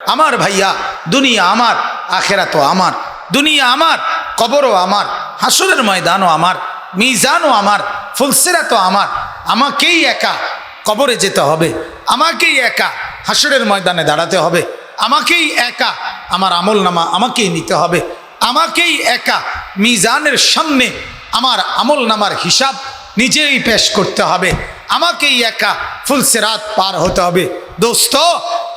আমার ভাইয়া, দুনিয়া আমার, আখেরাতও আমার। দুনিয়া আমার, কবরও আমার, হাসরের ময়দানও আমার, মিজানও আমার, ফুলসিরাতও আমার। আমাকেই একা কবরে যেতে হবে, আমাকেই একা হাসরের ময়দানে দাঁড়াতে হবে, আমাকেই একা আমার আমল নামা আমাকেই নিতে হবে, আমাকেই একা মিজানের সামনে আমার আমল নামার হিসাব নিজেই পেশ করতে হবে, আমাকেই একা ফুলসিরাত পার হতে হবে। দোস্ত,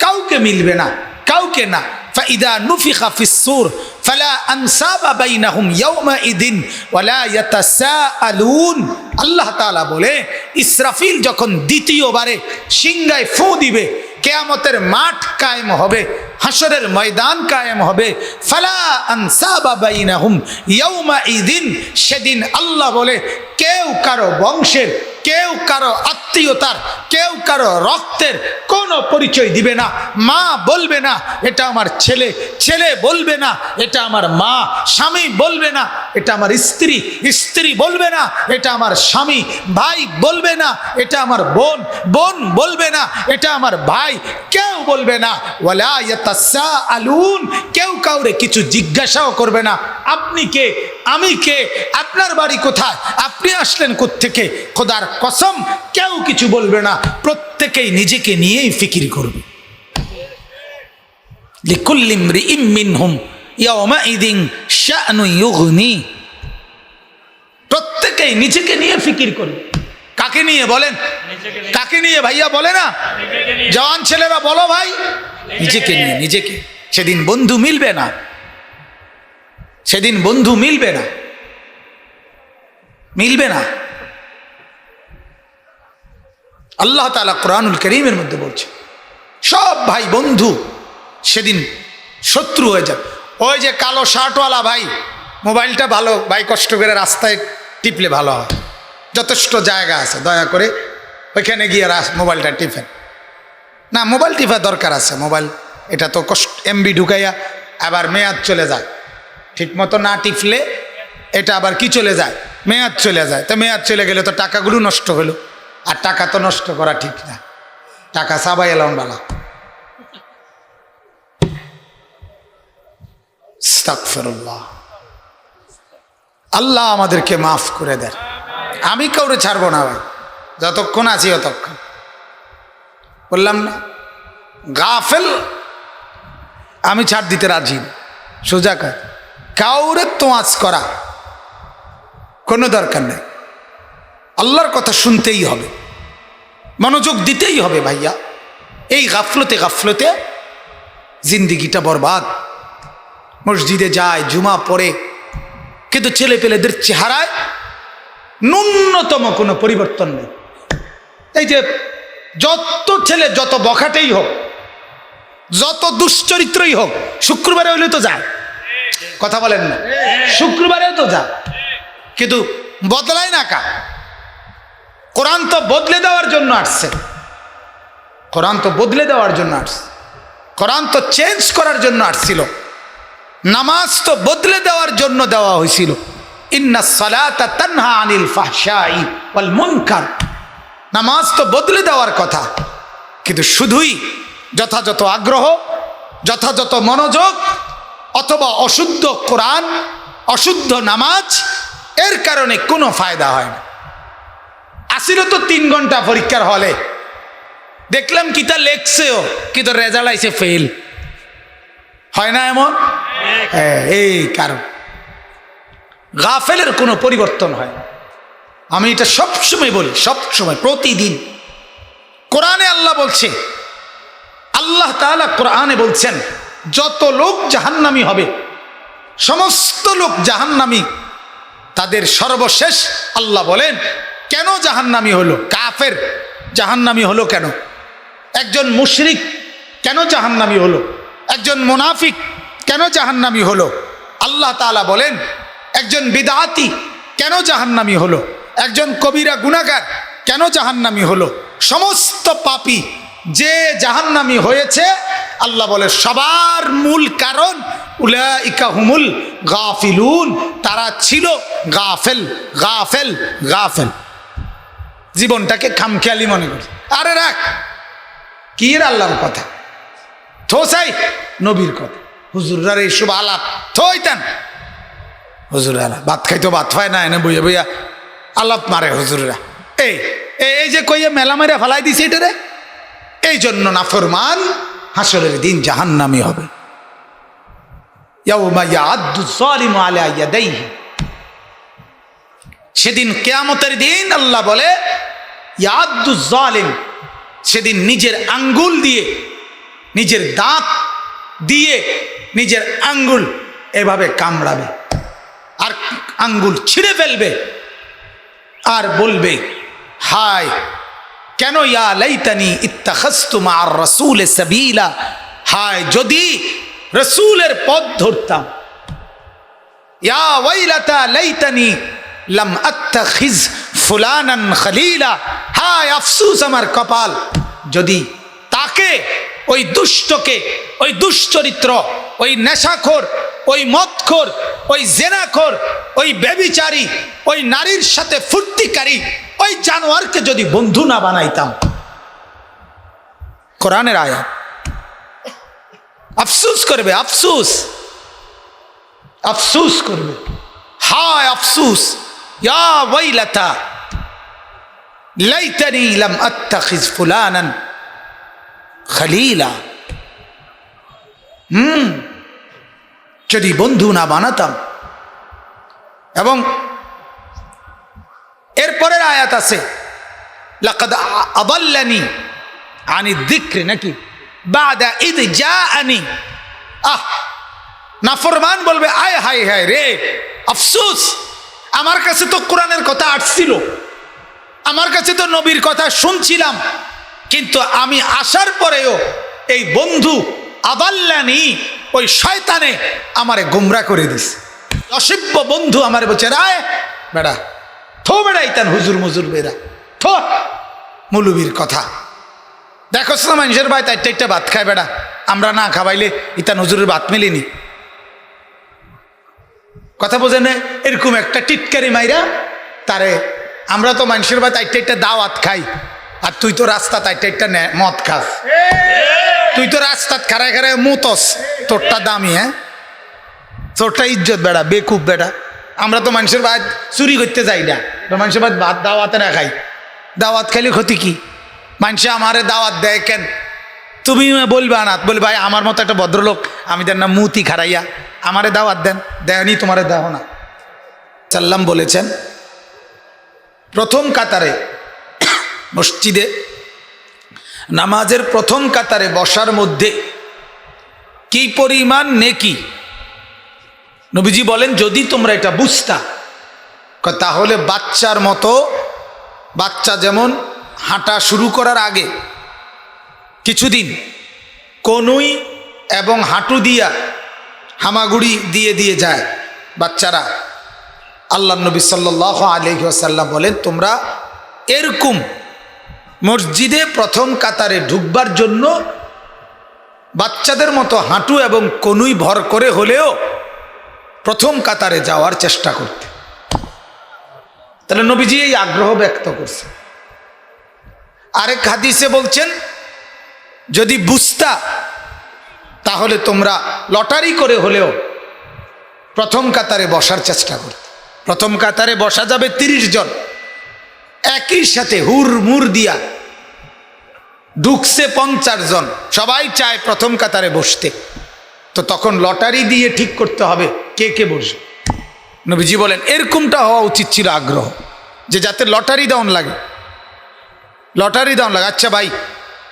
কাউকে মিলবে না, কাউকে না। فإذا نفخ في الصور فلا أنساب بينهم يومئذ ولا يتساءلون। আল্লাহ তাআলা বলে, ইসরাফিল যখন দ্বিতীয়বারে সিংহায় ফু দিবে, কিয়ামতের মাঠ কায়েম হবে, হাসরের ময়দান কায়েম হবে। ফালা আনসাবা বাইনাহুম ইয়াউমাইযিন, সেদিন আল্লাহ বলে কেউ কারো বংশের, কেউ কারো আত্মীয়তার, কেউ কারো রক্তের কোনো পরিচয় দিবে না। মা বলবে না এটা আমার ছেলে, ছেলে বলবে না এটা আমার মা, স্বামী বলবে না এটা আমার স্ত্রী, স্ত্রী বলবে না এটা আমার স্বামী, ভাই বলবে না এটা আমার বোন, বোন বলবে না এটা আমার ভাই, কেউ বলবে না। ওয়ালা ইয়াতাসাআলুন, কেউ কাউরে কিছু জিজ্ঞাসাও করবে না। আপনি কে, আমি কে, আপনার বাড়ি কোথায়, আপনি আসলেন কোত্থেকে, খোদার কসম কেউ কিছু বলবে না। প্রত্যেকেই নিজেকে নিয়েই ফিকির করবে। লিকুল্লি ইমরিইম মিনহুম ইয়াওমাইযিন শাআনুন ইউগনি, প্রত্যেকেই নিজেকে নিয়ে ফিকির করবে। কাকে নিয়ে বলেন, কাকে নিয়ে ভাইয়া বলে না, জওয়ান ছেলেরা বলো ভাই, নিজেকে নিয়ে, নিজেকে। সেদিন বন্ধু মিলবে না, সেদিন বন্ধু মিলবে না, মিলবে না। আল্লাহ তাআলা কোরআনুল কারীমের মধ্যে বলছে সব ভাই বন্ধু সেদিন শত্রু হয়ে যাবে। ওই যে কালো শার্টওয়ালা ভাই, মোবাইলটা ভালো ভাই, কষ্ট করে রাস্তায় টিপলে ভালো হয়, যথেষ্ট জায়গা আছে, দয়া করে ওইখানে গিয়ে মোবাইলটা টিপেন না। মোবাইল টিপা দরকার আছে, মোবাইল এটা তো কষ্ট, এমবি ঢুকাইয়া আবার মেয়াদ চলে যায়, ঠিক মতো না টিপলে এটা আবার কি চলে যায়, মেয়াদ চলে যায়। তো মেয়াদ চলে গেলে তো টাকাগুলো নষ্ট হলো, আর টাকা তো নষ্ট করা ঠিক না, টাকা সাবাই এলাম বালা। আস্তাগফিরুল্লাহ, আল্লাহ আমাদেরকে মাফ করে দেন। আমি কাউরে ছাড়বো না ভাই, যতক্ষণ আছি ততক্ষণ। বললাম না, গাফেল আমি ছাড় দিতে রাজি, সোজা কাজ, কাউরে তোয়াজ করা কোনো দরকার নেই। আল্লাহর কথা শুনতেই হবে, মনোযোগ দিতেই হবে ভাইয়া। এই গাফলতে গাফলতে জিন্দিগিটা বরবাদ। মসজিদে যায়, জুমা পড়ে, কিন্তু ছেলে পেলেদের চেহারায় ন্যূনতম কোনো পরিবর্তন নেই। এই যে যত ছেলে যত বখাটেই হোক, যত দুশ্চরিত্রই হোক, শুক্রবারে হইলে তো যায়, কথা বলেন না, শুক্রবারেও তো যায়, কিন্তু বদলায় না। কা কোরআন তো বদলে দেওয়ার জন্য আসছে, কোরআন তো বদলে দেওয়ার জন্য আসছে, কোরআন তো চেঞ্জ করার জন্য আসছিল, নামাজ তো বদলে দেওয়ার জন্য দেওয়া হয়েছিল। ইন্নাস সালাতা তানহা আনিল ফাহশাই ওয়াল মুনকার, নামাজ তো বদলে দেওয়ার কথা, কিন্তু শুধুই যথাযথ আগ্রহ, যথাযথ মনোযোগ, অথবা অশুদ্ধ কোরআন, অশুদ্ধ নামাজ, এর কারণে কোনো ফায়দা হয় না। আসিল তো 3 ঘন্টা পরীক্ষার হলে, দেখলাম কিতা লেখছেও, কিন্তু রেজাল্ট আইছে ফেল। হয় না এমন? হ্যাঁ, এই কারণ গাফেলের কোনো পরিবর্তন হয় না। আমি এটা সবসময় বলি, সবসময়, প্রতিদিন। কোরআনে আল্লাহ বলছে, আল্লাহ তাআলা কোরআনে বলছেন যত লোক জাহান্নামী হবে, সমস্ত লোক জাহান্নামী, তাদের সর্বশেষ আল্লাহ বলেন কেন জাহান্নামী হলো, কাফের জাহান্নামী হলো কেন, একজন মুশরিক কেন জাহান্নামী হলো, একজন মুনাফিক কেন জাহান্নামী হলো। আল্লাহ তাআলা বলেন একজন বিদআতি কেন জাহান্নামী হলো, একজন কবিরা গুনাহগার কেন জাহান্নামী হলো। সমস্ত পাপী যে জাহান্নামী হয়েছে, আল্লাহ বলে সবার মূল কারণ উলাইকা হুমুল গাফিলুন, তারা ছিল গাফেল, গাফেল, গাফেল। জীবনটাকে খামখেয়ালি মনে করে, আরে রাখ, কি এর আল্লাহর কথা, থোসাই নবীর কথা হুজুরার এইসব আলাপ থইতেন হুজুর আলাপ ভাত খাইতো ভাত পায় না এনে বইয়া বইয়া আলাপ মারে হুজুররা এই এই যে কইয়া মেলা মেরে ফেলাই দিছে এটা রে এই জন্য নাফরমান হাসরের দিন জাহান্নামী হবে ইয়াউমা ইয়াআদ্দু যালিমু আলা ইয়াদাইহি সেদিন কিয়ামতের দিন আল্লাহ বলে ইয়াআদ্দু যালিম সেদিন নিজের আঙ্গুল দিয়ে নিজের দাঁত দিয়ে নিজের আঙ্গুল এভাবে কামড়াবে আর আঙ্গুল ছিঁড়ে ফেলবে আর বলবে হায় কেন ইয়া লাইতানি ইত্তাখাযতু মা'আর রাসূল সাবিলা হায় যদি রাসূলের পথ ধরতাম ইয়া ওয়াইলাতা লাইতানি লাম আত্তাখিজ ফুলানান খলিলা হায় আফসোস আমার কপাল যদি তাকে ওই দুষ্টকে ওই দুশ্চরিত্র ওই নেশাখোর ওই মদখোর ওই জেনাখোর ওই ব্যভিচারী ওই নারীর সাথে ফুর্তিকারী ওই জানোয়ারকে যদি বন্ধু না বানাইতাম কোরআনের আয়াত আফসোস করবে আফসোস আফসোস করবে হায় আফসোস ইয়া ওয়াইলাতা লাইতানি লাম আত্তাখিজ ফুলানান খলিলা যদি বন্ধু না বানাতাম এবং এরপরের আয়াত আছে লাকাদ আদাল্লানি আনি যিকরি নাকি বাদা ইদ জাআনি নাফরমান বলবে আয় হায় হায় রে আফসোস আমার কাছে তো কোরআনের কথা আসছিল আমার কাছে তো নবীর কথা শুনছিলাম কিন্তু আমি আসার পরেও এই বন্ধু আদাল্লানি ওই শয়তানে আমারে গোমরা করে দিছে অসভ্য বন্ধু আমারে বলছে রায় বেড়া থো বেড়াইতান হুজুর মুজুর বেড়া থো মৌলবীর কথা দেখো না মানুষের ভাই তাই একটা ভাত খায় বেড়া আমরা না খাওয়াইলে ইতান হুজুরের ভাত মিলিনি কথা বোঝে না এরকম একটা টিটকারি মাইরা তারে আমরা তো মানুষের ভাই তাই একটা দাওয়াত খাই আর তুই তো রাস্তা তাই একটা মদ খাস তুই তো রাস্তাত খারায় খারায় মুতস তোরটা দামি হ্যাঁ তোরটা ইজ্জত বেড়া বেকুব বেড়া আমরা তো মানুষের ভাত চুরি করতে যাই না মানুষের ভাত ভাত দাওয়াতে না খাই দাওয়াত খাইলে ক্ষতি কি মানুষে আমারে দাওয়াত দেয় কেন তুমি বলবা না বলি ভাই আমার মতো একটা ভদ্রলোক আমি তার নাম মুতি খারাইয়া আমারে দাওয়াত দেন দেয়নি তোমারে দেও না সাল্লাম বলেছেন প্রথম কাতারে মসজিদে নামাজের প্রথম কাতারে বসার মধ্যে কি পরিমাণ নেকি নবীজি বলেন যদি তোমরা এটা বুঝতা তাহলে বাচ্চার মতো বাচ্চা যেমন হাঁটা শুরু করার আগে কিছুদিন কনুই এবং হাঁটু দিয়া হামাগুড়ি দিয়ে দিয়ে যায় বাচ্চারা আল্লাহ নবী সাল্লাল্লাহু আলাইহি ওয়াসাল্লাম বলেন তোমরা এরকম মসজিদে প্রথম কাতারে ঢুকবার জন্য বাচ্চাদের মতো হাঁটু এবং কনুই ভর করে হলেও প্রথম কাতারে যাওয়ার চেষ্টা করতে তাহলে নবীজি এই আগ্রহ ব্যক্ত করছে আরেক হাদিসে বলছেন যদি বুঝতা তাহলে তোমরা লটারি করে হলেও প্রথম কাতারে বসার চেষ্টা করতে প্রথম কাতারে বসা যাবে 30 জন একই সাথে হুড়মুড় দিয়া ঢুকছে 50 জন সবাই চায় প্রথম কাতারে বসতে তো তখন লটারি দিয়ে ঠিক করতে হবে কে কে বসবে নবীজি বলেন এরকমটা হওয়া উচিত ছিল আগ্রহ যে যাতে লটারি দেওয়ান লাগে লটারি দেওয়ান লাগে আচ্ছা ভাই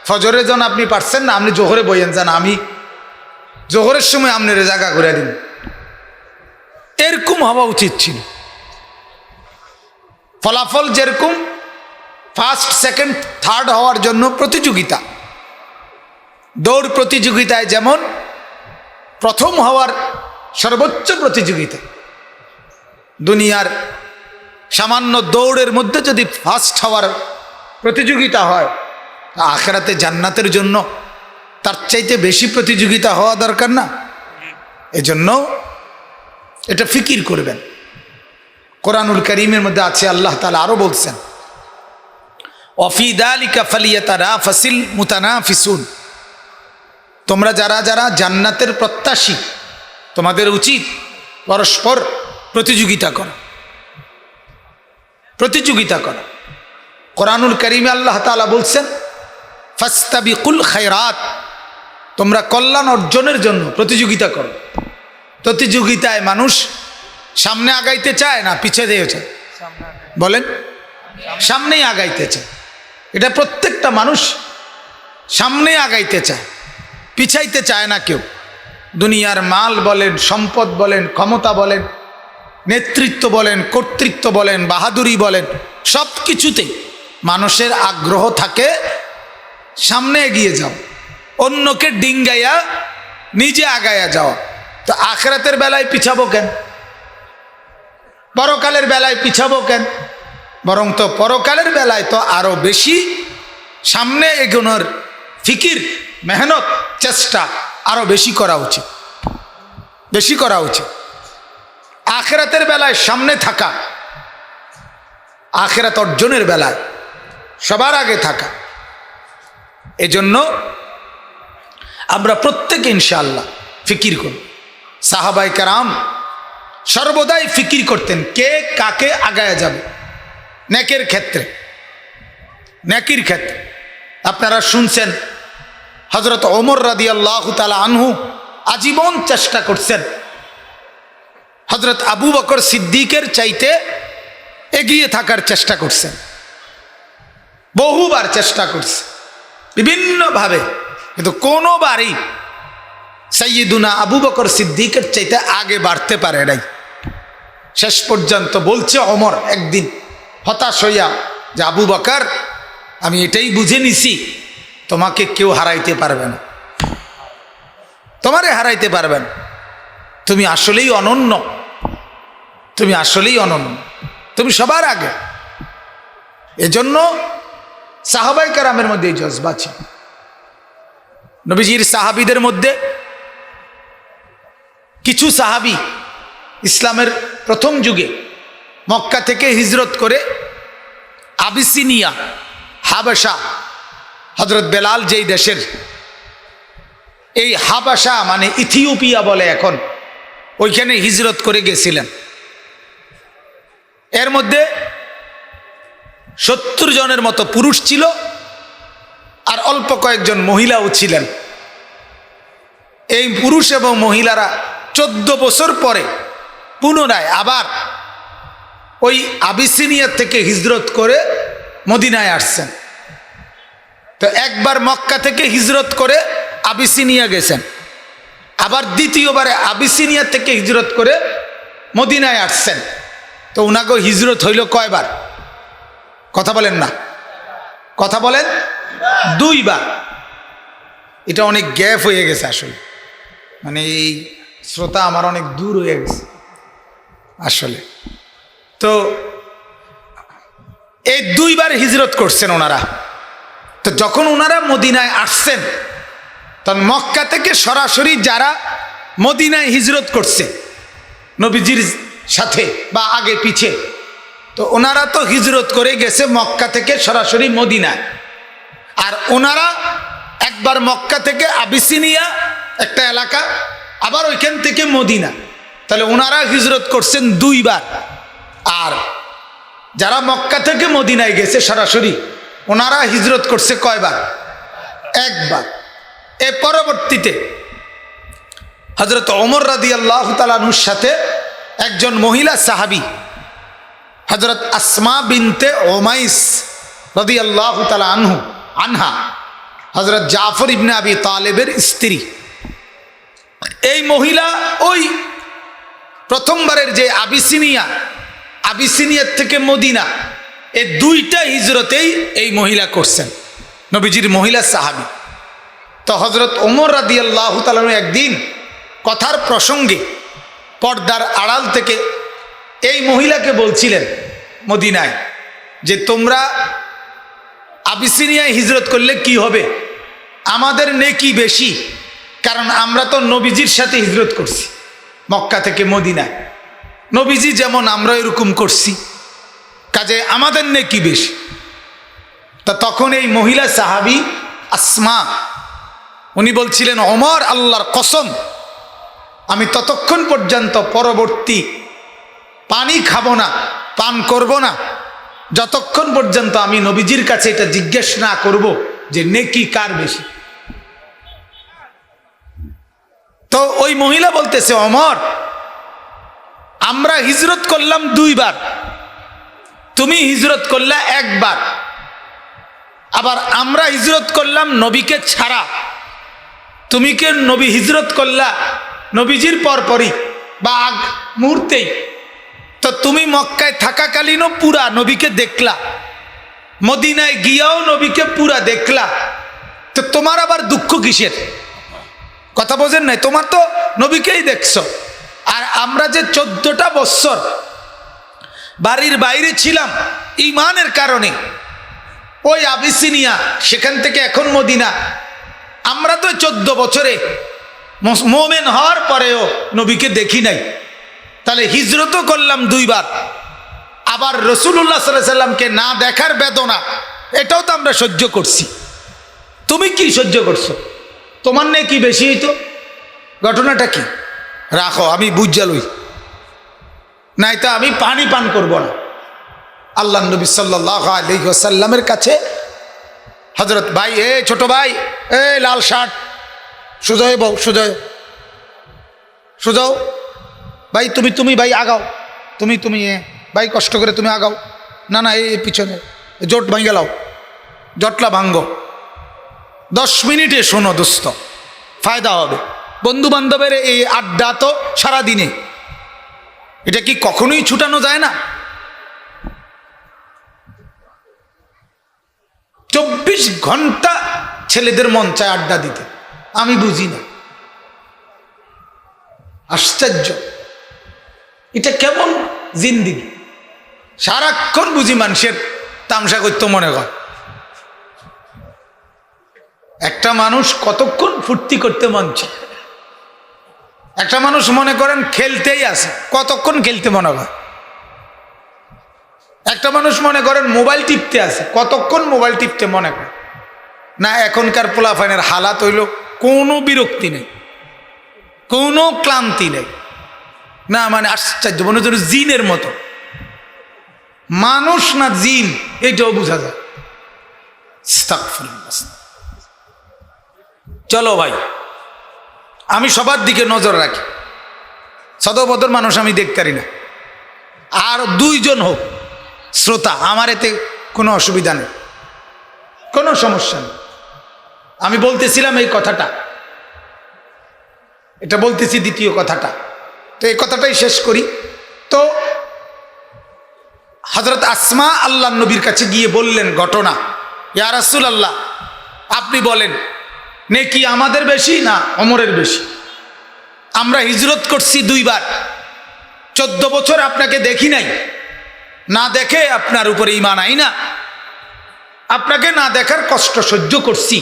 ফজরের জন আপনি পারছেন না আপনি জোহরে বইয়েন যান আমি জোহরের সময় আপনার জায়গা করে দিন এরকম হওয়া উচিত ছিল ফলাফল যেরকম ফার্স্ট সেকেন্ড থার্ড হওয়ার জন্য প্রতিযোগিতা দৌড় প্রতিযোগিতায় যেমন প্রথম হওয়ার সর্বোচ্চ প্রতিযোগিতা দুনিয়ার সামান্য দৌড়ের মধ্যে যদি ফার্স্ট হওয়ার প্রতিযোগিতা হয় আখিরাতে জান্নাতের জন্য তার চাইতে বেশি প্রতিযোগিতা হওয়া দরকার না এজন্য এটা ফিকির করবেন কোরআনুল কারীমের মধ্যে আছে আল্লাহ তাআলা আরো বলছেন ওয়াফি যালিকা ফালিয়াতানাফাসিল মুতানাফিসুন তোমরা যারা যারা জান্নাতের প্রত্যাশী তোমাদের উচিত পরস্পর প্রতিযোগিতা করো, প্রতিযোগিতা করো। কোরআনুল কারীমে আল্লাহ তাআলা বলছেন ফাস্তাবিকুল খায়রাত, তোমরা কল্যাণ অর্জনের জন্য প্রতিযোগিতা করো। প্রতিযোগিতায় মানুষ সামনে আগাইতে চায় না পিছে দিয়ে চায়? বলেন, সামনেই আগাইতে চায়। এটা প্রত্যেকটা মানুষ সামনে আগাইতে চায়, পিছাইতে চায় না কেউ। দুনিয়ার মাল বলেন, সম্পদ বলেন, ক্ষমতা বলেন, নেতৃত্ব বলেন, কর্তৃত্ব বলেন, বাহাদুরি বলেন, সব কিছুতেই মানুষের আগ্রহ থাকে সামনে এগিয়ে যাও, অন্যকে ডিঙ্গাইয়া নিজে আগাইয়া যাওয়া। তো আখিরাতের বেলায় পিছাবো কেন? পরকালের বেলায় পিছাবো কেন? বরং তো পরকালের বেলায় তো আরো বেশি সামনে এগোনোর ফিকির, মেহনত, চেষ্টা আরো বেশি করা উচিত, বেশি করা উচিত। আখিরাতের বেলায় সামনে থাকা, আখিরাত অর্জনের বেলায় সবার আগে থাকা। এজন্য আমরা প্রত্যেকে ইনশাআল্লাহ ফিকির করব। সাহাবায়ে কেরাম সর্বদাই ফিকির করতেন কে কাকে আগায়া যাবে নেকের ক্ষেত্রে, নেকির ক্ষেত্রে। আপনারা শুনছেন হযরত ওমর রাদিয়াল্লাহু তাআলা আনহু আজীবন চেষ্টা করছেন হযরত আবু বকর সিদ্দিকের চাইতে এগিয়ে থাকার চেষ্টা করছেন, বহুবার চেষ্টা করছে বিভিন্নভাবে, কিন্তু কোনোবারই সাইয়্যিদুনা আবু বকর সিদ্দিকের চাইতে আগে বাড়তে পারে নাই। শেষ পর্যন্ত বলছে ওমর একদিন হতাশ হইয়া যে আবু বকর, আমি এটাই বুঝে নিছি তোমাকে কেউ হারাইতে পারবে না, তোমারে হারাইতে পারবে না, তুমি আসলেই অনন্য, তুমি আসলেই অনন্য, তুমি সবার আগে। এজন্য সাহাবায়ে কেরামের মধ্যে এই জজবা ছিল। নবীজির সাহাবীদের মধ্যে কিছু সাহাবী ইসলামের প্রথম যুগে মক্কা থেকে হিজরত করে আবিসিনিয়া, হাবাসা, হযরত বেলাল যেই দেশের, এই হাবাসা মানে ইথিওপিয়া বলে এখন, ওইখানে হিজরত করে গেছিলেন। এর মধ্যে 70 জনের মতো পুরুষ ছিল আর অল্প কয়েকজন মহিলাও ছিলেন। এই পুরুষ এবং মহিলারা 14 বছর পরে পুনরায় আবার ওই আবিসিনিয়া থেকে হিজরত করে মদিনায় আসছেন। তো একবার মক্কা থেকে হিজরত করে আবিসিনিয়া গেছেন, আবার দ্বিতীয়বারে আবিসিনিয়া থেকে হিজরত করে মদিনায় আসছেন। তো উনাকে হিজরত হইল কয়বার? কথা বলেন না, কথা বলেন, 2 বার। এটা অনেক গ্যাপ হয়ে গেছে আসলে, মানে এই শ্রোতা আমার অনেক দূর হয়ে গেছে আসলে। তো এই 2 বার হিজরত করছেন ওনারা। তো যখন ওনারা মদিনায় আসছেন, তখন মক্কা থেকে সরাসরি যারা মদিনায় হিজরত করছে নবীজির সাথে বা আগে পিছে, তো ওনারা তো হিজরত করে গেছে মক্কা থেকে সরাসরি মদিনায়। আর ওনারা একবার মক্কা থেকে আবিসিনিয়া একটা এলাকা, আবার ওইখান থেকে মদিনা, তাহলে ওনারা হিজরত করছেন 2 বার। আর যারা মক্কা থেকে মদিনায় গেছে সরাসরি, ওনারা হিজরত করছে কয়বার? 1 বার। এ পরবর্তীতে হযরত ওমর রাদিয়াল্লাহু তাআলা আনহুর সাথে একজন মহিলা সাহাবী হযরত আসমা বিনতে উমাইস রাদিয়াল্লাহু তাআলা আনহা, হযরত জাফর ইবনে আবি তালেবের স্ত্রী। এই মহিলা ওই প্রথমবারের যে আবিসিনিয়ার থেকে মদিনা, এই 2টা হিজরতেই এই মহিলা করছেন, নবীজির মহিলা সাহাবী। তো হযরত ওমর রাদিয়াল্লাহু তাআলা একদিন কথার প্রসঙ্গে পর্দার আড়াল থেকে এই মহিলাকে বলছিলেন মদিনায় যে তোমরা আবিসিনিয়ায় হিজরত করলে কি হবে, আমাদের নেকি বেশি, কারণ আমরা তো নবীজির সাথে হিজরত করছি মক্কা থেকে মদিনায়, নবীজি যেমন আমরা এরকম করছি, কাজে আমাদের নেকি বেশি। তা তখন এই মহিলা সাহাবী আসমা উনি বলছিলেন, ওমর আল্লাহর কসম, আমি ততক্ষণ পর্যন্ত পরবর্তী পানি খাবো না, পান করব না, যতক্ষণ পর্যন্ত আমি নবীজির কাছে এটা জিজ্ঞেস না করব যে নেকি কার বেশি। তো ওই মহিলা বলতেছে, ওমর আমরা হিজরত করলাম 2 বার, তুমি হিজরত করলা 1 বার, আবার আমরা হিজরত করলাম নবীকে ছাড়া, তুমি কে নবী হিজরত করলা নবীজির পরপরই বা আগ মুহূর্তেই, তো তুমি মক্কায় থাকাকালীনও পুরা নবীকে দেখলা, মদিনায় গিয়াও নবীকে পুরা দেখলা, তো তোমার আবার দুঃখ কিসের? কথা বোঝেন নাই? তোমার তো নবীকেই দেখছো। আর আমরা যে 14টা বছর বাড়ির বাইরে ছিলাম ঈমানের কারণে, ওই আবিসিনিয়া, সেখান থেকে এখন মদিনা, আমরা তো 14 বছরে মোমেন হওয়ার পরেও নবীকে দেখি নাই। তাহলে হিজরতও করলাম 2 বার, আবার রাসূলুল্লাহ সাল্লাল্লাহু আলাইহি সাল্লামকে না দেখার বেদনা এটাও তো আমরা সহ্য করছি। তুমি কি সহ্য করছো? তোমার নেই কি বেশি হইতো? ঘটনাটা কি? রাখো, আমি বুঝা লই, নাই তো আমি পানি পান করব না। আল্লাহ নবী সাল্লাল্লাহু আলাইহি ওয়াসাল্লামের কাছে হযরত ভাই, ছোট ভাই, লাল শার্ট, সুজয় বউ, সুজাও ভাই, তুমি ভাই আগাও, তুমি ভাই কষ্ট করে তুমি আগাও, না এই পিছনে জোট ভাঙ্গে লাও, জটলা ভাঙ্গো, 10 মিনিটে শোনো দোস্ত, ফায়দা হবে। বন্ধু বান্ধবের এই আড্ডা তো সারাদিনে, এটা কি কখনোই ছুটানো যায় না? 24 ঘন্টা ছেলেদের মন চায় আড্ডা দিতে, আমি বুঝি না, আশ্চর্য, এটা কেমন জিন্দিগি? সারাক্ষণ বুঝি মানুষের তামসা করতে মনে হয়। একটা মানুষ কতক্ষণ ফুর্তি করতে মন চায়? একটা মানুষ মনে করেন খেলতেই আছে, কতক্ষণ খেলতে মনে হয়? একটা মানুষ মনে করেন মোবাইল টিপতে আছে, কতক্ষণ মোবাইল টিপতে মনে করে? না, এখনকার পোলাপাইনের হালাত হইল কোনো বিরক্তি নেই, কোনো ক্লান্তি নেই, না মানে আশ্চর্য, মনে হচ্ছে জিনের মতো। মানুষ না জিন এইটাও বোঝা যায়। চলো ভাই, আমি সবার দিকে নজর রাখি, সদবদর মানুষ আমি দেখতে পারি না, আর 2 জন হোক শ্রোতা, আমার এতে কোনো অসুবিধা নেই, কোনো সমস্যা নেই। আমি বলতেছিলাম এই কথাটা, এটা বলতেছি দ্বিতীয় কথাটা, তো এই কথাটাই শেষ করি। তো হযরত আসমা আল্লাহ নবীর কাছে গিয়ে বললেন ঘটনা, ইয়া রাসূলুল্লাহ, আপনি বলেন নেকি আমাদের বেশি না ওমরের বেশি? আমরা হিজরত করছি 2 বার, 14 বছর আপনাকে দেখি নাই, না দেখে আপনার উপরে ঈমান আই না, আপনাকে না দেখার কষ্ট সহ্য করছি,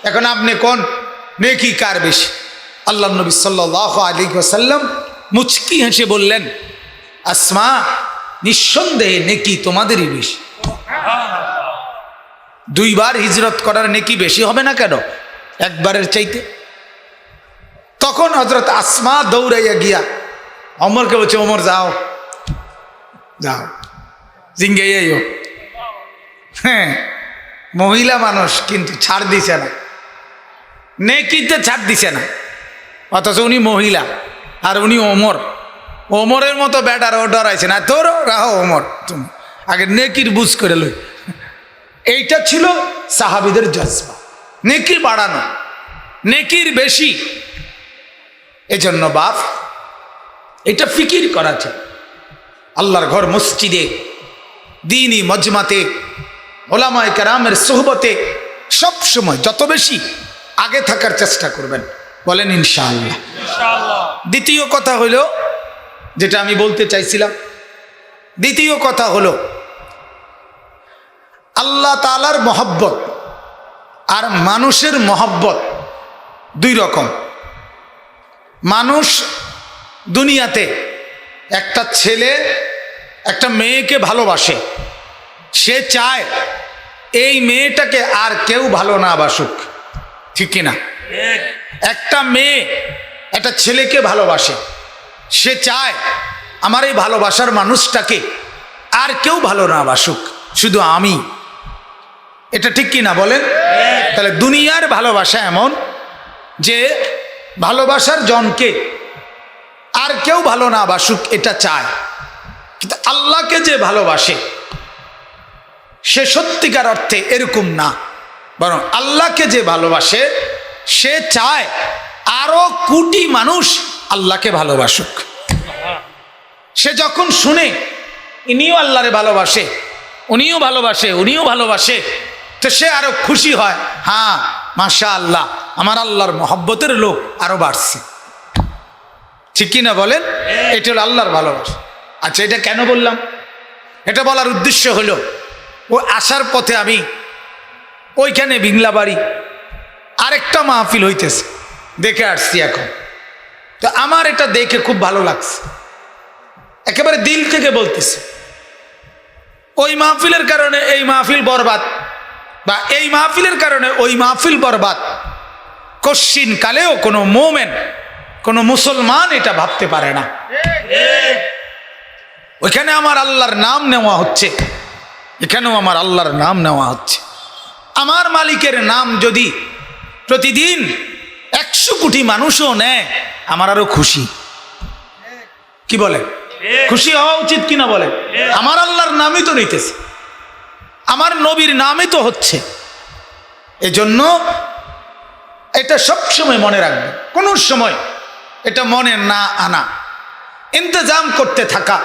এখন আপনি কোন নেকি কার বেশি? আল্লাহ নবী সাল্লাল্লাহু আলাইহি ওয়াসাল্লাম মুচকি হেসে বললেন, আসমা, নিঃসন্দেহে নেকি তোমাদেরই বেশি। 2 বার হিজরত করার নেকি বেশি হবে না কেন একবারের চাইতে? তখন হযরত আসমা দৌড়াইয়া গিয়া ওমরকে বলছে, ওমর যাও যাও, জিঙ্গাইয়াইও। হ্যাঁ, মহিলা মানুষ কিন্তু ছাড় দিছে না, নেকিতে ছাড় দিছে না, অথচ উনি মহিলা আর উনি ওমর, ওমরের মতো ব্যাটার ও ডরাইছে না, তোর রাহো ওমর, তুমি আগে নেকির বুঝ করে লই। এইটা ছিল সাহাবীদের জজবা, নেকি বাড়ানো, নেকির বেশি। এজন্য বাপ এটা ফিকির করা চাই, আল্লাহর ঘর মসজিদে, দ্বীনি মজমাতে, ওলামায়ে কেরামের সোহবতে সব সময় যত বেশি আগে থাকার চেষ্টা করবেন, বলেন ইনশাআল্লাহ। দ্বিতীয় কথা হলো, যেটা আমি বলতে চাইছিলাম, দ্বিতীয় কথা হলো আল্লাহ তাআলার মহব্বত আর মানুষের মহব্বত 2 রকম। মানুষ দুনিয়াতে একটা ছেলে একটা মেয়েকে ভালোবাসে, সে চায় এই মেয়েটাকে আর কেউ ভালো না বাসুক, ঠিক কিনা? একটা মেয়ে একটা ছেলেকে ভালোবাসে, সে চায় আমার এই ভালোবাসার মানুষটাকে আর কেউ ভালো না বাসুক, শুধু আমি। এটা ঠিক কি না বলেন? তাহলে দুনিয়ার ভালোবাসা এমন যে ভালোবাসার জনকে আর কেউ ভালো না বাসুক এটা চায়, কিন্তু আল্লাহকে যে ভালোবাসে সে সত্যিকার অর্থে এরকম না, বরং আল্লাহকে যে ভালোবাসে সে চায় আরো কোটি মানুষ আল্লাহকে ভালোবাসুক। সে যখন শুনে ইনিও আল্লাহরে ভালোবাসে, উনিও ভালোবাসে, উনিও ভালোবাসে, তো সে আরো খুশি হয়, হ্যাঁ মাশাআল্লাহ আমার আল্লাহর মহব্বতের লোক আরো বাড়ছে। ঠিক কি না বলেন? এটা হলো আল্লাহর ভালোবাসা। আচ্ছা, এটা কেন বললাম? এটা বলার উদ্দেশ্য হলো ও আসার পথে আমি ওইখানে বিংলাবাড়ি আরেকটা মাহফিল হইতেছে, দেখে আসছি এখন। তো আমার এটা দেখে খুব ভালো লাগছে, একেবারে দিল থেকে বলতেছে। ওই মাহফিলের কারণে এই মাহফিল বরবাদ, বা এই মাহফিলের কারণে ওই মাহফিল বরবাদ, কশ্চিন কালেও কোনো মোমেন, কোনো মুসলমান এটা ভাবতে পারে না। ওইখানে আমার আল্লাহর নাম নেওয়া হচ্ছে, এখানেও আমার আল্লাহর নাম নেওয়া হচ্ছে। আমার মালিকের নাম যদি প্রতিদিন 100 কোটি মানুষও নেয়, আমার আরো খুশি। কি বলে? খুশি হওয়া উচিত কিনা বলে? আমার আল্লাহর নামই তো নিতেছে, আমার নবীর নামই তো হচ্ছে। এজন্য এটা সবসময় মনে রাখবে, কোনো সময় এটা মনে না আনা, ইন্তজাম করতে থাকা।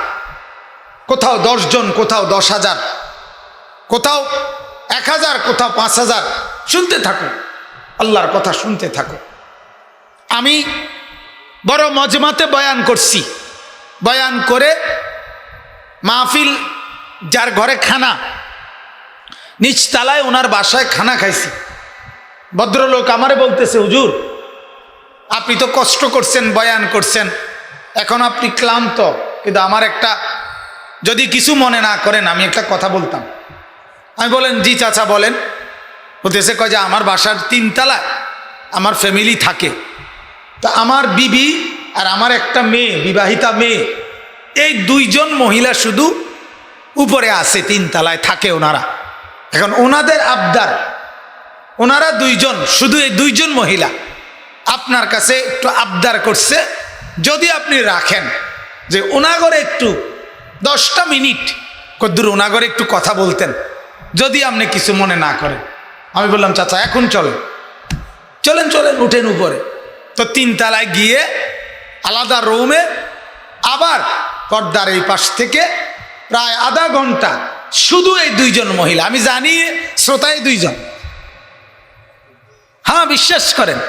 কোথাও 10 জন, কোথাও 10,000, কোথাও 1,000, কোথাও 5,000, শুনতে থাকো, আল্লাহর কথা শুনতে থাকো। আমি বড় মজমাতে বয়ান করছি, বয়ান করে মাহফিল, যার ঘরে খানা, নিচতলায় ওনার বাসায় খানা খাইছি। ভদ্রলোক আমারে বলতেছে, হুজুর আপনি তো কষ্ট করছেন, বয়ান করছেন, এখন আপনি ক্লান্ত, কিন্তু আমার একটা, যদি কিছু মনে না করেন আমি একটা কথা বলতাম। আমি বলেন, জি চাচা বলেন। বলতেছে, কয় যে আমার বাসার 3 তলায় আমার ফ্যামিলি থাকে, তো আমার বিবি আর আমার একটা মেয়ে, বিবাহিতা মেয়ে, এই 2 জন মহিলা শুধু উপরে আছে, 3 তলায় থাকে ওনারা। এখন ওনাদের আবদার, ওনারা 2 জন, শুধু এই 2 জন মহিলা আপনার কাছে একটু আবদার করছে, যদি আপনি রাখেন যে ওনাগরে একটু 10টা মিনিট কদ্দুর ওনাগরে একটু কথা বলতেন, যদি আপনি কিছু মনে না করেন। আমি বললাম, চাচা এখন চলেন, চলেন চলেন, উঠেন উপরে। তো 3 তলায় গিয়ে আলাদা রুমে, আবার পর্দার এই পাশ থেকে প্রায় আধা ঘন্টা শুধু এই 2 জন মহিলা। আমি জানি শ্রোতায় 2 জন, হ্যাঁ বিশ্বাস করেন,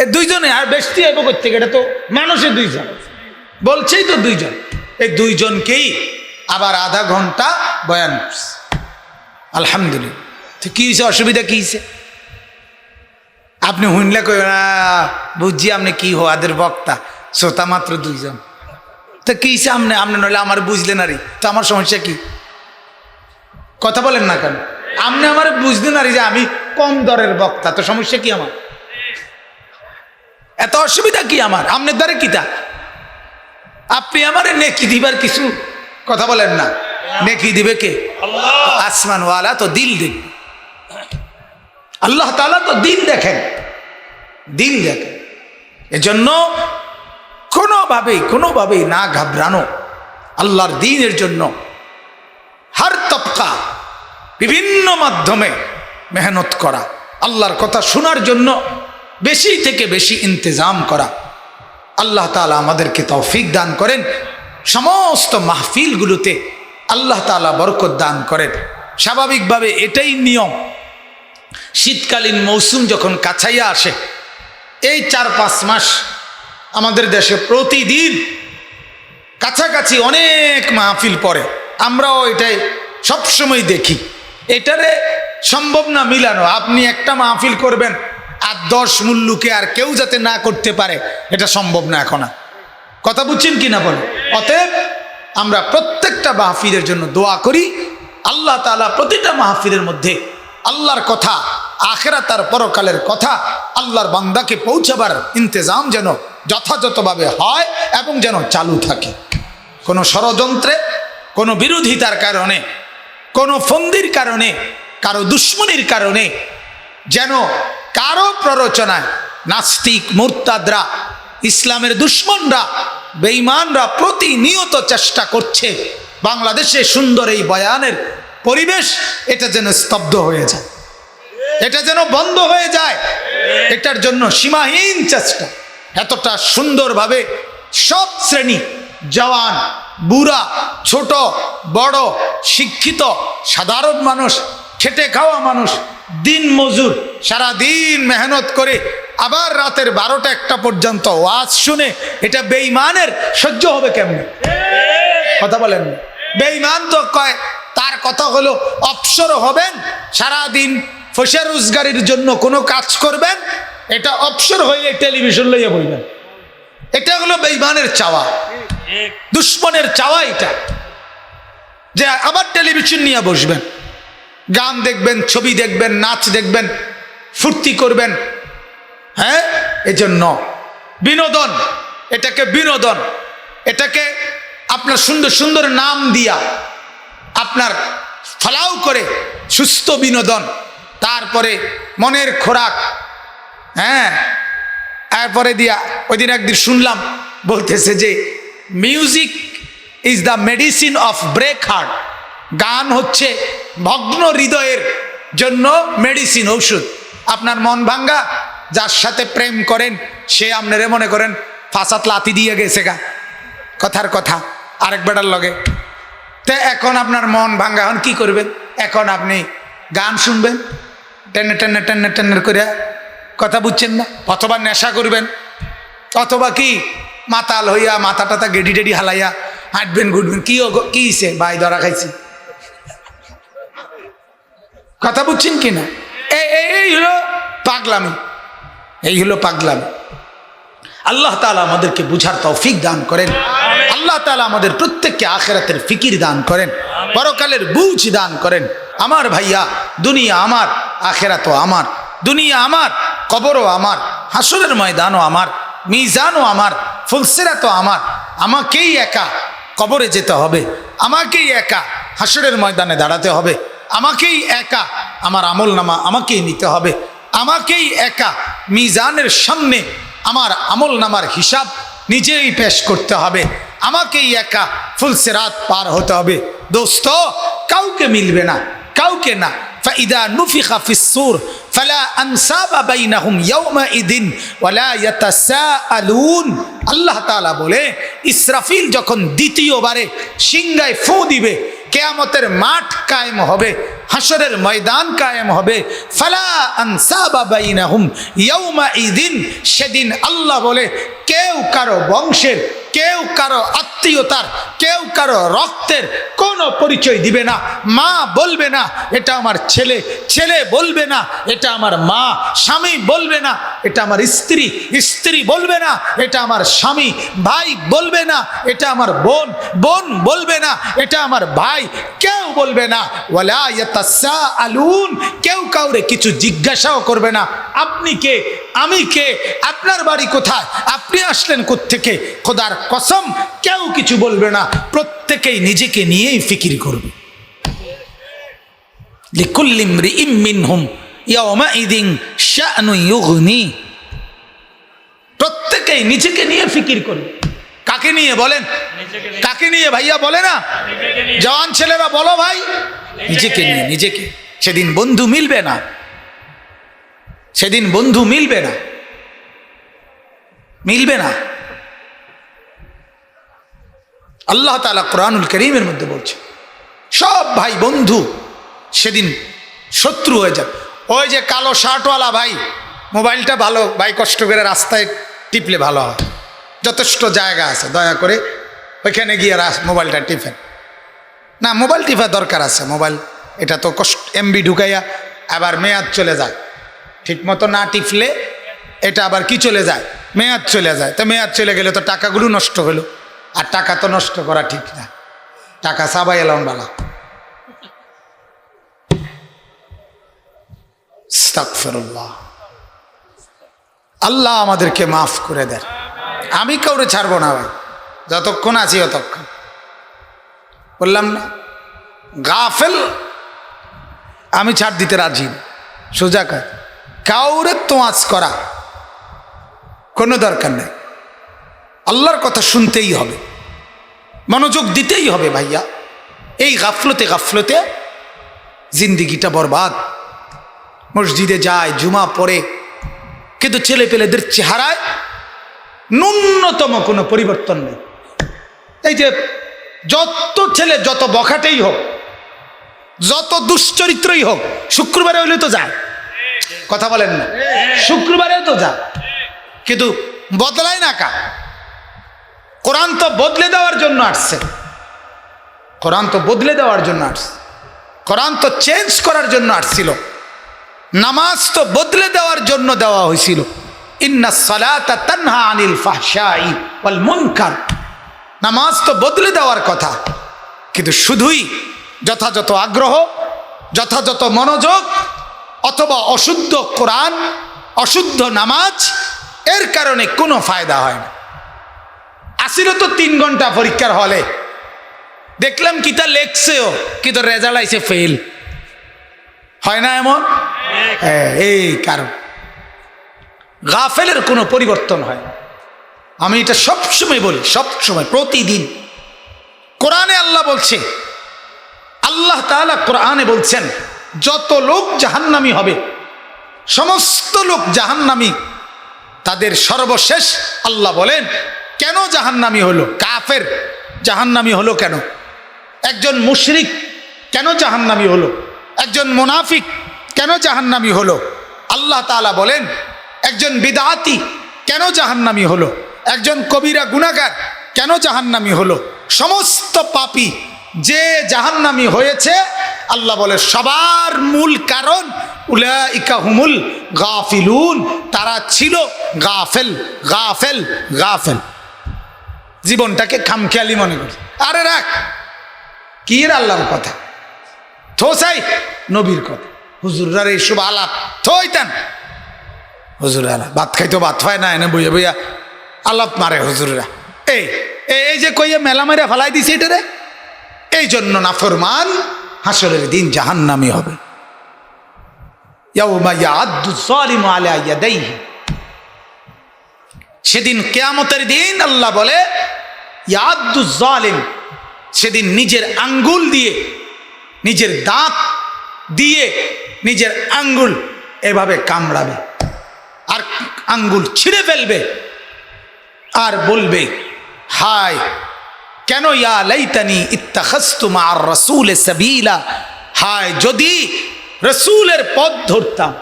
এই 2 জনে, আর বেশি আইব করতে, এটা তো মানুষের 2 জন, বলছেই তো 2 জন। এই 2 জনকেই আবার আধা ঘন্টা বয়ান করছে। আলহামদুলিল্লাহ। তো কি হয়েছে, অসুবিধা কি হয়েছে? আপনি হুনলে কই বুঝছি আপনি কি হওয়াদের বক্তা, শ্রোতা মাত্র 2 জন, তো কি হয়েছে? আপনি নইলে আমার বুঝলেন আরে, তো আমার সমস্যা কি? কথা বলেন না কেন? আপনি আমার বুঝলেন আরে যে আমি কম দরের বক্তা, তো সমস্যা কি আমার? এত অসুবিধা কি আমার? আপনার দ্বারে কিতা? আপনি আমারে নেকি দিবার কিছু কথা বলেন না, নেকি দিবে কে? আসমানওয়ালা তো দিল দেখবে, আল্লাহ তাআলা তো দিল দেখেন, দিল দেখেন। এজন্য কোনোভাবেই না ঘাবড়ানো, আল্লাহর দ্বীনের জন্য হর তবকা বিভিন্ন মাধ্যমে মেহনত করা, আল্লাহর কথা শোনার জন্য বেশি থেকে বেশি ইন্তজাম করা। আল্লাহ তাআলা আমাদেরকে তৌফিক দান করেন, সমস্ত মাহফিলগুলোতে আল্লাহ তাআলা বরকত দান করেন। স্বাভাবিকভাবে এটাই নিয়ম, শীতকালীন মৌসুম যখন কাছাইয়া আসে, এই 4-5 মাস আমাদের দেশে প্রতিদিন কাছাকাছি অনেক মাহফিল পড়ে। আমরাও এটাই সবসময় দেখি। এটারে সম্ভব না মিলানো, আপনি একটা মাহফিল করবেন আর 10 মুল্লুকে আর কেউ যাতে না করতে পারে, এটা সম্ভব না এখন। কথা বুঝছেন কি না বলেন? অতএব আমরা প্রত্যেকটা মাহফিলের জন্য দোয়া করি, আল্লাহ তাআলা প্রতিটা মাহফিলের মধ্যে আল্লাহর কথা আখিরাত আর পরকালের কথা আল্লাহর বান্দাকে পৌঁছাবার ইন্তজাম যেন যথাযথভাবে হয় এবং যেন চালু থাকে। কোনো ষড়যন্ত্রে, কোনো বিরোধিতার কারণে, কোনো ফন্দির কারণে, কারো দুশ্মনির কারণে যেন কারো প্ররোচনায় নাস্তিক, মুরতাদরা, ইসলামের দুশ্মনরা, বেঈমানরা প্রতিনিয়ত চেষ্টা করছে বাংলাদেশে সুন্দর এই বয়ানের পরিবেশ এটা যেন স্তব্ধ হয়ে যায়, এটা যেন বন্ধ হয়ে যায়। এটার জন্য সীমাহীন চেষ্টা। এতটা সুন্দরভাবে সব শ্রেণী, জওয়ান, বুড়া, ছোট বড়, শিক্ষিত, সাধারণ মানুষ, খেটে খাওয়া মানুষ, দিন মজুর, সারাদিন মেহনত করে আবার রাতের 12টা-1টা পর্যন্ত ওয়াজ শুনে এটা বেঈমানের সহ্য হবে কেমনে? কথা বলেন। বেঈমান তো কয়, তার কথা হলো অবসর হবেন, সারাদিন পয়সা রোজগারের জন্য কোনো কাজ করবেন, এটা অবসর হয়ে টেলিভিশন লইয়া বলবেন। এটা হলো বেঈমানের চাওয়া, দুশ্মনের চাওয়া এটা, যে আবার টেলিভিশন নিয়ে বসবেন, গান দেখবেন, ছবি দেখবেন, নাচ দেখবেন, ফুর্তি করবেন। হ্যাঁ, এজন্য বিনোদন, এটাকে বিনোদন, এটাকে আপনার সুন্দর সুন্দর নাম দিয়া আপনার ফলাও করে সুস্থ বিনোদন, তারপরে মনের খোরাক। হ্যাঁ, এরপরে দিয়া ওই দিন একদিন শুনলাম বলতেছে যে music is the medicine of break heart. গান হচ্ছে ভগ্ন হৃদয়ের জন্য মেডিসিন, ঔষধ। আপনার মন ভাঙ্গা, যার সাথে প্রেম করেন সে আপনারে মনে করেন ফাঁসাত লাথি দিয়ে গেছে গা, কথার কথা, আরেক বেটার লগে। তো এখন আপনার মন ভাঙ্গা, এখন কি করবেন? এখন আপনি গান শুনবেন, টেনে টেনে টেনে টেনে করে, কথা বুঝছেন না? অথবা নেশা করবেন, অথবা কি মাতাল হইয়া মাথা টাথা গেডি টেডি হালাইয়া হাঁটবেন, ঘুরবেন। কি হইছে ভাই, ধরা খাইছি, কথা বুঝছেন কিনা? এই হলো পাগলামি, এই হলো পাগলামি। আল্লাহ তাআলা আমাদেরকে বুঝার তৌফিক দান করেন। আল্লাহ তাআলা আমাদের প্রত্যেককে আখিরাতের ফিকির দান করেন, পরকালের বুঝ দান করেন। আমার ভাইয়া, দুনিয়া আমার, আখিরাতও আমার। দুনিয়া আমার, কবরও আমার, হাসরের ময়দানও আমার, মিজানও আমার, ফুলসিরাতও আমার। আমাকেই একা কবরে যেতে হবে, আমাকেই একা হাসরের ময়দানে দাঁড়াতে হবে, আমাকেই একা আমার আমল নামা আমাকেই নিতে হবে, আমাকেই একা মিজানের সামনে আমার আমল নামার হিসাব নিজেই পেশ করতে হবে, আমাকেই একা ফুলসিরাত পার হতে হবে। দোস্ত, কাউকে মিলবে না, কাউকে না। فإذا نفخ في الصور فلا أنساب بينهم يومئذ ولا يتساءلون। আল্লাহ তাআলা বলে, ইসরাফিল যখন দ্বিতীয়বারে সিংহায় ফু দিবে, কিয়ামতের মাঠ কায়েম হবে, হাসরের ময়দান কায়েম হবে। ফালা আনসাবা বাইনাহুম ইয়াউমাইযিন, সেদিন আল্লাহ বলে কেউ কারো বংশের, কেউ কারো আত্মীয়তার, কেউ কারো রক্তের কোনো পরিচয় দিবে না। মা বলবে না এটা আমার ছেলে, ছেলে বলবে না এটা আমার মা, স্বামী বলবে না এটা আমার স্ত্রী, স্ত্রী বলবে না এটা আমার স্বামী, ভাই বলবে না এটা আমার বোন, বোন বলবে না এটা আমার ভাই, কেউ বলবে না। ওয়ালা ইয়াতাসাআলুন, কেউ কাউরে কিছু জিজ্ঞাসাও করবে না। আপনি কে, আমি কে, আপনার বাড়ি কোথায়, আপনি আসলেন কোত্থেকে, খোদার কসম কেউ কিছু বলবে না। প্রত্যেকেই নিজেকে নিয়েই ফিকির করবে। লিকুল্লি ইমরিইম মিনহুম ইয়াওমাইযিন শা'নুন ইউগনি। প্রত্যেকেই নিজেকে নিয়ে ফিকির করবে। কাকে নিয়ে বলেন? কাকে নিয়ে ভাইয়া বলে না? জওয়ান ছেলেরা বলো ভাই, নিজেকে নিয়ে, নিজেকে। সেদিন বন্ধু মিলবে না, সেদিন বন্ধু মিলবে না, মিলবে না। আল্লাহ তাআলা কোরআনুল কারীমের মধ্যে বলছে সব ভাই বন্ধু সেদিন শত্রু হয়ে যাবে। ওই যে কালো শার্টওয়ালা ভাই, মোবাইলটা ভালো ভাই, কষ্ট করে রাস্তায় টিপলে ভালো হয়, যথেষ্ট জায়গা আছে, দয়া করে ওইখানে গিয়ে মোবাইলটা টিপেন না। মোবাইল টিপা দরকার আছে, মোবাইল এটা তো কষ্ট, এমবি ঢুকাইয়া আবার মেয়াদ চলে যায়, ঠিক মতো না টিপলে এটা আবার কি চলে যায়, মেয়াদ চলে যায়। তো মেয়াদ চলে গেলে তো টাকাগুলো নষ্ট হলো, আর টাকা তো নষ্ট করা ঠিক না, টাকা সাবাই এলাম বালা, আস্তাগফিরুল্লাহ। আল্লাহ আমাদেরকে মাফ করে দেন। আমি কাউরে ছাড়বো না ভাই, যতক্ষণ আছি ততক্ষণ। বললাম না, গাফেল আমি ছাড় দিতে রাজি না। সোজা কথা, কাউরে তোয়াজ করা কোনো দরকার নেই। আল্লাহর কথা শুনতেই হবে, মনোযোগ দিতেই হবে ভাইয়া। এই গাফলতে গাফলতে জিন্দিগিটা বরবাদ। মসজিদে যায়, জুমা পড়ে, কিন্তু ছেলে পেলেদের চেহারায় ন্যূনতম কোনো পরিবর্তন নেই। এই যে যত ছেলে যত বখাটেই হোক, যত দুশ্চরিত্রই হোক, শুক্রবারে হইলে তো যায়, কথা বলেন না, শুক্রবারেও তো যায়, কিন্তু বদলায় না কা। কোরআন তো বদলে দেওয়ার জন্য আসছে, কোরআন তো বদলে দেওয়ার জন্য আসছে, কোরআন তো চেঞ্জ করার জন্য আসছিল, নামাজ তো বদলে দেওয়ার জন্য দেওয়া হয়েছিল। ইন্নাস সালাতা তানহা আনিল ফাহশাই ওয়াল মুনকার, নামাজ তো বদলে দেওয়ার কথা, কিন্তু শুধুই যথাযথ আগ্রহ, যথাযথ মনোযোগ, অথবা অশুদ্ধ কোরআন, অশুদ্ধ নামাজ, এর কারণে কোনো ফায়দা হয় না। আসিল তো 3 ঘন্টা পরীক্ষার হলে, দেখলাম কিতা লেখছেও, কিন্তু রেজাল্ট আইছে ফেল। হয় না এমন? এই কারণ গাফেলের কোনো পরিবর্তন হয় না। আমি এটা সবসময় বলি, সবসময়, প্রতিদিন। কোরআনে আল্লাহ বলছে, আল্লাহ তাআলা কোরআনে বলছেন, যত লোক জাহান্নামী হবে, সমস্ত লোক জাহান্নামী, তাদের সর্বশেষ আল্লাহ বলেন কেন জাহান্নামী হলো? কাফের জাহান্নামী হলো কেন? একজন মুশরিক কেন জাহান্নামী হলো? একজন মুনাফিক কেন জাহান্নামী হলো? আল্লাহ তাআলা বলেন একজন বিদআতি কেন জাহান্নামী হলো? একজন কবিরা গুনাহগার কেন জাহান্নামী হলো? সমস্ত পাপী যে জাহান্নামী হয়েছে, আল্লাহ বলে সবার মূল কারণ উলাইকা হুমুল গাফিলুন, তারা ছিল গাফেল, গাফেল, গাফেল। জীবনটাকে খামখেয়ালি মনে করে। আরে রাখ, কি এর আল্লাহর কথা, থোসাই নবীর কথা, হুজুররা এইসব আলাপ থইতেন। হুজুর ভাত খাইতো ভাত পায় না, এনে বইয়া বইয়া আলাপ মারে হুজুররা। এই যে কইয়া মেলা মারিয়া ফালাই দিছে এটারে, এই জন্য নাফরমান হাসরের দিন জাহান্নামী হবে। ইয়াউমা ইয়াআদ্দু যালিমু আলা ইয়াদাইহি, সেদিন কিয়ামতের দিন আল্লাহ বলে ইয়াআদ্দু যালিম, সেদিন নিজের আঙ্গুল দিয়ে, নিজের দাঁত দিয়ে নিজের আঙ্গুল এভাবে কামড়াবে, আর আঙ্গুল ছিঁড়ে ফেলবে, আর বলবে হায় কেন, ইয়া লাইতানি ইত্তাখাযতু মা'আর রাসূল সাবিলা, হায় যদি রাসূলের পথ ধরতাম।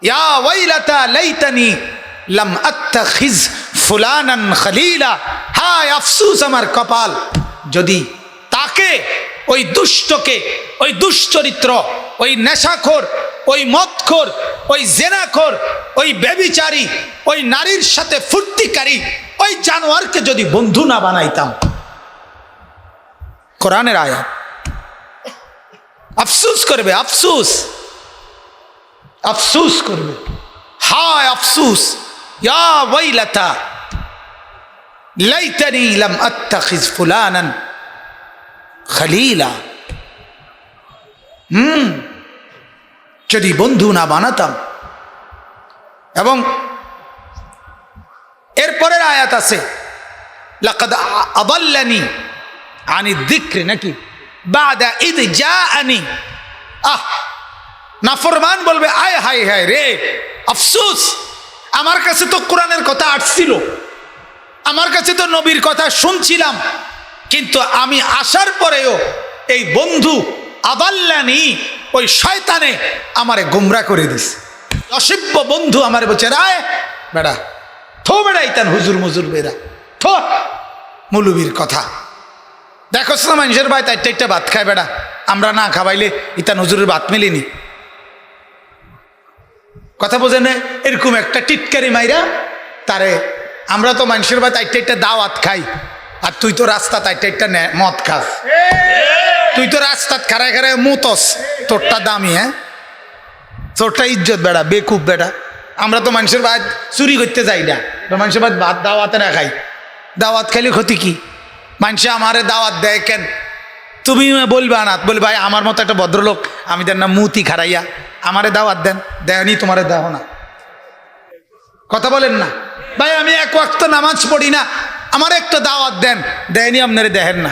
ইয়া ওয়াইলাতা লাইতানি লাম আত্তাখিজ ফুলানান খলিলা, হায় আফসোস আমার কপাল, যদি তাকে, ওই দুষ্টকে, ওই দুশ্চরিত্র, ওই নেশাখোর, ওই মদখোর, ওই জেনাখোর, ওই ব্যভিচারী, ওই নারীর সাথে ফুর্তিকারী, ওই জানোয়ারকে যদি বন্ধু না বানাইতাম। কোরআনের আয়াত। আফসোস করবে, আফসোস, আফসোস করবে, হায় আফসোস, ইয়া ওয়াইলাতা লাইতানি লাম আত্তাখিজ ফুলানান খলিলা, যদি বন্ধু না বানাতাম। এবং এরপরের আয়াত আছে লাকাদ আদাল্লানি আনি যিকরি, নাকি বাদা ইদ জাআনি। নাফরমান বলবে আয় হায় হায় রে, আফসোস, আমার কাছে তো কোরআনের কথা আসছিল, আমার কাছে তো নবীর কথা শুনছিলাম, কিন্তু আমি আসার পরেও এই বন্ধু আদাল্লানি, ওই শয়তানে আমারে গোমরা করে দিস। অসভ্য বন্ধু আমারে বলছে রায় বেড়া, থো বেড়া ইতান হুজুর মুজুর বেড়া, থো মৌলবীর কথা। দেখো না মানুষের ভাই তাইটা একটা ভাত খায় বেড়া, আমরা না খাওয়াইলে ইতান হুজুরের ভাত মিলিনি। কথা বোঝে না? এরকম একটা টিটকারি মাইরা তারে, আমরা তো মানুষের ভাই তাইটা একটা দাওয়াত খাই, আর তুই তো রাস্তা তাইটা একটা মদ খাস, তুই তো রাস্তাত খারায় খারায় মুতস, তোরটা দামি। হ্যাঁ চোরটা ইজ্জত বেড়া, বেকুব বেটা। আমরা তো মানুষের বাদ চুরি করতে যাই না, মানুষের বাদ ভাত দাওয়াতে না খাই। দাওয়াত খাইলে ক্ষতি কি? মানুষে আমারে দাওয়াত দেয় কেন? তুমি বলবা না, বল ভাই আমার মতো একটা ভদ্রলোক, আমি দেন না মুতি খারাইয়া, আমারে দাওয়াত দেন, দেয়নি তোমারে দেও না। কথা বলেন না ভাই, আমি এক ওয়াক্ত নামাজ পড়ি না, আমার একটা দাওয়াত দেন, দেয়নি আপনারে দেখেন না।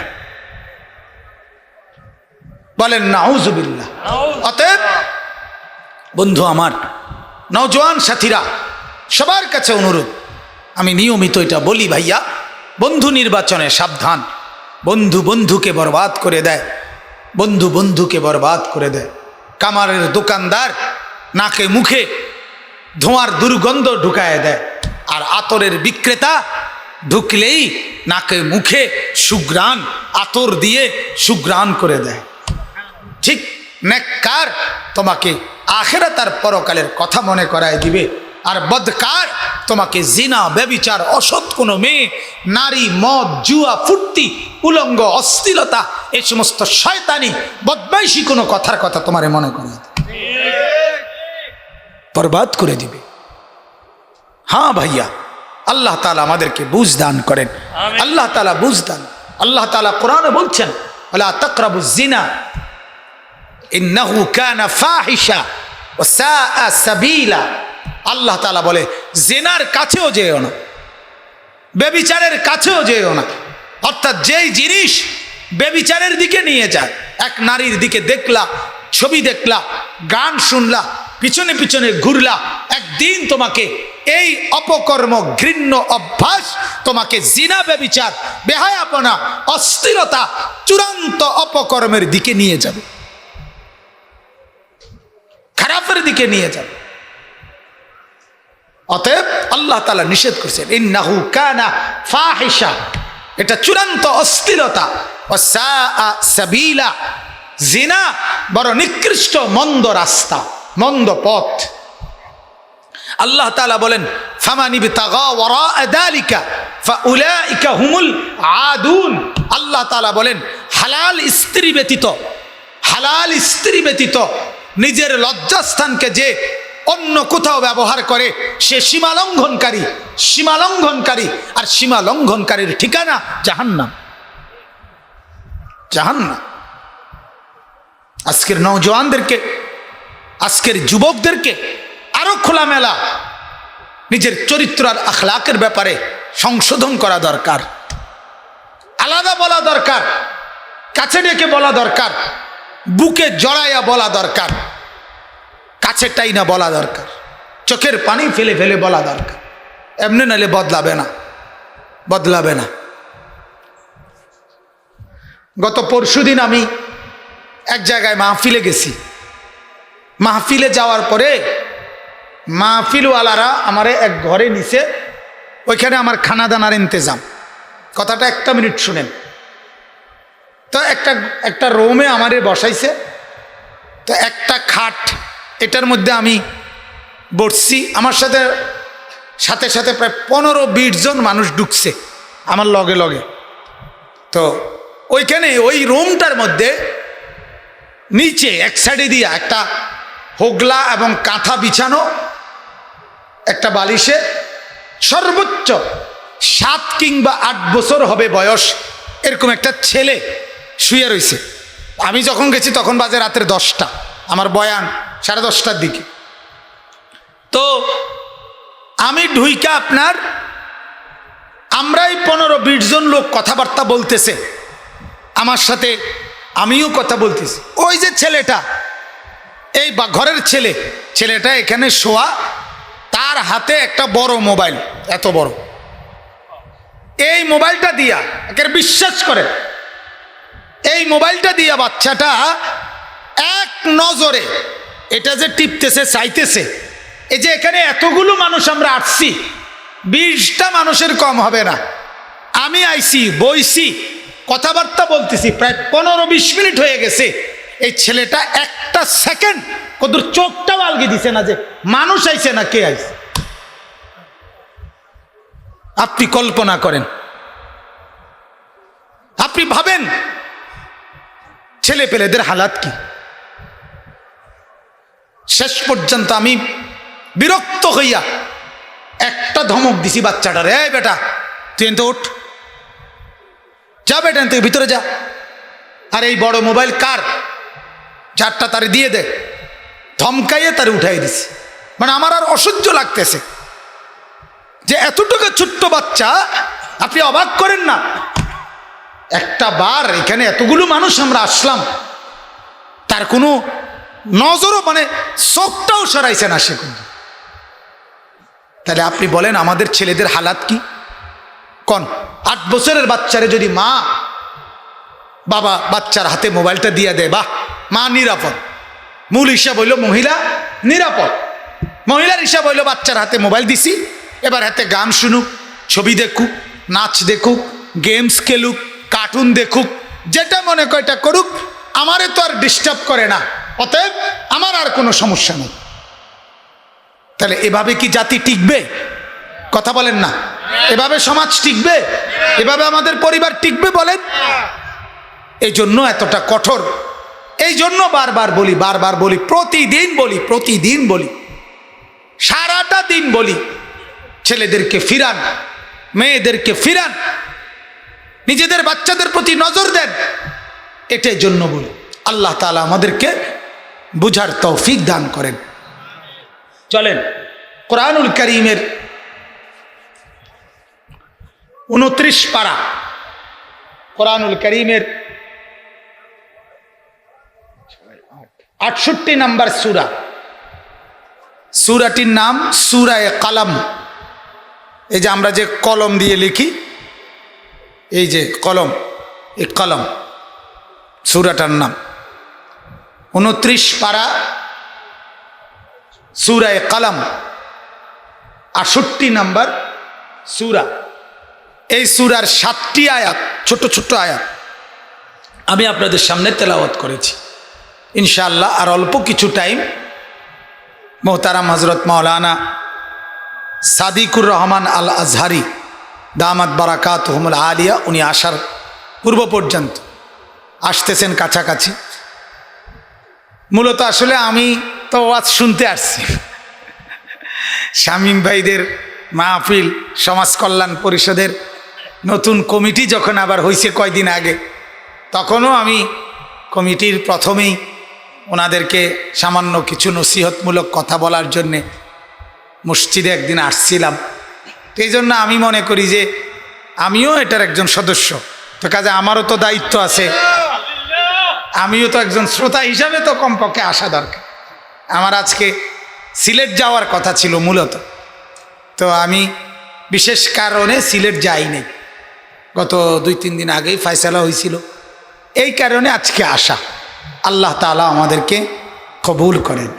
বলেন নাউজুবিল্লাহ। অতএব বন্ধু আমার, নওজোয়ান সাথীরা, সবার কাছে অনুরোধ, আমি নিয়মিত এটা বলি, ভাইয়া বন্ধু নির্বাচনে সাবধান। বন্ধু বন্ধুকে বরবাদ করে দেয়, বন্ধু বন্ধুকে বরবাদ করে দেয়। কামারের দোকানদার নাকে মুখে ধোঁয়ার দুর্গন্ধ ঢুকায় দেয়, আর আতরের বিক্রেতা ঢুকলেই নাকে মুখে সুঘ্রাণ, আতর দিয়ে সুঘ্রাণ করে দেয়। ঠিক নেককার তোমাকে আখিরাত আর পরকালের কথা মনে করায় দিবে, আর বদকার তোমাকে জিনা, ব্যভিচার, অসৎ কোনো মেয়ে, নারী, মদ, জুয়া, ফুর্তি, উলঙ্গ, অশ্লীলতা, এই সমস্ত শয়তানি বদমাইশি কোনো কথার কথা তোমারে মনে করায় বরবাদ করে দিবে। হ্যাঁ ভাইয়া, আল্লাহ তাআলা আমাদেরকে বুঝ দান করেন, আল্লাহ তাআলা বুঝ দান। আল্লাহ তাআলা কোরআনে বলছেন, ওয়ালা তাকরাবুজ জিনা ইন্নাহু কানা ফাহিশা ওয়া সাআ সাবিলা। আল্লাহ তাআলা বলে জিনার কাছেও যেও না, ব্যভিচারের কাছেও যেও না। অর্থাৎ যেই জিনিস ব্যভিচারের দিকে নিয়ে যায়, এক নারীর দিকে দেখলা, ছবি দেখলা, গান শুনলা, পিছনে পিছনে ঘুরলা, একদিন তোমাকে এই অপকর্ম, ঘৃণ্য অভ্যাস তোমাকে জিনা, ব্যভিচার, বেহায়াপনা, অস্থিরতা, চূড়ান্ত অপকর্মের দিকে নিয়ে যাবে, খারাপের দিকে নিয়ে যাবে। অতএব আল্লাহ তাআলা নিষেধ করেছেন, ইন্নাহু কানা ফাহিশা, এটা চূড়ান্ত অশ্লীলতা, ওয়া সাআ সাবিলা, জিনা বড় নিকৃষ্ট, মন্দ রাস্তা, মন্দ পথ। আল্লাহ তাআলা বলেন, ফামান ইবতাগা ওয়ারাআ যালিকা ফাউলাইকা হুমুল আদুন। আল্লাহ তাআলা বলেন, হালাল স্ত্রী ব্যতীত, হালাল স্ত্রী ব্যতীত নিজের লজ্জাস্থানকে যে অন্য কোথাও ব্যবহার করে সে সীমালঙ্ঘনকারী, সীমালঙ্ঘনকারী। আর সীমালঙ্ঘনকারীর ঠিকানা জাহান্নাম, জাহান্নাম। আজকের নওজওয়ানদেরকে, আজকের যুবকদেরকে আরো খোলামেলা নিজের চরিত্র আর আখলাকের ব্যাপারে সংশোধন করা দরকার, আলাদা বলা দরকার, কাছে ডেকে বলা দরকার, বুকে জড়াইয়া বলা দরকার, কাছে টাইনা বলা দরকার, চোখের পানি ফেলে ফেলে বলা দরকার। এমনি নাহলে বদলাবে না, বদলাবে না। গত পরশুদিন আমি এক জায়গায় মাহফিলে গেছি। মাহফিলে যাওয়ার পরে মাহফিলওয়ালারা আমারে এক ঘরে নিছে, ওইখানে আমার খানা দানার ইন্তজাম। কথাটা একটা মিনিট শুনেন। তো একটা রুমে আমারে বসাইছে, তো একটা খাট, এটার মধ্যে আমি বসছি, আমার সাথে সাথে সাথে প্রায় 15-20 জন মানুষ ঢুকছে আমার লগে লগে। তো ওইখানে ওই রুমটার মধ্যে নিচে এক সাইডে দিয়া একটা হোগলা এবং কাঁথা বিছানো, একটা বালিশে সর্বোচ্চ 7 কিংবা 8 বছর হবে বয়স, এরকম একটা ছেলে শুয়ে রয়েছে। আমি যখন গেছি তখন বাজে রাতের 10টা, আমার বয়ান 10:30টার দিকে। তো আমি ঢুইকা আপনার আমরাই 15-20 জন লোক কথাবার্তা বলতেছে আমার সাথে, আমিও কথা বলতেছি। ওই যে ছেলেটা, এই ঘরের ছেলে, ছেলেটা এখানে শোয়া, তার হাতে একটা বড় মোবাইল, এত বড়। এই মোবাইলটা দিয়া, একে বিশ্বাস করে, এই মোবাইলটা দিয়া বাচ্চাটা এক নজরে এটা যে টিপতেছে, চাইতেছে। এই যে এখানে এতগুলো মানুষ আমরা আসছি, 20টা মানুষের কম হবে না। আমি আইছি, বইছি, কথাবার্তা বলতেছি, প্রায় 15-20 মিনিট হয়ে গেছে। এই ছেলেটা একটা সেকেন্ড কদর চোখটাও আলগি দিছে না যে মানুষ আইছে না কে আইছে। আপনি কল্পনা করেন, আপনি ভাবেন ছেলে পেলেদের হালাত কি। শেষ পর্যন্ত আমি বিরক্ত হইয়া একটা ধমক দিছি বাচ্চাটারে, এই বেটা তুই এনতে উঠ, যা বেটা এন থেকে ভিতরে যা। আর এই বড় মোবাইল কার, যারটা তারে দিয়ে দে। ধমকাইয়ে তারে উঠাই দিছি। মানে আমার আর অসহ্য লাগতেছে যে এতটুকু ছোট্ট বাচ্চা, আপনি অবাক করেন না, একটা বার এখানে এতগুলো মানুষ আমরা আসলাম, তার কোনো নজরও মানে চোখটাও সরাইছে না সে কিন্তু। তাহলে আপনি বলেন আমাদের ছেলেদের হালাত কি? কোন 8 বছরের বাচ্চারে যদি মা বাবা বাচ্চার হাতে মোবাইলটা দিয়ে দেয়, বাহ মা নিরাপদ। মূল হিসাব হইল মহিলা নিরাপদ। মহিলার হিসাব হইল বাচ্চার হাতে মোবাইল দিছি, এবার হাতে গান শুনুক, ছবি দেখুক, নাচ দেখুক, গেমস খেলুক, কার্টুন দেখুক, যেটা মনে কয়টা করুক, আমারে তো আর ডিস্টার্ব করে না, অতএব আমার আর কোনো সমস্যা নেই। তাহলে এভাবে কি জাতি টিকবে? কথা বলেন না। এভাবে সমাজ টিকবে? এভাবে আমাদের পরিবার টিকবে বলেন? এই জন্য এতটা কঠোর। এই জন্য বারবার বলি, প্রতিদিন বলি, সারাটা দিন বলি, ছেলেদেরকে ফিরান, মেয়েদেরকে ফিরান, নিজেদের বাচ্চাদের প্রতি নজর দেন। এটাই জন্য বলি। আল্লাহ তাআলা আমাদেরকে বুঝার তৌফিক দান করেন। চলেন কোরআনুল কারীমের 29 পারা, কোরআনুল কারীমের 68 নম্বর সূরা, সূরাটির নাম সূরায়ে কালাম। এই যে আমরা যে কলম দিয়ে লিখি, এই যে কলম, এই কলম সূরাটার নাম। 29 পারা সূরায়ে কালাম, 68 নম্বর সূরা। এই সূরার 7টি আয়াত, ছোট ছোট আয়াত আমি আপনাদের সামনে তেলাওয়াত করেছি। ইনশাআল্লাহ আর অল্প কিছু টাইম মোহতারাম হযরত মাওলানা সাদিকুর রহমান আল আজহারি দামাত বারাকাতুহুমুল আলিয়া, উনি আসার পূর্ব পর্যন্ত আসতেছেন কাছাকাছি। মূলত আসলে আমি তো ওয়াজ শুনতে আসছি। শামীম ভাইদের মাহফিল, সমাজ কল্যাণ পরিষদের নতুন কমিটি যখন আবার হয়েছে কয়দিন আগে, তখনও আমি কমিটির প্রথমেই ওনাদেরকে সামান্য কিছু নসিহতমূলক কথা বলার জন্যে মসজিদে একদিন আসছিলাম। তো এই জন্য আমি মনে করি যে আমিও এটার একজন সদস্য, তো কাজে আমারও তো দায়িত্ব আছে, আমিও তো একজন শ্রোতা হিসাবে তো কমপক্ষে আসা দরকার। আমার আজকে সিলেট যাওয়ার কথা ছিল মূলত, তো আমি বিশেষ কারণে সিলেট যাই নাই। গত 2-3 দিন আগেই ফয়সালা হয়েছিল, এই কারণে আজকে আসা। আল্লাহ তাআলা আমাদেরকে কবুল করেন।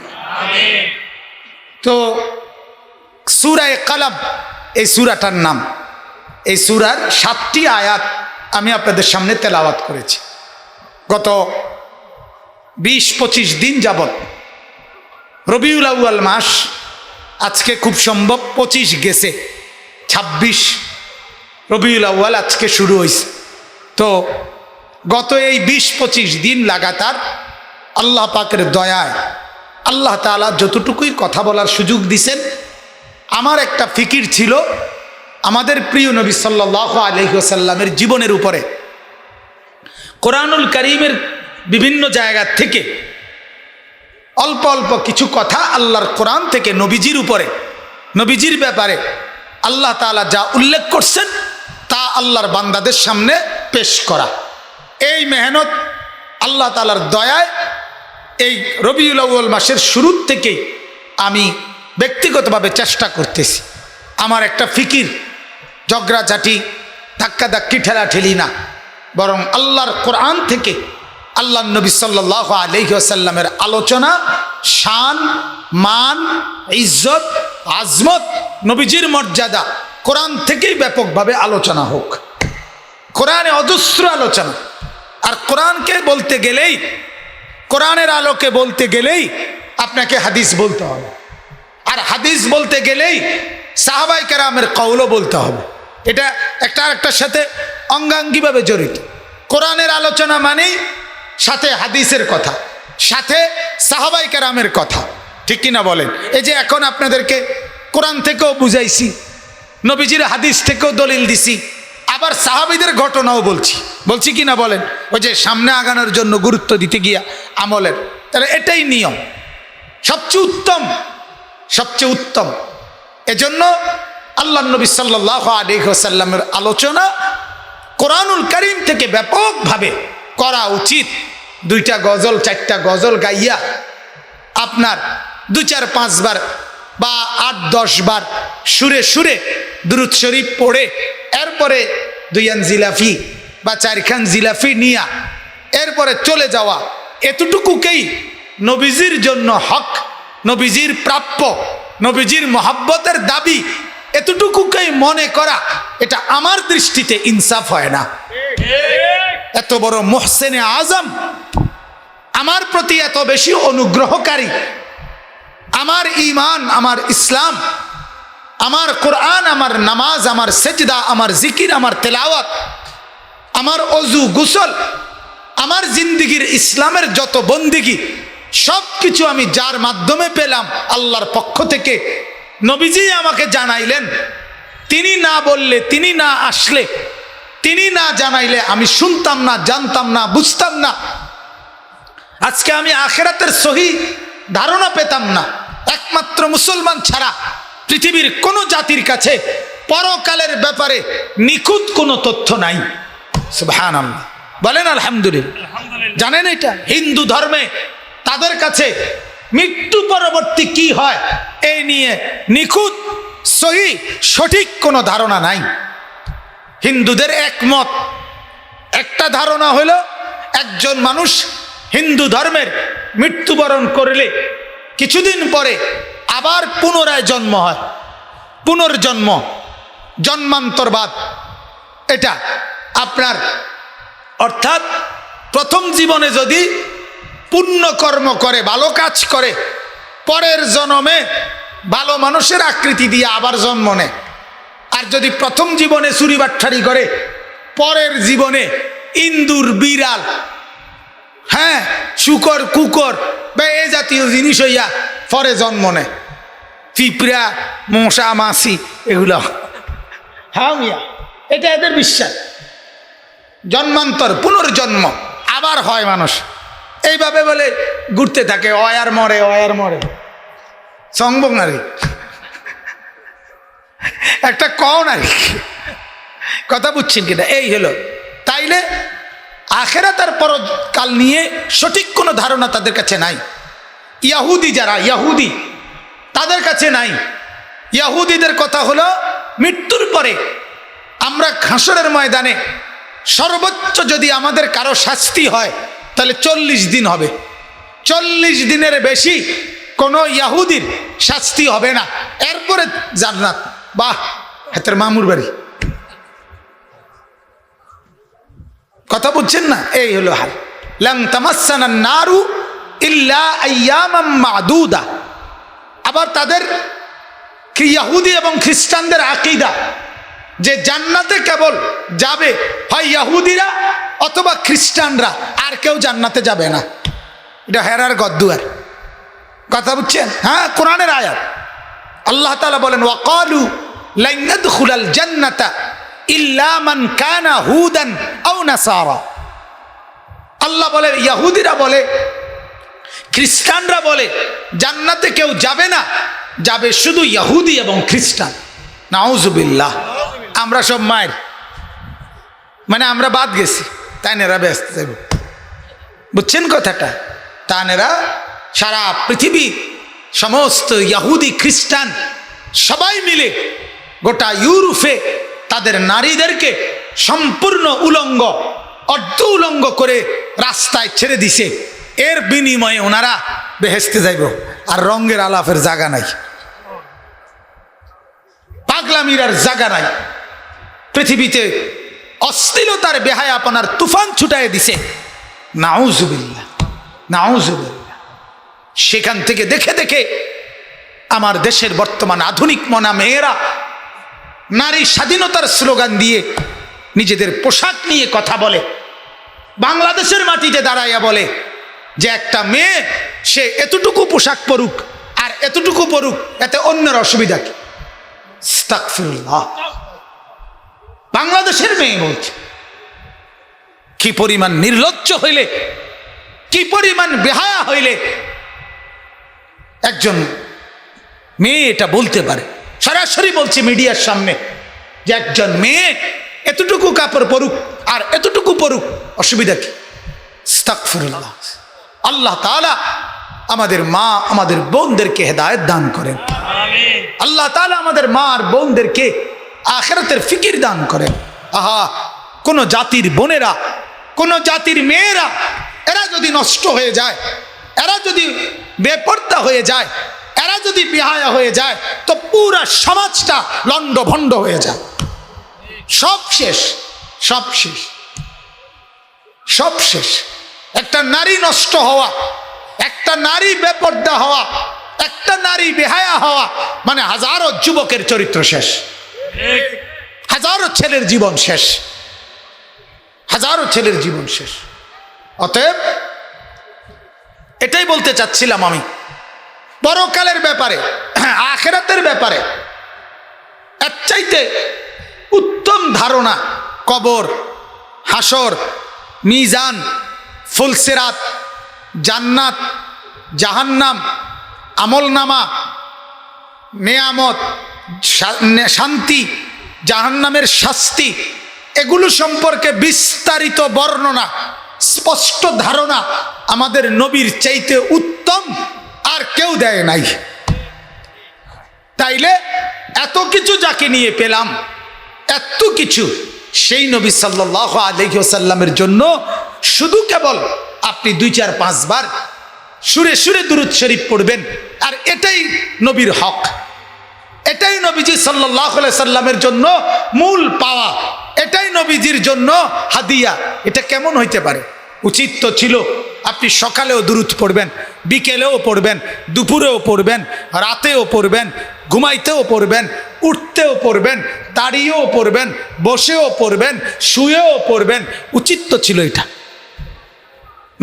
তো সূরায়ে কালাম এই সূরাটার নাম। এই সূরার 7টি আয়াত আমি আপনাদের সামনে তেলাওয়াত করেছি। গত 20-25 দিন যাবত, রবিউল আউয়াল মাস আজকে খুব সম্ভব 25 গেছে, 26 রবিউল আউয়াল আজকে শুরু হয়েছে। তো গত এই 20-25 দিন লাগাতার আল্লাহ পাকের দয়ায় আল্লাহ তাআলা যতটুকুই কথা বলার সুযোগ দিছেন, আমার একটা ফিকির ছিল আমাদের প্রিয় নবী সাল্লাল্লাহু আলাইহি ওয়াসাল্লামের জীবনের উপরে। কোরআনুল কারীমের বিভিন্ন জায়গা থেকে অল্প অল্প কিছু কথা আল্লাহর কোরআন থেকে নবীজির উপরে, নবীজির ব্যাপারে আল্লাহ তাআলা যা উল্লেখ করছেন তা আল্লাহর বান্দাদের সামনে পেশ করা। এই মেহনত আল্লাহ তাআলার দয়ায় এই রবিউল আউয়াল মাসের শুরুর থেকেই আমি ব্যক্তিগতভাবে চেষ্টা করতেছি। আমার একটা ফিকির ঝগড়াঝাটি, ধাক্কাধাক্কি, ঠেলাঠেলি না, বরং আল্লাহর কোরআন থেকে আল্লাহর নবী সাল্লাল্লাহু আলাইহি ওয়াসাল্লামের আলোচনা, শান, মান, ইজ্জত, আজমত, নবীজির মর্যাদা কোরআন থেকেই ব্যাপকভাবে আলোচনা হোক। কোরআনে অজস্র আলোচনা, আর কোরআনকে বলতে গেলেই, কোরআনের আলোকে বলতে গেলেই আপনাকে হাদিস বলতে হবে, আর হাদিস বলতে গেলেই সাহাবায়ে কেরামের কওলও বলতে হবে। এটা একটা আরেকটার সাথে অঙ্গাঙ্গিভাবে জড়িত। কোরআনের আলোচনা মানেই সাথে হাদিসের কথা, সাথে সাহাবায়ে কেরামের কথা, ঠিক কিনা বলেন? এই যে এখন আপনাদেরকে কোরআন থেকেও বুঝাইছি, নবীজির হাদিস থেকেও দলিল দিছি, আবার সাহাবীদের ঘটনাও বলছি কিনা বলেন? ওই যে সামনে আগানোর জন্য গুরুত্ব দিতে গিয়া আমলের, তাহলে এটাই নিয়ম, সবচেয়ে উত্তম। এজন্য আল্লাহ নবী সাল্লাল্লাহু আলাইহি ওয়াসাল্লামের আলোচনা কোরআনুল কারীম থেকে ব্যাপকভাবে করা উচিত। 2টা গজল 4টা গজল গাইয়া আপনার 2-4-5 বার বা 8-10 বার সুরে সুরে দুরূদ শরীফ পড়ে এরপরে 2 জিলাফি বা 4 জিলাফি নিয়া এরপরে চলে যাওয়া, এতটুকুকেই নবীজির জন্য হক, নবীজির প্রাপ্য, নবীজির মহব্বতের দাবি, এতটুকুকেই মনে করা, এটা আমার দৃষ্টিতে ইনসাফ হয় না। এত বড় মুহসিনে আজম, আমার প্রতি এত বেশি অনুগ্রহকারী, আমার ঈমান, আমার ইসলাম, আমার কোরআন, আমার নামাজ, আমার সেজদা, আমার জিকির, আমার তেলাওয়াত, আমার অজু গোসল, আমার জিন্দিগির ইসলামের যত বন্দিগি সব কিছু আমি যার মাধ্যমে পেলাম আল্লাহর পক্ষ থেকে, নবীজি আমাকে জানাইলেন। তিনি না বললে, তিনি না আসলে, তিনি না জানাইলে আমি শুনতাম না, জানতাম না, বুঝতাম না। আজকে আমি আখিরাতের সহি ধারণা পেতাম না। একমাত্র মুসলমান ছাড়া পৃথিবীর কোনো জাতির কাছে পরকালের ব্যাপারে নিখুঁত কোনো তথ্য নাই। সুবহানাল্লাহ, বলেন আলহামদুলিল্লাহ। জানেন এটা হিন্দু ধর্মে তাদের কাছে মৃত্যু পরবর্তী কি হয় এই নিয়ে নিখুঁত সহি সঠিক কোনো ধারণা নাই। হিন্দুদের একমত একটা ধারণা হলো, একজন মানুষ হিন্দু ধর্মের মৃত্যুবরণ করলে কিছুদিন পরে আবার পুনরায় জন্ম হয়, পুনর্জন্ম, জন্মান্তরবাদ। এটা আপনার অর্থাৎ প্রথম জীবনে যদি পুণ্য কর্ম করে, ভালো কাজ করে, পরের জন্মে ভালো মানুষের আকৃতি দিয়ে আবার জন্ম নেয়। আর যদি প্রথম জীবনে চুরি বাট্টারি করে, পরের জীবনে ইন্দুর, বিড়াল, হ্যাঁ শুকর, কুকর বা এ জাতীয় জিনিস হইয়া পরে জন্ম নেয়, পিঁপড়া, মশা, মাছি, এগুলো। হ্যাঁ মিয়া, এটা এদের বিশ্বাস। জন্মান্তর, পুনর্জন্ম, আবার হয় মানুষ। এইভাবে বলে ঘুরতে থাকে, অয়ার মরে, অয়ার মরে, সংবং নারী একটা কন আর কথা বুঝছেন কিনা? এই হলো। তাইলে আখিরাতের পরকাল নিয়ে সঠিক কোনো ধারণা তাদের কাছে নাই। ইহুদি যারা, ইহুদি তাদের কাছে নাই। ইহুদিদের কথা হলো মৃত্যুর পরে আমরা হাসরের ময়দানে সর্বোচ্চ যদি আমাদের কারো শাস্তি হয় তাহলে 40 দিন হবে। 40 দিনের বেশি কোনো ইহুদির শাস্তি হবে না, এরপরে জান্নাত। বাহ, হাতের মামুর বাড়ি, কথা বুঝছেন না? এই হলো হাল। লান তামাসসানান নারু ইল্লা আইয়ামাম মাদুদা। আবার তাদের ইহুদি এবং খ্রিস্টানদের আকীদা যে জান্নাতে কেবল যাবে হয় ইহুদিরা অথবা খ্রিস্টানরা, আর কেউ জান্নাতে যাবে না। এটা হেরার গদ্দুয়ার, কথা বুঝছেন? হ্যাঁ, কোরআনের আয়াত। আল্লাহ তাআলা বলেন, ওয়াকালু লান নাদখুলাল জান্নাতা ইল্লা মান কানা হুদান আও নাসারা। আল্লাহ বলে, ইহুদিরা বলে, খ্রিস্টানরা বলে জান্নাতে কেউ যাবে না, যাবে শুধু ইহুদি এবং খ্রিস্টান। নাউজুবিল্লাহ। আমরা সব মায়ের, মানে আমরা বাদ গেছি, তাই নেরা ব্যস্ত যাইব, বুঝছেন কথাটা? তানেরা সারা পৃথিবী সমস্ত ইহুদি খ্রিস্টান সবাই মিলে গোটা ইউরোপে তাদের নারীদেরকে সম্পূর্ণ উলঙ্গ, অর্ধ উলঙ্গ করে রাস্তায় ছেড়ে দিছে। এর বিনিময়ে ওনারা বেহেশতে যাইব, আর রঙের আলাপের জায়গা নাই, পাগলামির আর জায়গা নাই। পৃথিবীতে অশ্লীলতার বেহায়াপনার তুফান ছুটায় দিছে। নাউজুবিল্লাহ, নাউজুবিল্লাহ। সেখান থেকে দেখে দেখে আমার দেশের বর্তমান আধুনিক মনা মেয়েরা নারী স্বাধীনতার স্লোগান দিয়ে নিজেদের পোশাক নিয়ে কথা বলে। বাংলাদেশের মাটিতে দাঁড়াইয়া বলে যে একটা মেয়ে সে এতটুকু পোশাক পরুক, আর এতটুকু পড়ুক, এতে অন্যের অসুবিধা কি? আস্তাগফিরুল্লাহ। বাংলাদেশের মেয়ে বলছে, কি পরিমাণ নির্লজ্জ হইলে, কি পরিমাণ বেহায়া হইলে একজন মেয়ে এটা বলতে পারে। সরাসরি বলছে মিডিয়ার সামনে যে একজন মেয়ে এতটুকু কাপড় পরুক আর এতটুকু পরুক, অসুবিধা কি? আস্তাগফিরুল্লাহ। আল্লাহ তাআলা আমাদের মা আমাদের বোনদেরকে হেদায়েত দান করেন। আল্লাহ তাআলা আমাদের মা আর বোনদেরকে আখিরাতের ফিকির দান করেন। আহা, কোন জাতির বোনেরা, কোন জাতির মেয়েরা এরা যদি নষ্ট হয়ে যায়, এরা যদি বেপর্দা হয়ে যায়, এরা যদি বেহায়া হয়ে যায়, তো পুরা সমাজটা লন্ডভন্ড হয়ে যায়। সব শেষ, সব শেষ, সব শেষ। একটা নারী নষ্ট হওয়া, একটা নারী বেপর্দা হওয়া, একটা নারী বেহায়া হওয়া মানে হাজারো যুবকের চরিত্র শেষ, হাজারো ছেলের জীবন শেষ, হাজারো ছেলের জীবন শেষ। অতএব এটাই বলতে চাচ্ছিলাম আমি, পরকালের ব্যাপারে, আখিরাতের ব্যাপারে এর চাইতে উত্তম ধারণা কবর, হাসর, মিজান, ফুলসিরাত, জান্নাত, জাহান্নাম, আমলনামা, নেয়ামত, শান্তি, জাহান্নামের শাস্তি, এগুলো সম্পর্কে বিস্তারিত বর্ণনা, স্পষ্ট ধারণা আমাদের নবীর চাইতে উত্তম আর কেউ দেয় নাই। তাইলে এত কিছু যাকে নিয়ে পেলাম, এত কিছু সেই নবী সাল্লাল্লাহু আলাইহি ওয়াসাল্লামের জন্য শুধু কেবল আপনি 2-4-5 বার সুরে সুরে দুরূদ শরীফ পড়বেন, আর এটাই নবীর হক, এটাই নবীজি সাল্লাল্লাহু আলাইহি সাল্লামের জন্য মূল পাওয়া, এটাই নবীজির জন্য হাদিয়া। এটা কেমন হইতে পারে? উচিত তো ছিল আপনি সকালেও দুরূদ পড়বেন, বিকেলেও পড়বেন, দুপুরেও পড়বেন, রাতেও পড়বেন, ঘুমাইতেও পড়বেন, উঠতেও পড়বেন, দাঁড়িয়েও পড়বেন, বসেও পড়বেন, শুয়েও পড়বেন। উচিত তো ছিল এটা।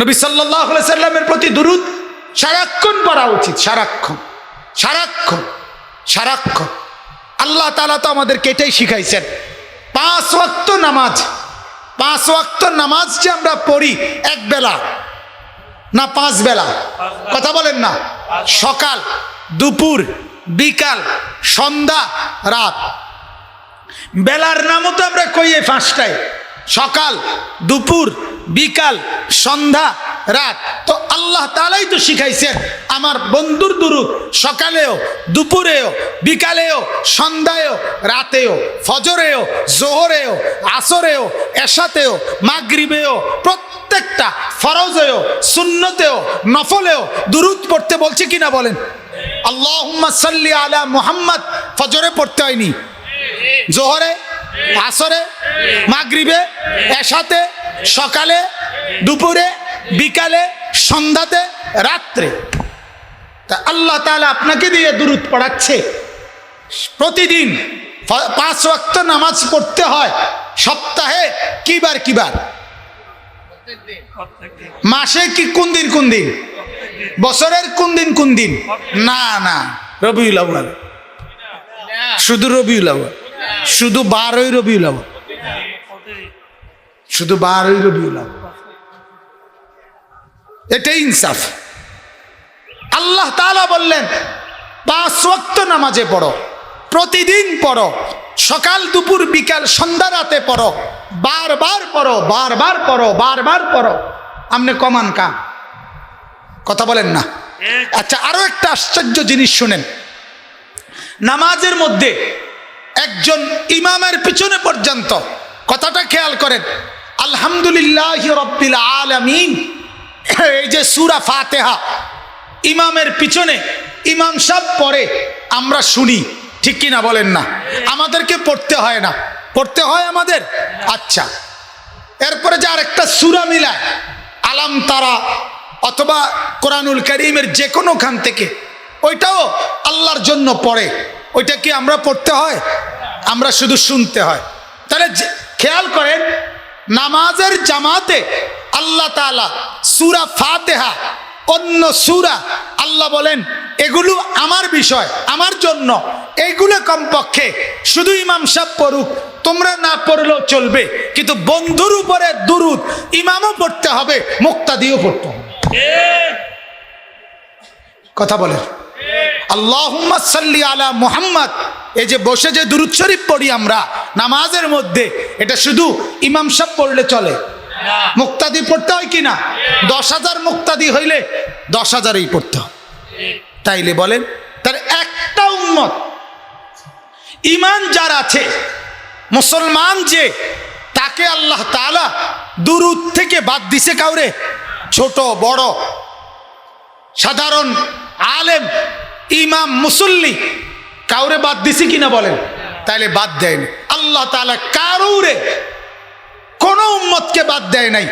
নবী সাল্লাল্লাহু আলাইহি সাল্লামের প্রতি দুরূদ সারাক্ষণ পড়া উচিত, সারাক্ষণ, সারাক্ষণ, সারাক্ষণ। আল্লাহ তাআলা তো আমাদেরকে এটাই শিখাইছেন। 5 ওয়াক্ত নামাজ, 5 ওয়াক্ত নামাজ যে আমরা পড়ি এক বেলা না 5 বেলা, কথা বলেন না? সকাল, দুপুর, বিকাল, সন্ধ্যা, রাত। বেলার নামও তো আমরা কই এই 5টায়, সকাল, দুপুর, বিকাল, সন্ধ্যা, রাত। তো আল্লাহ তাআলাই তো শিখাইছেন আমার বন্ধুর দুরূদ সকালেও, দুপুরেও, বিকালেও, সন্ধ্যায়ও, রাতেও, ফজরেও, জোহরেও, আসরেও, এশাতেও, মাগরিবেও, প্রত্যেকটা ফরজেও, সুন্নতেও, নফলেও দুরূদ পড়তে বলছে কিনা বলেন? আল্লাহুম্মা সাল্লি আলা মুহাম্মদ ফজরে পড়তে হয়নি, জোহরে, আসরে, মাগরিবে, এশাতে, সকালে, দুপুরে, বিকালে, সন্ধ্যাতে, রাত্রে। তা আল্লাহ তাআলা আপনাকে দিয়ে দুরূদ পড়াচ্ছে। প্রতিদিন 5 ওয়াক্ত নামাজ পড়তে হয়। সপ্তাহে কিবার কিবার? মাসে কি কোন দিন কোন দিন? বছরের কোন দিন কোন দিন? না না, রবিউল আউয়াল, শুধু রবিউল আউয়াল, শুধু 12ই রবিউল আউয়াল, শুধু 12ই রবিউল আউয়াল। এটাই ইনসাফ। আল্লাহ তাআলা বললেন 5 ওয়াক্ত নামাজে পড়ো, প্রতিদিন পড়ো, সকাল, দুপুর, বিকাল, সন্ধ্যা, রাতে পড়ো, বারবার পড়ো, বারবার পড়ো, বারবার পড়ো। আপনি কমান কা? কথা বলেন না? আচ্ছা, আরো একটা আশ্চর্য জিনিস শুনেন। নামাজের মধ্যে একজন ইমামের পিছনে পর্যন্ত, কথাটা খেয়াল করেন, আলহামদুলিল্লাহি রাব্বিল আলামিন, এই যে সূরা ফাতিহা ইমামের পিছনে ইমাম সাহেব পড়ে, আমরা শুনি, ঠিক কিনা বলেন না? আমাদেরকে পড়তে হয় না? পড়তে হয় আমাদের। আচ্ছা, এরপরে যে আরেকটা সূরা মিলায়, আলাম তারা অথবা কোরআনুল কারীমের যে কোনো খান থেকে, ওইটাও আল্লাহর জন্য পড়ে, ওইটা কি আমরা পড়তে হয়? আমরা শুধু শুনতে হয়। তাহলে খেয়াল করেন, নামাজের জামাতে আল্লাহ তাআলা সূরা ফাতিহা, অন্য সূরা আল্লাহ বলেন এগুলো আমার বিষয়, আমার জন্য। এইগুলো কমপক্ষে শুধু ইমাম সাহেব পড়ুক, তোমরা না পড়লেও চলবে, কিন্তু বন্ধুর উপরে দুরূদ ইমামও পড়তে হবে, মুক্তাদিও পড়তে হবে। কথা বলে আল্লাহুম্মা সাল্লি আলা মুহাম্মদ। এই যে বসে যে দুরূদ শরীফ পড়ি আমরা নামাজের মধ্যে, এটা শুধু ইমাম সাহেব পড়লে চলে? মুক্তাদি পড়তে হয় কিনা? 10,000 মুক্তাদি হইলে 10,000ই পড়তে হয়। তাইলে বলেন, তার একটা উম্মত ইমান যার আছে, মুসলমান যে, তাকে আল্লাহ তাআলা দুরূদ থেকে বাদ দিছে কাউরে? ছোট বড়, সাধারণ, আলেম, ইমাম, মুসল্লি, কাউরে বাদ দিছি কিনা বলেন? তাইলে বাদ দেয়নি আল্লাহ তাআলা কারুরে, কোন উম্মতকে বাদ দেয় নাই।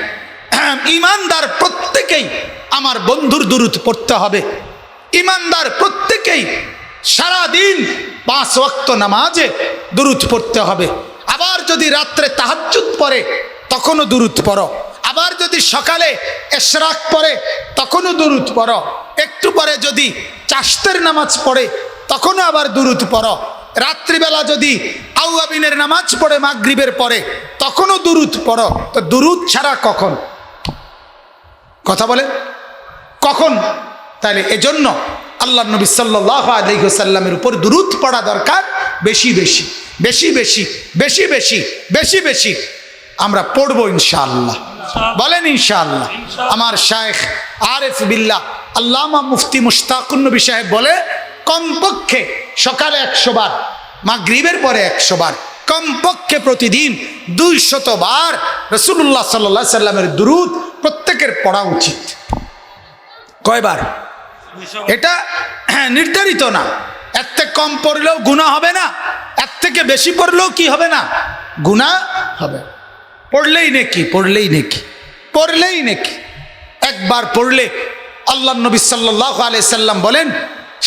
ইমানদার প্রত্যেকেই আমার বন্ধুর দুরূদ পড়তে হবে। ইমানদার প্রত্যেকেই সারাদিন 5 ওয়াক্ত নামাজে দুরূদ পড়তে হবে। আবার যদি রাত্রে তাহাজ্জুদ পড়ে তখনও দুরূদ পড়ো, আবার যদি সকালে ইশরাক পড়ে তখনও দুরূদ পড়ো, একটু পরে যদি চাশতের নামাজ পড়ে তখনও আবার দুরূদ পড়ো, রাত্রিবেলা যদি আউয়াবিনের নামাজ পড়ে মাগরিবের পরে তখনও দুরূদ পড়ো। তো দুরূদ ছাড়া কখন? কথা বলে কখন? তাহলে এজন্য আল্লাহ নবী সাল্লাল্লাহু আলাইহি ওয়াসাল্লামের উপর দুরূদ পড়া দরকার। বেশি বেশি বেশি বেশি বেশি বেশি বেশি বেশি আমরা পড়বো ইনশাআল্লাহ। বলেন ইনশাআল্লাহ। আমার শায়েখ আরিফ বিল্লাহ আল্লামা মুফতি মুশতাকুন নবী সাহেব বলে, কমপক্ষে সকালে 100 বার, মাগরিবের পরে 100 বার, কমপক্ষে প্রতিদিন 200 বার রাসূলুল্লাহ সাল্লাল্লাহু আলাইহি সাল্লামের দুরূদ প্রত্যেকের পড়া উচিত। কয়বার? এটা নির্ধারিত না। এর থেকে কম পড়লেও গুনাহ হবে না, এর থেকে বেশি পড়লেও কি হবে না? গুনাহ হবে। পড়লেই নেকি, পড়লেই নেকি, পড়লেই নেকি। একবার পড়লে আল্লাহ নবী সাল্লাল্লাহু আলাইহি সাল্লাম বলেন,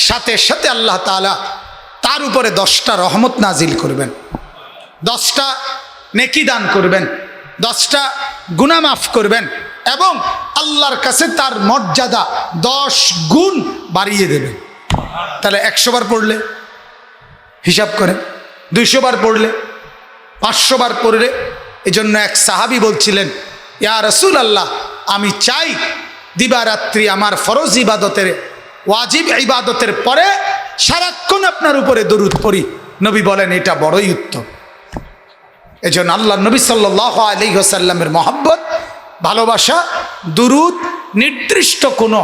সাথে সাথে আল্লাহ তাআলা তার উপরে 10টা রহমত নাজিল করবেন, 10টা নেকি দান করবেন, 10টা গুনাহ মাফ করবেন, এবং আল্লাহর কাছে তার মর্যাদা 10 গুণ বাড়িয়ে দেবেন। তাহলে 100 বার পড়লে হিসাব করেন, 200 বার পড়লে, 500 বার পড়লে। এই জন্য এক সাহাবী বলছিলেন, ইয়া রাসূলুল্লাহ, আমি চাই দিবারাত্রি আমার ফরজ ইবাদতের, ওয়াজিব ইবাদতের পরে সারাক্ষণ আপনার উপরে দরুদ পড়ি। নবী বলেন, এটা বড়ই উত্তম। এই জন্য আল্লাহ নবী সাল্লাল্লাহু আলাইহি ওয়াসাল্লামের মহব্বত, ভালোবাসা, দুরুদ নির্দিষ্ট কোনো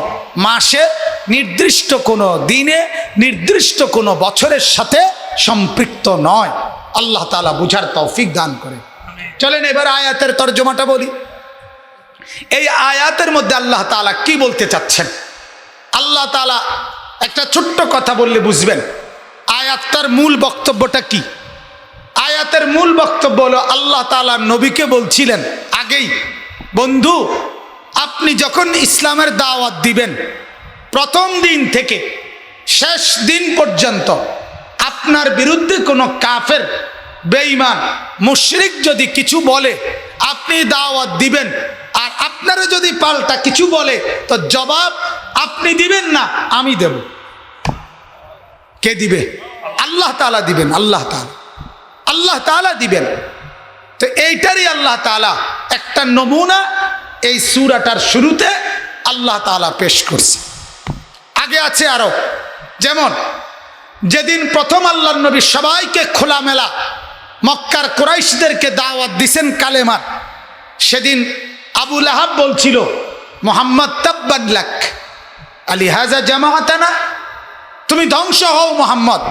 মাসে, নির্দিষ্ট কোনো দিনে, নির্দিষ্ট কোনো বছরের সাথে সম্পৃক্ত নয়। আল্লাহ তাআলা বুঝার তৌফিক দান করে। চলেন এবার আয়াতের তর্জমাটা বলি। এই আয়াতের মধ্যে আল্লাহ তাআলা কি বলতে চাচ্ছেন? আল্লাহ তাআলা একটা ছোট্ট কথা বললে বুঝবেন আয়াতটার মূল বক্তব্যটা কি। আয়াতের মূল বক্তব্য হলো, আল্লাহ তাআলা নবীকে বলছিলেন আগেই, বন্ধু আপনি যখন ইসলামের দাওয়াত দিবেন, প্রথম দিন থেকে শেষ দিন পর্যন্ত আপনার বিরুদ্ধে কোনো কাফের, বেঈমান, মুশরিক যদি কিছু বলে, আপনি দাওয়াত দিবেন, আর আপনারা যদি পাল্টা কিছু বলে তো জবাব আপনি দিবেন না, আমি দেব। কে দিবে? আল্লাহ তাআলা দিবেন। আল্লাহ তাআলা, আল্লাহ তাআলা দিবেন। তো এইটারই আল্লাহ তাআলা একটা নমুনা এই সূরাটার শুরুতে আল্লাহ তাআলা পেশ করছে। আগে আছে আরো, যেমন যেদিন প্রথম আল্লাহর নবী সবাইকে খোলামেলা মক্কার কুরাইশদেরকে দাওয়াত দিছেন কালেমার, সেদিন আবু লাহাব বলছিল, মুহাম্মদ তাব্বান লাক আলিহাযা জামাআতানা, তুমি ধ্বংস হও মুহাম্মদ,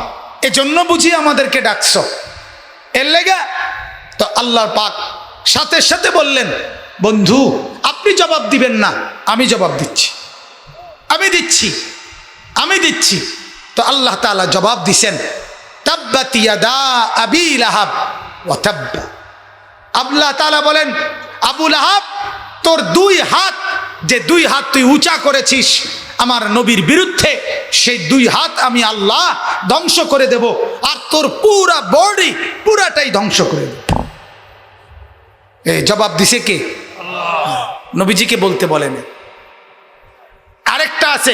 এজন্য বুঝি আমাদেরকে ডাকছো, এর লেগে। তো আল্লাহ পাক সাথে সাথে বললেন, বন্ধু আপনি জবাব দিবেন না, আমি জবাব দিচ্ছি, আমি দিচ্ছি, আমি দিচ্ছি। তো আল্লাহ তাআলা জবাব দিছেন, তাব্বাত ইয়াদা আবি লাহাব ওয়া তাব্বা। আল্লাহ তাআলা বলেন, আবু লাহাব, তোর 2 হাত, যে 2 হাত তুই উঁচা করেছিস আমার নবীর বিরুদ্ধে, সেই 2 হাত আমি আল্লাহ ধ্বংস করে দেব, আর তোর পুরা বডি পুরাটাই ধ্বংস করে দেব। এই জবাব দিছে কে? আল্লাহ। নবীজিকে বলতে বলেন। আরেকটা আছে,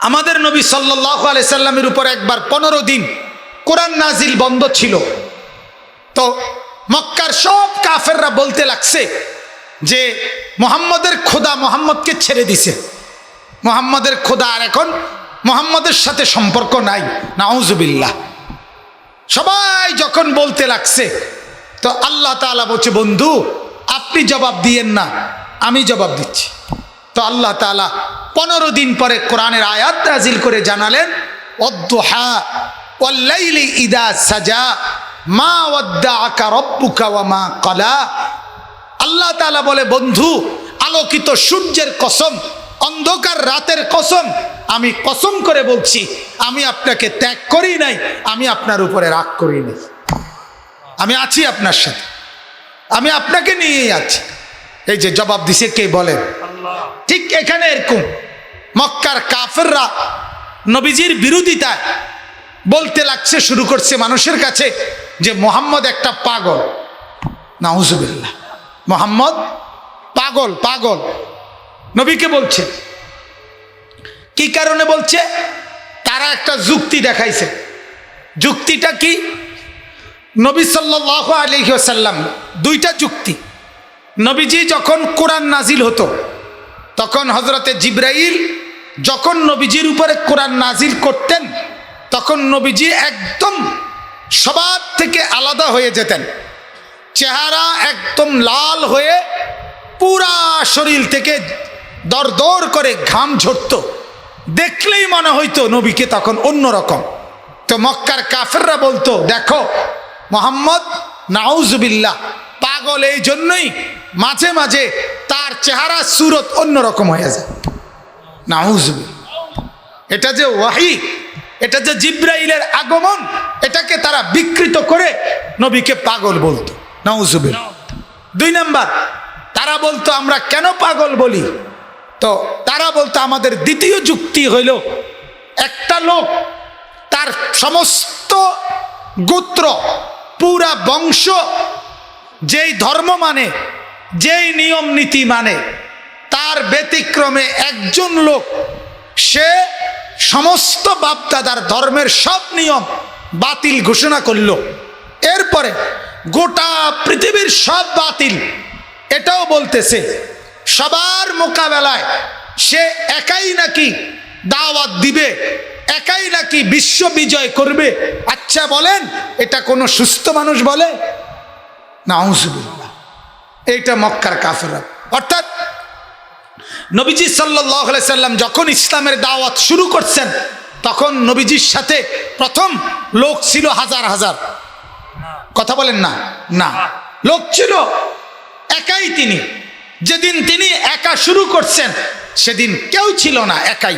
আমাদের নবী সাল্লাল্লাহু আলাইহি সাল্লামের উপর একবার 15 দিন কোরআন নাজিল বন্ধ ছিল। তো মক্কার সব কাফেররা বলতে লাগছে যে মুহাম্মদের খোদা মুহাম্মদকে ছেড়ে দিছে, মুহাম্মদের খোদা আর এখন মুহাম্মদের সাথে সম্পর্ক নাই, নাউজুবিল্লাহ। সবাই যখন বলতে লাগছে, তো আল্লাহ তাআলা বলছে, বন্ধু আপনি জবাব দিয়েন না, আমি জবাব দিচ্ছি। তো আল্লাহ তাআলা 15 দিন পরে কোরআনের আয়াত নাজিল করে জানালেন, ওয়াদ-দুহা ওয়াল-লাইলি ইযা সাজা মা ওয়াদ্দাআকা রাব্বুকা ওয়া মা ক্বালা। আল্লাহ তাআলা বলে, বন্ধু আলোকিত সূর্যের কসম, অন্ধকার রাতের কসম, আমি কসম করে বলছি আমি আপনাকে ত্যাগ করি নাই, আমি আপনার উপরে রাগ করি নাই, আমি আছি আপনার সাথে, আমি আপনাকে নিয়েই আছি। এই যে জবাব দিছে কে বলেন? ঠিক এখানে এরকম মক্কার কাফেররা নবীজির বিরোধিতায় বলতে লাগছে, শুরু করছে মানুষের কাছে যে মুহাম্মদ একটা পাগল, নাউজুবিল্লাহ, মুহাম্মদ পাগল। পাগল নবীকে বলছে, কি কারণে বলছে? তারা একটা যুক্তি দেখাইছে। যুক্তিটা কি? নবী সাল্লাল্লাহু আলাইহি ওয়াসাল্লাম, দুইটা যুক্তি। নবীজি যখন কোরআন নাজিল হতো তখন হযরতে জিবরাইল যখন নবীজির উপরে কোরআন নাজিল করতেন তখন নবীজি একদম সবার থেকে আলাদা হয়ে যেতেন, চেহারা একদম লাল হয়ে পুরা শরীর থেকে দরদর করে ঘাম ঝরতো, দেখলেই মনে হইতো নবীকে তখন অন্যরকম। তো মক্কার কাফেররা বলতো, দেখো মুহাম্মদ নাউজুবিল্লাহ পাগল, এই জন্যই মাঝে মাঝে তার চেহারা সুরত অন্যরকম হয়ে যায়, নাউজুবিল্লাহ। এটা যে ওয়াহি, এটা যে জিবরাইলের আগমন, এটাকে তারা বিকৃত করে নবীকে পাগল বলতো, নাউজুবিল্লাহ। 2 নাম্বার, তারা বলতো আমরা কেন পাগল বলি? তো তারা বলতো, আমাদের দ্বিতীয় যুক্তি হইল, একটা লোক তার সমস্ত গোত্র পুরা বংশ যেই ধর্ম মানে, যেই নিয়ম নীতি মানে, তার ব্যতিক্রমে একজন লোক সে সমস্ত বাপদাদার ধর্মের সব নিয়ম বাতিল ঘোষণা করল, এরপরে গোটা পৃথিবীর সব বাতিল, এটাও বলতেছে সবার মোকাবেলায় সে একাই নাকি দাওয়াত দিবে, একাই নাকি বিশ্ব বিজয় করবে। আচ্ছা বলেন, এটা কোনো সুস্থ মানুষ বলে? নাউজুবিল্লাহ। এইটা মক্কার কাফেররা। অর্থাৎ নবীজি সাল্লাল্লাহু আলাইহি সাল্লাম যখন ইসলামের দাওয়াত শুরু করছেন তখন নবীজির সাথে প্রথম লোক ছিল হাজার হাজার, কথা বলেন না, না লোক ছিল একাই। তিনি যেদিন তিনি একা শুরু করছেন সেদিন কেউ ছিল না, একাই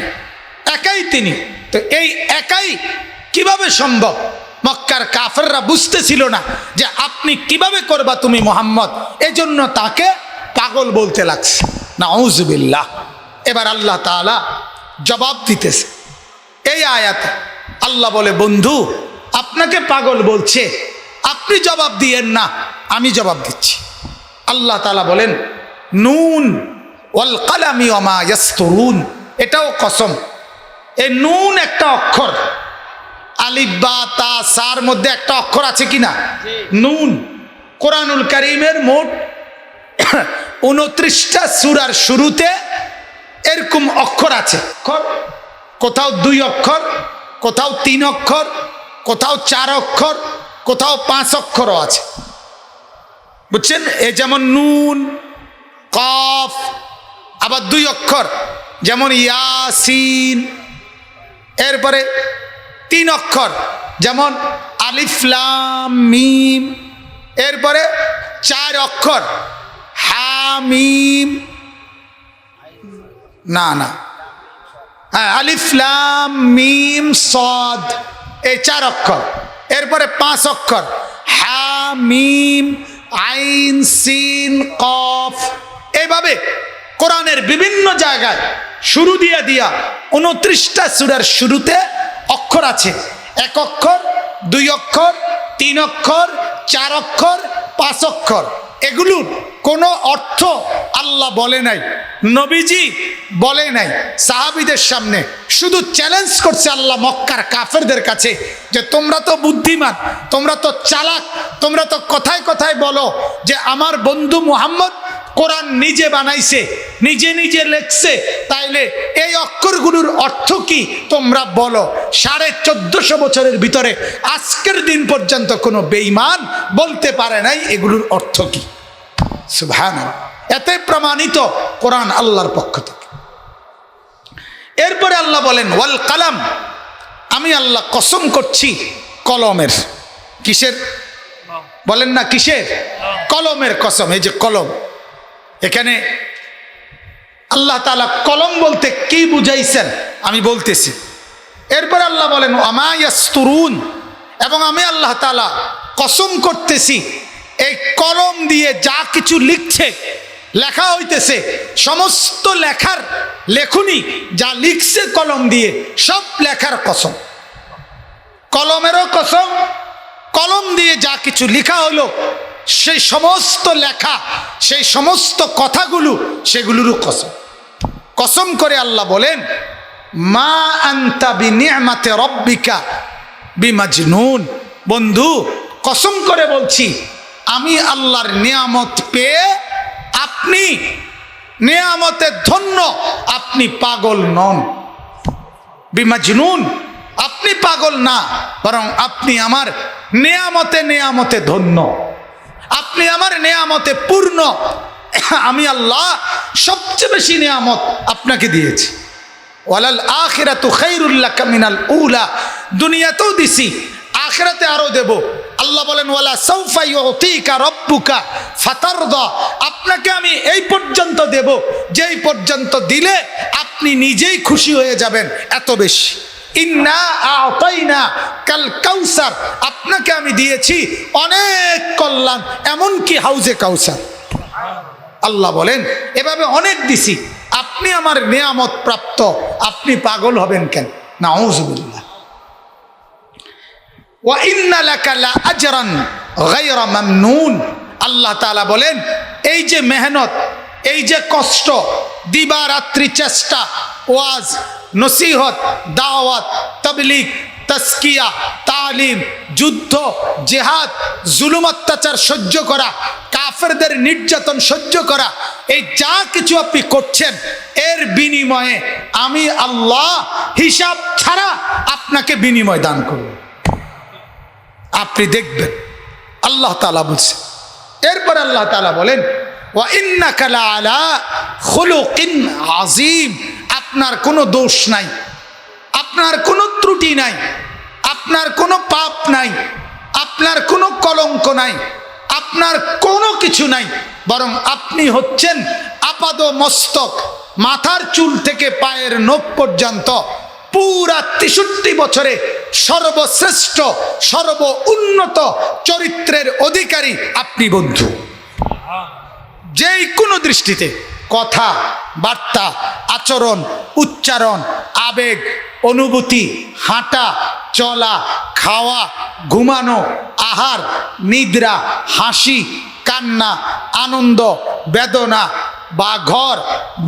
একাই তিনি। তো এই একাই কিভাবে সম্ভব? মক্কার কাফেররা বুঝতেছিল না যে আপনি কিভাবে করবা তুমি মুহাম্মদ, এজন্য তাকে পাগল বলতে লাগছে, নাউজুবিল্লাহ। এবার আল্লাহ তাআলা জবাব দিতেছে এই আয়াতে। আল্লাহ বলে, বন্ধু আপনাকে পাগল বলছে, আপনি জবাব দিয়েন না, আমি জবাব দিচ্ছি। আল্লাহ তাআলা বলেন, নুন ওয়াল কালামি ওয়া মা ইয়াসতুরুন, এটাও কসম। এই নুন একটা অক্ষর, আলিফ বা তা সার মধ্যে একটা অক্ষর আছে কিনা? নুন। কোরআনুল কারীমের মোট 29টা সূরার শুরুতে এরকম অক্ষর আছে। কোথাও 2 অক্ষর, কোথাও 3 অক্ষর, কোথাও 4 অক্ষর, কোথাও 5 অক্ষরও আছে, বুঝছেন? এ যেমন নুন, কফ, আবার 2 অক্ষর যেমন ইয়াসিন, এরপরে 3 অক্ষর যেমন আলিফ লাম মিম, এরপরে 4 অক্ষর হামিম, না না হ্যাঁ আলিফ লাম মিম সদ, এই 4 অক্ষর। এরপরে 5 অক্ষর হামিম আইন সিন কফ। এইভাবে কোরআনের বিভিন্ন জায়গায় শুরু দিয়া 29টা সূরার শুরুতে অক্ষর আছে। 1 অক্ষর, 2 অক্ষর, 3 অক্ষর, 4 অক্ষর, 5 অক্ষর। এগুলোর কোনো অর্থ আল্লাহ বলে নাই, নবীজি বলে নাই। সাহাবীদের সামনে শুধু চ্যালেঞ্জ করছে আল্লাহ মক্কার কাফেরদের কাছে যে তোমরা তো বুদ্ধিমান, তোমরা তো চালাক, তোমরা তো কথায় কথায় বলো যে আমার বন্ধু মুহাম্মদ কোরআন নিজে বানাইছে, নিজে নিজে লেখছে, তাইলে এই অক্ষরগুলোর অর্থ কি তোমরা বলো। 1450 বছরের ভিতরে আজকের দিন পর্যন্ত কোনো বেঈমান বলতে পারে নাই এগুলোর অর্থ কি। সুবহানাল্লাহ, এতে প্রমাণিত কোরআন আল্লাহর পক্ষ থেকে। এরপরে আল্লাহ বলেন ওয়াল কালাম, আমি আল্লাহ কসম করছি কলমের। কিসের বলেন না, কিসের? কলমের কসম। এই যে কলম, এখানে আল্লাহ তাআলা কলম বলতে কি বুঝাইছেন আমি বলতেছি। এরপর আল্লাহ বলেন ওয়ামা ইয়াসতুরুন, এবং আমি আল্লাহ তাআলা কসম করতেছি এই কলম দিয়ে যা কিছু লিখছে, লেখা হইতেছে, সমস্ত লেখার লেখনি যা লিখছে কলম দিয়ে, সব লেখার কসম। কলমেরও কসম, কলম দিয়ে যা কিছু লেখা হলো সেই সমস্ত লেখা, সেই সমস্ত কথাগুলো, সেগুলোরও কসম। কসম করে আল্লাহ বলেন মা আনতা বিনিআমাতি রাব্বিকা বিমাজনুন। বন্ধু, কসম করে বলছি আমি আল্লাহর নিয়ামত পেয়ে আপনি নিয়ামতে ধন্য, আপনি পাগল নন। বিমাজনুন, আপনি পাগল না, বরং আপনি আমার নিয়ামতে নিয়ামতে ধন্য, আপনি আমার নিয়ামতে পূর্ণ। আমি আল্লাহ সবচেয়ে বেশি নিয়ামত আপনাকে দিয়েছি। ওয়ালাল আখিরাতু খায়রুল লাকা মিনাল উলা, দুনিয়াতেও দিছি, আখিরাতে আরো দেব। আল্লাহ বলেন ওয়ালা সাউফা ইউতিকা রাব্বুকা ফাতারদা, আপনাকে আমি এই পর্যন্ত দেব যেই পর্যন্ত দিলে আপনি নিজেই খুশি হয়ে যাবেন, এত বেশি। ইন্না আতাইনা কাল কাউসার, আপনাকে আমি দিয়েছি অনেক কল্যাণ, এমনকি হাউজে কাউসার। আল্লাহ বলেন এভাবে অনেক দিছি, আপনি আমার নিয়ামত প্রাপ্ত, আপনি পাগল হবেন কেন? নাউযুবিল্লাহ। ওয়া ইন্না লাকা লা আজরান গায়রা মামনুন, আল্লাহ তাআলা বলেন এই যে মেহনত, এই যে কষ্ট, দিবারাত্রি চেষ্টা, ওয়াজ, নসিহত, দাওয়াত, তাবলীগ, তাজকিয়া, তালিম, যুদ্ধ, জিহাদ, জুলুম অত্যাচার সহ্য করা, কাফেরদের নির্যাতন সহ্য করা, এই যা কিছু আপনি করছেন এর বিনিময়ে আমি আল্লাহ হিসাব ছাড়া আপনাকে বিনিময় দান করব। আপনি দেখবেন, আল্লাহ তাআলা বলছেন। এরপর আল্লাহ তাআলা বলেন ওয়া ইন্নাকা লাআলা খুলুকিন আযীম, আপনার কোনো দোষ নাই, আপনার কোনো ত্রুটি নাই, আপনার কোনো পাপ নাই, আপনার কোনো কলঙ্ক নাই, আপনার কোনো কিছু নাই, বরং আপনি হচ্ছেন আপাদ মস্তক, মাথার চুল থেকে পায়ের নখ পর্যন্ত পুরা 63 বছরে সর্বশ্রেষ্ঠ, সর্ব উন্নত চরিত্রের অধিকারী আপনি বন্ধু। যেই কোনো দৃষ্টিতে, কথা, বার্তা, আচরণ, উচ্চারণ, আবেগ, অনুভূতি, হাঁটা, চলা, খাওয়া, ঘুমানো, আহার, নিদ্রা, হাসি, কান্না, আনন্দ, বেদনা, বা ঘর,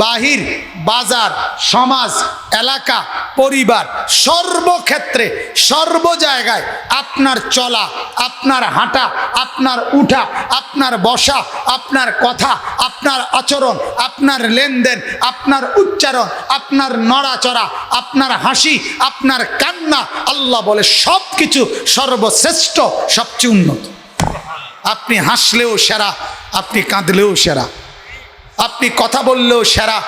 বাহির, বাজার, সমাজ, এলাকা, পরিবার, সর্বক্ষেত্রে, সর্ব জায়গায় আপনার চলা, আপনার হাঁটা, আপনার উঠা, আপনার বসা, আপনার কথা, আপনার আচরণ, আপনার লেনদেন, আপনার উচ্চারণ, আপনার নড়াচড়া, আপনার হাসি, আপনার কান্না, আল্লাহ বলে সব কিছু সর্বশ্রেষ্ঠ, সবচেয়ে উন্নত। আপনি হাসলেও সেরা, আপনি কাঁদলেও সেরা, আপনি কথা বললেও সেরা,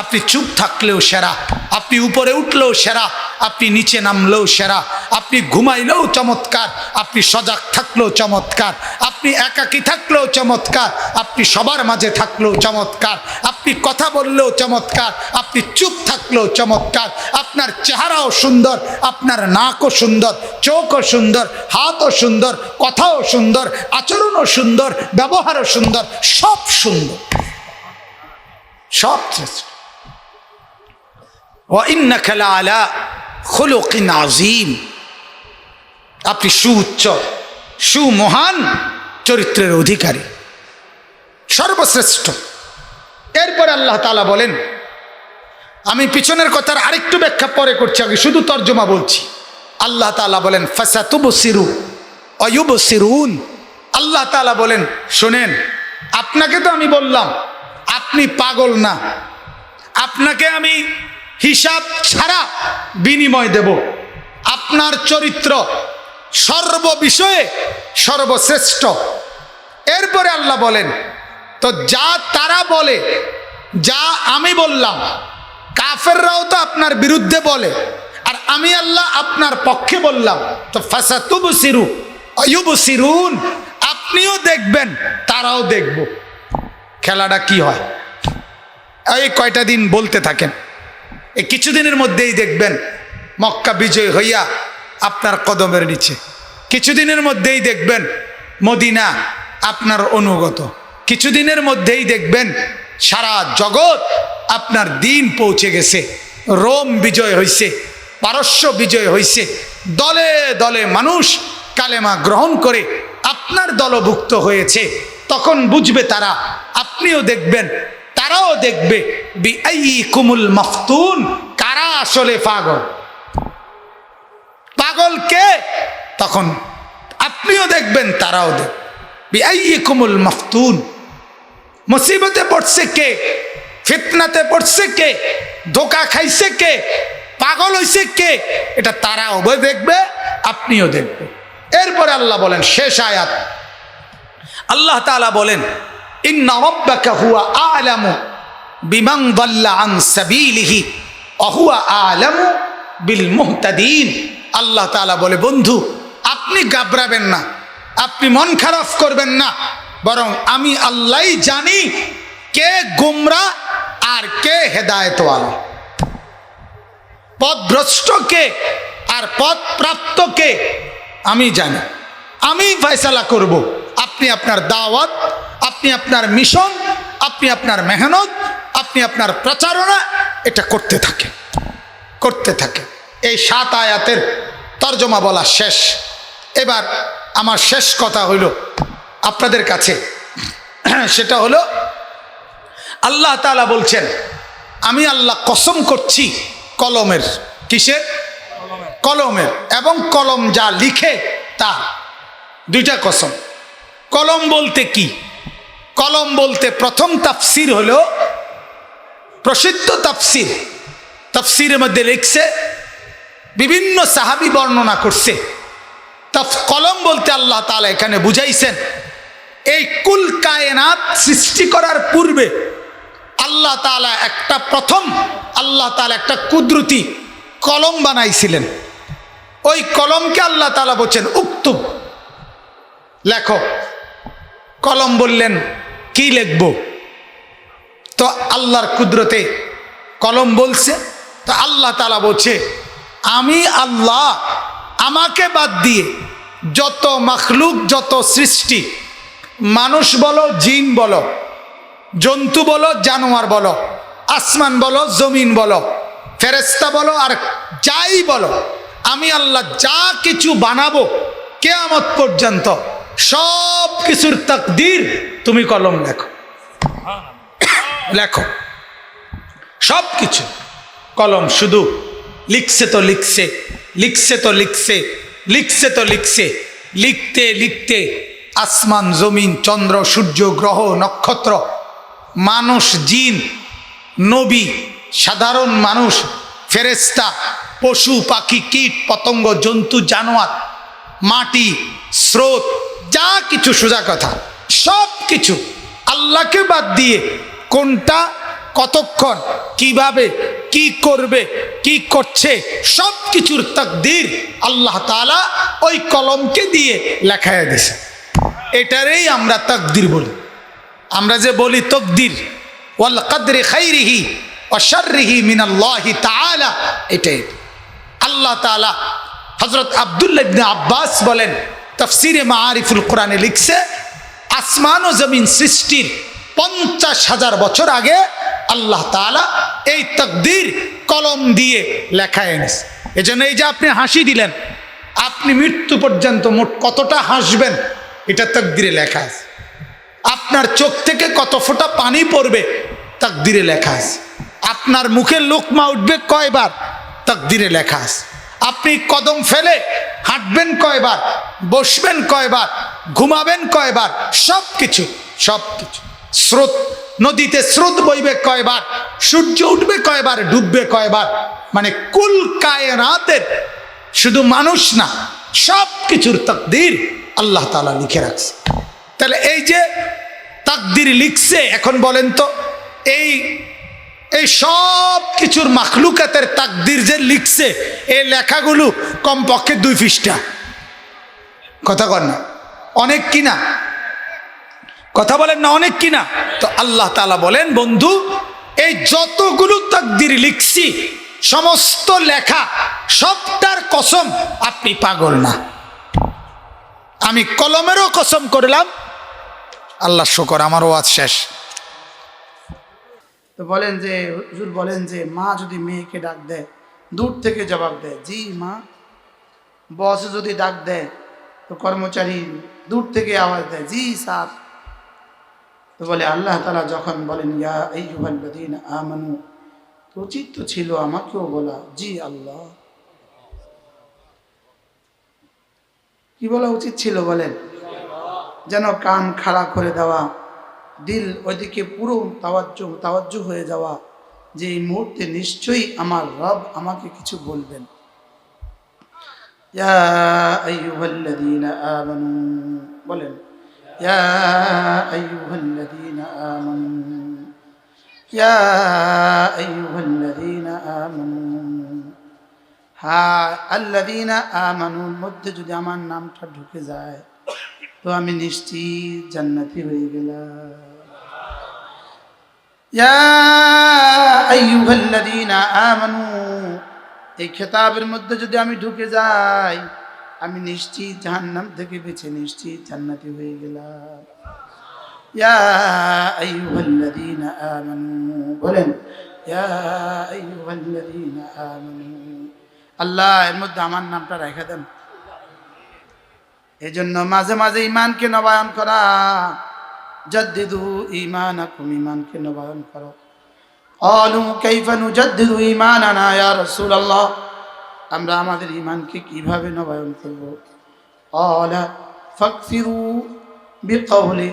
আপনি চুপ থাকলেও সেরা, আপনি উপরে উঠলেও সেরা, আপনি নিচে নামলেও সেরা, আপনি ঘুমাইলেও চমৎকার, আপনি সজাগ থাকলেও চমৎকার, আপনি একাকী থাকলেও চমৎকার, আপনি সবার মাঝে থাকলেও চমৎকার, আপনি কথা বললেও চমৎকার, আপনি চুপ থাকলেও চমৎকার, আপনার চেহারাও সুন্দর, আপনার নাকও সুন্দর, চোখও সুন্দর, হাতও সুন্দর, কথাও সুন্দর, আচরণও সুন্দর, ব্যবহারও সুন্দর, সব সুন্দর, সব শ্রেষ্ঠ। ওয়া ইন্নাকা লাআলা খুলুকিন আযীম, আপনি সুউচ্চ, সুমহান চরিত্রের অধিকারী। সর্বশ্রেষ্ঠ। এরপরে আল্লাহ তাআলা বলেন, আমি পিছনের কথার আরেকটু ব্যাখ্যা পরে করছি, আগে শুধু তর্জমা বলছি। আল্লাহ তাআলা বলেন ফাসাতুবসিরু ওয়া ইউবসিরুন। আল্লাহ তাআলা বলেন, শোনেন, আপনাকে তো আমি বললাম আপনি পাগল না, আপনাকে আমি হিসাব ছাড়া বিনিময় দেব। আপনার চরিত্র সর্ববিষয়ে সর্বশ্রেষ্ঠ। এরপরে আল্লাহ বলেন, তো যা তারা বলে, যা আমি বললাম, কাফেররাও তো আপনার বিরুদ্ধে বলে, আর আমি আল্লাহ আপনার পক্ষে বললাম, তো ফাসাতুবসিরু ওয়া ইউবসিরুন, আপনিও দেখবেন তারাও দেখব। খেলাটা কি হয়? এই কয়টা দিন বলতে থাকেন, এই কিছুদিনের মধ্যেই দেখবেন মক্কা বিজয় হইয়া আপনার কদমের নিচে। কিছুদিনের মধ্যেই দেখবেন মদিনা আপনার অনুগত। কিছুদিনের মধ্যেই দেখবেন সারা জগৎ আপনার দিন পৌঁছে গেছে। রোম বিজয় হইছে, পারস্য বিজয় হইছে, দলে দলে মানুষ কালেমা গ্রহণ করে আপনার দলভুক্ত হয়েছে। তখন বুঝবে তারা, আপনিও দেখবেন তারাও দেখবে, বিআইকুমুল মাফতুন, কারা আসলে পাগল। পাগল কে? তখন আপনিও দেখবেন তারাও দেখবে। বিআইকুমুল মাফতুন, মুসিবতে পড়ছে কে, ফিতনাতে পড়ছে কে, ধোকা খাইছে কে, পাগল হইছে কে, এটা তারাও দেখবে, আপনিও দেখবে। এরপরে আল্লাহ বলেন, শেষ আয়াত, আল্লাহ তাআলা বলেন, ইন্না রাব্বাকা হুয়া আ'লামু বিমান দাল্লা আন সাবিলিহি ওয়া হুয়া আ'লামু বিল মুহতাদিন। আল্লাহ তাআলা বলে, বন্ধু আপনি ঘাবড়াবেন না, আপনি মন খারাপ করবেন না, বরং আমি আল্লাহই জানি কে গোমরাহ আর কে হেদায়েতওয়ালা, পথভ্রষ্ট কে আর পথ প্রাপ্ত কে আমি জানি। আমি ফয়সালা করব। আপনি আপনার দাওয়াত, আপনি আপনার মিশন, আপনি আপনার মেহনত, আপনি আপনার প্রচারণা, এটা করতে থাকে, করতে থাকে। এই 7 আয়াতের তর্জমা বলা শেষ। এবার আমার শেষ কথা হইল আপনাদের কাছে, সেটা হলো আল্লাহ তাআলা বলছেন, আমি আল্লাহ কসম করছি কলমের। কিসের? কলমের। এবং কলম যা লিখে তা, দুইটা কসম। কলম বলতে কি? কলম বলতে প্রথম তাফসির হলো প্রসিদ্ধ তাফসির, তাফসিরের মধ্যে লিখছে, বিভিন্ন সাহাবী বর্ণনা করছে। কলম বলতে আল্লাহ তাআলা এখানে বুঝাইছেন, এই কুল কায়নাত সৃষ্টি করার পূর্বে আল্লাহ তাআলা একটা কুদরতি কলম বানাইছিলেন। ওই কলমকে আল্লাহ তাআলা বলছেন উক্তুব, লেখো। কলম বললেন কি লিখব? তো আল্লাহর কুদরতে কলম বলছে। তো আল্লাহ তাআলা বলছে, আমি আল্লাহ আমাকে বাদ দিয়ে যত মাখলুক, যত সৃষ্টি, মানুষ বলো, জিন বলো, জন্তু বলো, জানোয়ার বলো, আসমান বলো, জমিন বলো, ফেরেশতা বলো, আর যাই বলো, আমি আল্লাহ যা কিছু বানাবো কিয়ামত পর্যন্ত সব কিছুর তাকদীর তুমি কলম লেখো। লেখো সব কিছু। কলম শুধু লিখছে তো লিখছে, লিখছে তো লিখছে, লিখছে তো লিখছে। লিখতে লিখতে আসমান, জমিন, চন্দ্র, সূর্য, গ্রহ, নক্ষত্র, মানুষ, জিন, নবী, সাধারণ মানুষ, ফেরেশতা, পশু পাখি, কীট পতঙ্গ, জন্তু জানোয়ার, মাটি, স্রোত, যা কিছু, সোজা কথা সব কিছু আল্লাহকে বাদ দিয়ে কোনটা, কতক্ষণ, কিভাবে, কি করবে, কি করছে, সব কিছুর তাকদীর আল্লাহ তাআলা ওই কলমকে দিয়ে লেখায়া দিয়েছে। এটারই আমরা তাকদীর বলি। আমরা যে বলি তকদির, ওয়াল কদরি খাইরিহি ওয়া শাররিহি মিনাল্লাহি তাআলা, এটাই আল্লাহ তাআলা। হযরত আব্দুল্লাহ ইবনে আব্বাস বলেন, তাফসিরে মাআরিফুল কোরআনে লিখছে, আসমান ও জমিন সৃষ্টির 50,000 বছর আগে আল্লাহ তাআলা এই তাকদীর কলম দিয়ে লেখায় এনেছে। এজন্য এই যে আপনি হাসি দিলেন, আপনি মৃত্যু পর্যন্ত মোট কতটা হাসবেন এটা তাকদীরে লেখা আছে। আপনার চোখ থেকে কত ফোঁটা পানি পড়বে তাকদিরে লেখা আছে। আপনার মুখে লোকমা উঠবে কয়বার তাকদিরে লেখা আছে। আপনি কদম ফেলে হাঁটবেন কয়বার, বসবেন কয়বার, ঘুমাবেন কয়বার, সব কিছু স্রোত, নদীতে স্রোত বইবে কয়বার, সূর্য উঠবে কয়বার, ডুববে কয়বার, মানে কুল কায়নাতের, শুধু মানুষ না সব কিছুর তাকদীর আল্লাহ তাআলা লিখে রাখছে। তাহলে এই যে তাকদীর লিখছে, এখন বলেন তো এই সব কিছুর মাখলুকাতের তাকদীর যে লিখছে, এই লেখাগুলো কমপক্ষে 2 পৃষ্ঠা। কথা কর না, অনেক কিনা? কথা বলেন না, অনেক কিনা? তো আল্লাহ তাআলা বলেন, বন্ধু এই যতগুলো তাকদীর লিখছি সমস্ত লেখা সবটার কসম আপনি পাগল না। আমি কলমেরও কসম করলাম। আল্লাহ শুকর, আমার ওয়াজ শেষ। তো বলেন যে হুজুর বলেন যে মা যদি মেয়েকে ডাক দেয় দূর থেকে জবাব দেয় জি মা, বস যদি ডাক দেয় তো কর্মচারী দূর থেকে আওয়াজ দেয় জি স্যার। তো বলে আল্লাহ তাআলা যখন বলেন ইয়া আইয়ুহাল্লাযীনা আমানু, তো উচিত তো ছিল আমাকেও বলা জি আল্লাহ। কি বলা উচিত ছিল বলেন? যেন কান খাড়া করে দেওয়া, দিল ওইদিকে পুরো তাওয়াজ্জু হয়ে যাওয়া যে এই মুহূর্তে নিশ্চয়ই আমার রব আমাকে কিছু বলবেন। ইয়া আইয়ুহাল্লাযীনা আমানু, বলেন ইয়া আইয়ুহাল্লাযীনা আমানু, ইয়া আইয়ুহাল্লাযীনা আমানু। হ্যাঁ, আল্লাযীনা আমানুর মধ্যে যদি আমার নামটা ঢুকে যায় তো আমি নিশ্চিত জান্নাতি হয়ে গেলাম। ইয়া আইয়ুহাল্লাযীনা আমানু, এই খেতাবের মধ্যে যদি আমি ঢুকে যাই আমি নিশ্চিত জাহান্নাম থেকে বেঁচে নিশ্চিত জান্নাতি হয়ে গেলাম। ইয়া আইয়ুহাল্লাযীনা আমানু, বলেন ইয়া আইয়ুহাল্লাযীনা আমানু। আল্লাহ এর মধ্যে আমার নামটা রেখে দেন। এই জন্য মাঝে মাঝে ইমানকে নবায়ন করা, জাদ্দিদু ঈমানাকুম, ইমানকে নবায়ন করো। ক্বালু কাইফা নুজাদ্দিদু ঈমানানা ইয়া রাসূলুল্লাহ, আমরা আমাদের ইমানকে কিভাবে নবায়ন করব? ক্বালা ফাকসিরু বিকওলি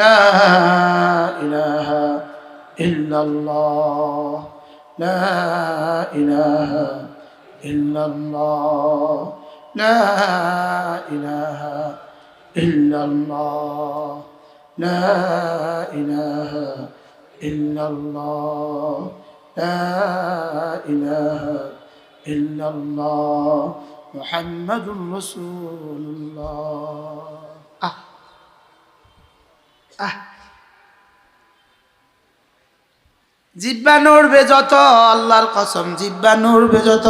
লা ইলাহা ইল্লাল্লাহ, লা ইলাহা ইল্লাল্লাহ, লা ইলাহা ইল্লাল্লাহ, লা ইলাহা ইল্লাল্লাহ, লা ইলাহা ইল্লাল্লাহ মুহাম্মাদুর রাসূলুল্লাহ। জিহ্বা নড়বে যত, আল্লাহর কসম জিহ্বা নড়বে যত,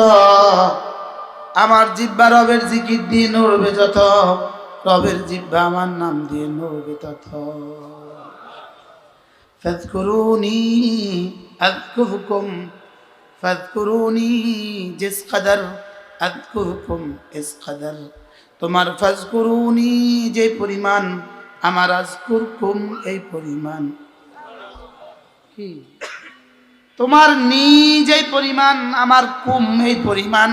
আমার জিহ্বা রবের জিকির দিয়ে নড়বে যত, রবের জিহ্বা আমার নাম দিয়ে নড়বে তত। ফাযকুরুনি আযকুরকুম, ফাযকুরুনি জিস কদর, আযকুরকুম ইস কদর। তোমার ফাযকুরুনি যে পরিমাণ, আমার আযকুরকুম এই পরিমাণ। কি তোমার যেই পরিমাণ, আমার কুম এই পরিমাণ।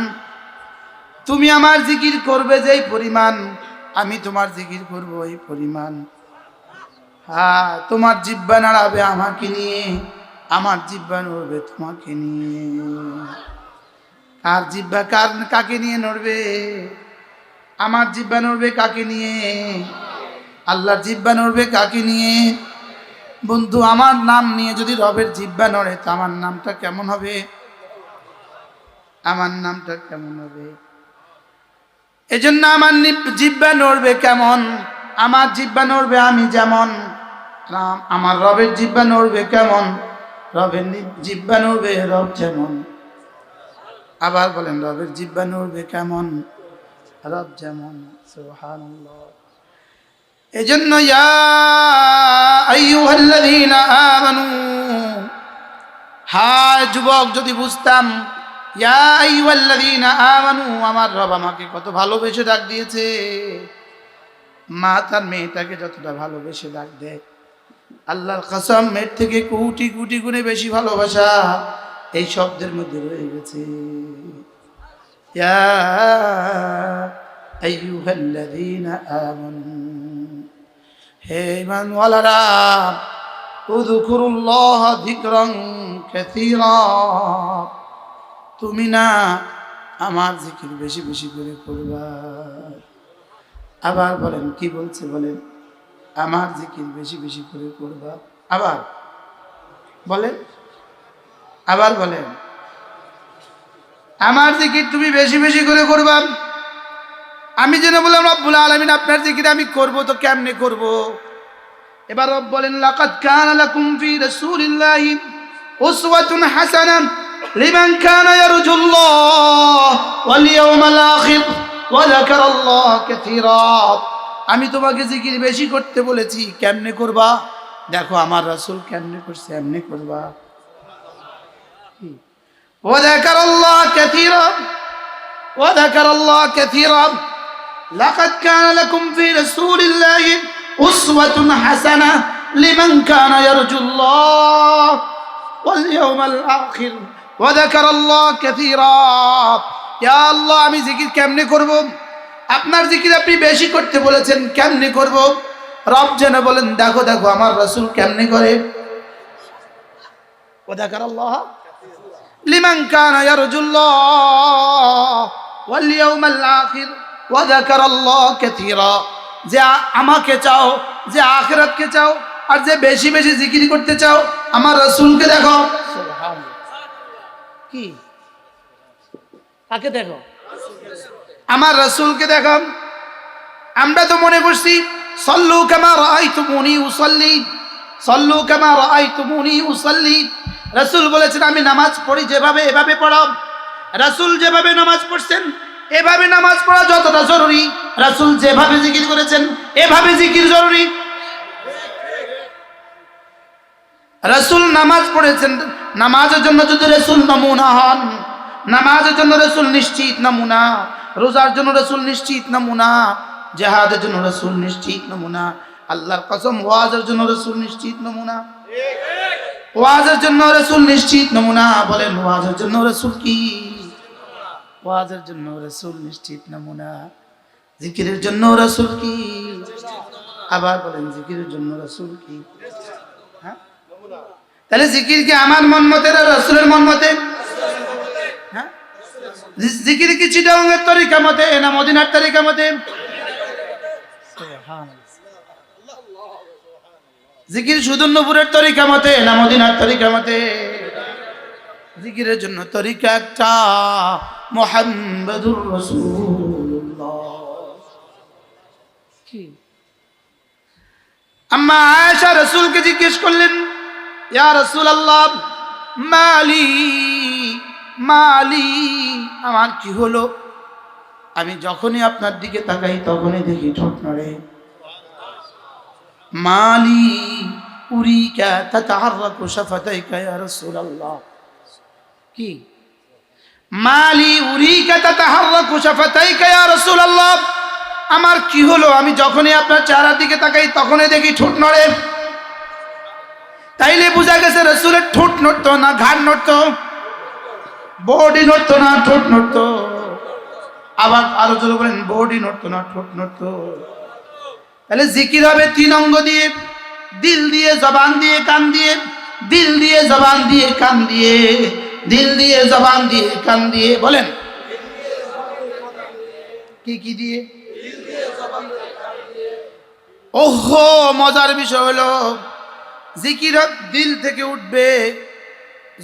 তুমি আমার জিকির করবে যেই পরিমাণ, আমি তোমার জিকির করব এই পরিমাণ। হ্যাঁ, তোমার জিহ্বা নাড়াবে আমাকে নিয়ে, আমার জিহ্বা নড়বে তোমাকে নিয়ে। আর জিহ্বা কাকে নিয়ে নড়বে? আমার জিহ্বা নড়বে কাকে নিয়ে? আল্লাহর জিহ্বা নড়বে কাকে নিয়ে? বন্ধু, আমার নাম নিয়ে যদি রবের জিহ্বা নড়ে তো আমার নামটা কেমন হবে? আমার নামটা কেমন হবে? এজন্য আমার জিহ্বা নড়বে কেমন? আমার জিহ্বা নড়বে আমি যেমন, আমার রবের জিহ্বা নড়বে কেমন? রবের জিহ্বা নড়বে রব যেমন। আবার বলেন রবের জিহ্বা নড়বে কেমন? রব যেমন। সুবহানাল্লাহ। এজন্য ইয়া আইয়ুহাল্লাযীনা আমানু, হায় যুবক যদি বুঝতাম, ইয়া আইয়ুহাল্লাযীনা আমানু, আমার রব আমাকে কত ভালোবেসে ডাক দিয়েছে। মা তার মেয়েটাকে যতটা ভালোবেসে ডাক দেয়, আল্লাহর কসম, এর থেকে কোটি কোটি গুণে বেশি ভালোবাসা এই শব্দের মধ্যে রয়ে গেছে। ইয়া আইয়ুহাল্লাযীনা আমানু, হে ঈমানওয়ালারা, উযকুরুল্লাহ যিকরান কাসীরা, তুমি না আমার জিকির বেশি বেশি করে করবা। আবার বলেন, কি বলছে বলেন? আমার জিকির বেশি বেশি করে করবা। আবার বলেন, আবার বলেন, আমার জিকির তুমি বেশি বেশি করে করবা। আমি যেন বললাম রব্বুল আলামিন আপনার জিকির আমি করব, তো কেমনে করব? এবার রব বলেন, লাকাদ কানা লাকুম ফি রাসূলিল্লাহি উসওয়াতুন হাসানাহ লিমান কানা ইয়ারজুল্লাহ ওয়াল ইয়াউমাল আখির ওয়া যাকারাল্লাহ কাসীরা। আমি তোমাকে জিকির বেশি করতে বলেছি, কেমনে করবা? দেখো আমার রাসূল কেমনে করছে, এমনি করবা। ওয়া যাকারাল্লাহ কাসীরা ওয়া যাকারাল্লাহ কাসীরা। লাকাদ কানা লাকুম ফি রাসূলিল্লাহি উসওয়াতুন হাসানাহ লিমান কানা ইয়ারজুল্লাহ ওয়াল ইয়াউমাল আখির ওয়া যাকারাল্লাহ কাসীরা। ইয়া আল্লাহ, আমি জিকির কেমনে করব? আপনার জিকির আপনি বেশি করতে বলেছেন, কেমনে করব? রব যেন বলেন, দেখো দেখো আমার রাসূল কেমনে করে। ওয়া যাকারাল্লাহ লিমান কানা ইয়ারজুল্লাহ ওয়াল ইয়াউমাল আখির ওয়া যাকারাল্লাহ কাসীরা। যে আমাকে চাও, যে আখিরাতকে চাও, আর যে বেশি বেশি জিকির করতে চাও, আমার রাসূলকে দেখো। সুবহানাল্লাহ। কি কাকে দেখো? আমার রাসূলকে দেখো। আমরা তো মনে করছি সাল্লু কামা রাআইতুমুনি উসাল্লি, সাল্লু কামা রাআইতুমুনি উসাল্লি। রাসূল বলেছেন আমি নামাজ পড়ি যেভাবে, এভাবে পড়াও। রাসূল যেভাবে নামাজ পড়ছেন এভাবে নামাজ পড়া যতটা জরুরি, রাসূল যেভাবে জিকির করেছেন এভাবে জিকির জরুরি। রাসূল নামাজ পড়েছেন, নামাজের জন্য যদি রাসূল নমুনা হন, নামাজের জন্য রাসূল নিশ্চিত নমুনা, রোজার জন্য রাসূল নিশ্চিত নমুনা, জিহাদের জন্য রাসূল নিশ্চিত নমুনা, আল্লাহর কসম ওয়াজের জন্য রাসূল নিশ্চিত নমুনা, ওয়াজের জন্য রাসূল নিশ্চিত নমুনা। বলেন ওয়াজের জন্য রাসূল কি? ওয়াজের জন্য রাসূল নিশ্চিত নমুনা। জিকিরের জন্য রাসূল কি? আবার বলেন জিকিরের জন্য রাসূল কি? হ্যাঁ, তাহলে জিকির কি আমার মন মতে না রাসূলের মন মতে? হ্যাঁ, জিকির কি চিটাগাংয়ের তরিকা মতে না মদিনার তরিকা মতে? জিকির সুদূরনপুরের তরিকা মতে না মদিনার তরিকা মতে? জিকিরের জন্য তরিকা একটা, মুহাম্মাদুর রাসূলুল্লাহ। কি আম্মা আয়েশা রাসূলকে জিজ্ঞেস করলেন, ইয়া রাসূলুল্লাহ মালি মালি, আমার কি হলো? আমি যখনই আপনার দিকে তাকাই তখনই দেখি ঠোঁট নড়ে। মালি উরিকা তাতাহাররাকু শাফাতাইকা ইয়া রাসূলুল্লাহ। কি মালি উরিকা তাতাহাররাকু শাফাতাইকা ইয়া রাসূলুল্লাহ, আমার কি হলো? আমি যখনই আপনার চেহারার দিকে তাকাই তখনই দেখি ঠোঁট নড়ে। তাইলে বোঝা গেছে রাসূলের ঠোঁট নড়তো না ঘাড় নড়তো, বডি নড়তো না ঠোঁট নড়তো। আবার আরো জোরে বলেন, বডি নড়তো না ঠোঁট নড়তো। তাহলে জিকির হবে তিন অঙ্গ দিয়ে, দিল দিয়ে, জবান দিয়ে, কান দিয়ে। দিল দিয়ে, জবান দিয়ে, কান দিয়ে। দিল দিয়ে, জবান দিয়ে, কান দিয়ে। বলেন কি কি দিয়ে? ওহো, মজার বিষয় হলো জিকির দিল থেকে উঠবে,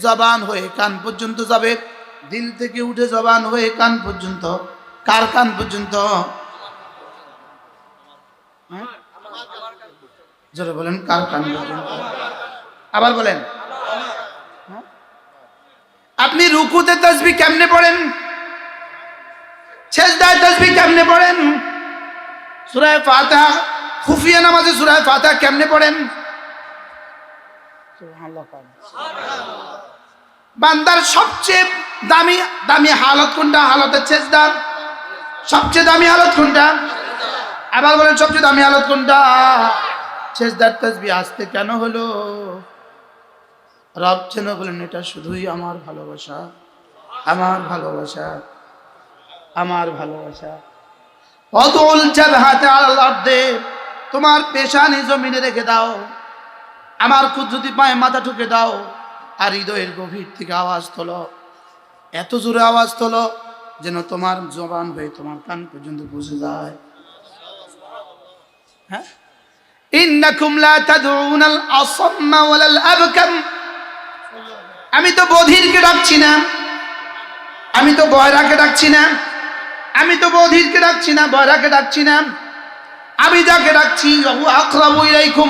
জবান হয়ে কান পর্যন্ত যাবে। দিল থেকে উঠে জবান হয়ে কান পর্যন্ত। কার কান পর্যন্ত? জোরে বলেন, কার কান পর্যন্ত? আবার বলেন। আপনি রুকুতে তাসবিহ কেমনে পড়েন? সিজদায় তাসবিহ কেমনে পড়েন? সূরা ফাতিহা, খুফিয়া নামাজে সূরা ফাতিহা কেমনে পড়েন? সুবহানাল্লাহ। বান্দার সবচেয়ে দামি দামি হালত কোনটা? হালতে সিজদা। সবচেয়ে দামি হালত কোনটা? আবার বলেন, সবচেয়ে দামি হালত কোনটা? সেজদার তাসবিহ আসতে কেন হলো? রব যেন বলেন এটা শুধুই আমার ভালোবাসা, আমার ভালোবাসা, আমার ভালোবাসা। ওয়াদউল জাবহাতা আলাল আরদে, তোমার পেশানি জমিনে রেখে দাও, আমার কুদরতি পায়ে মাথা ঠুকে দাও, আর হৃদয়ের গভীর থেকে আওয়াজ তোলো, এত জোরে আওয়াজ তোলো যেন তোমার জবান হয়ে তোমার কান পর্যন্ত পৌঁছে যায়। হ্যাঁ, ইন্নাকুম লা তাদউনাল আসাম্মা ওয়ালাল আবকাম, আমি তো বধিরকে ডাকছি না, আমি তো বয়রাকে ডাকছি না, আমি তো বধিরকে ডাকছি না, বয়রাকে ডাকছি না, আমি যাকে ডাকছি ওহু আকরাবু ইলাইকুম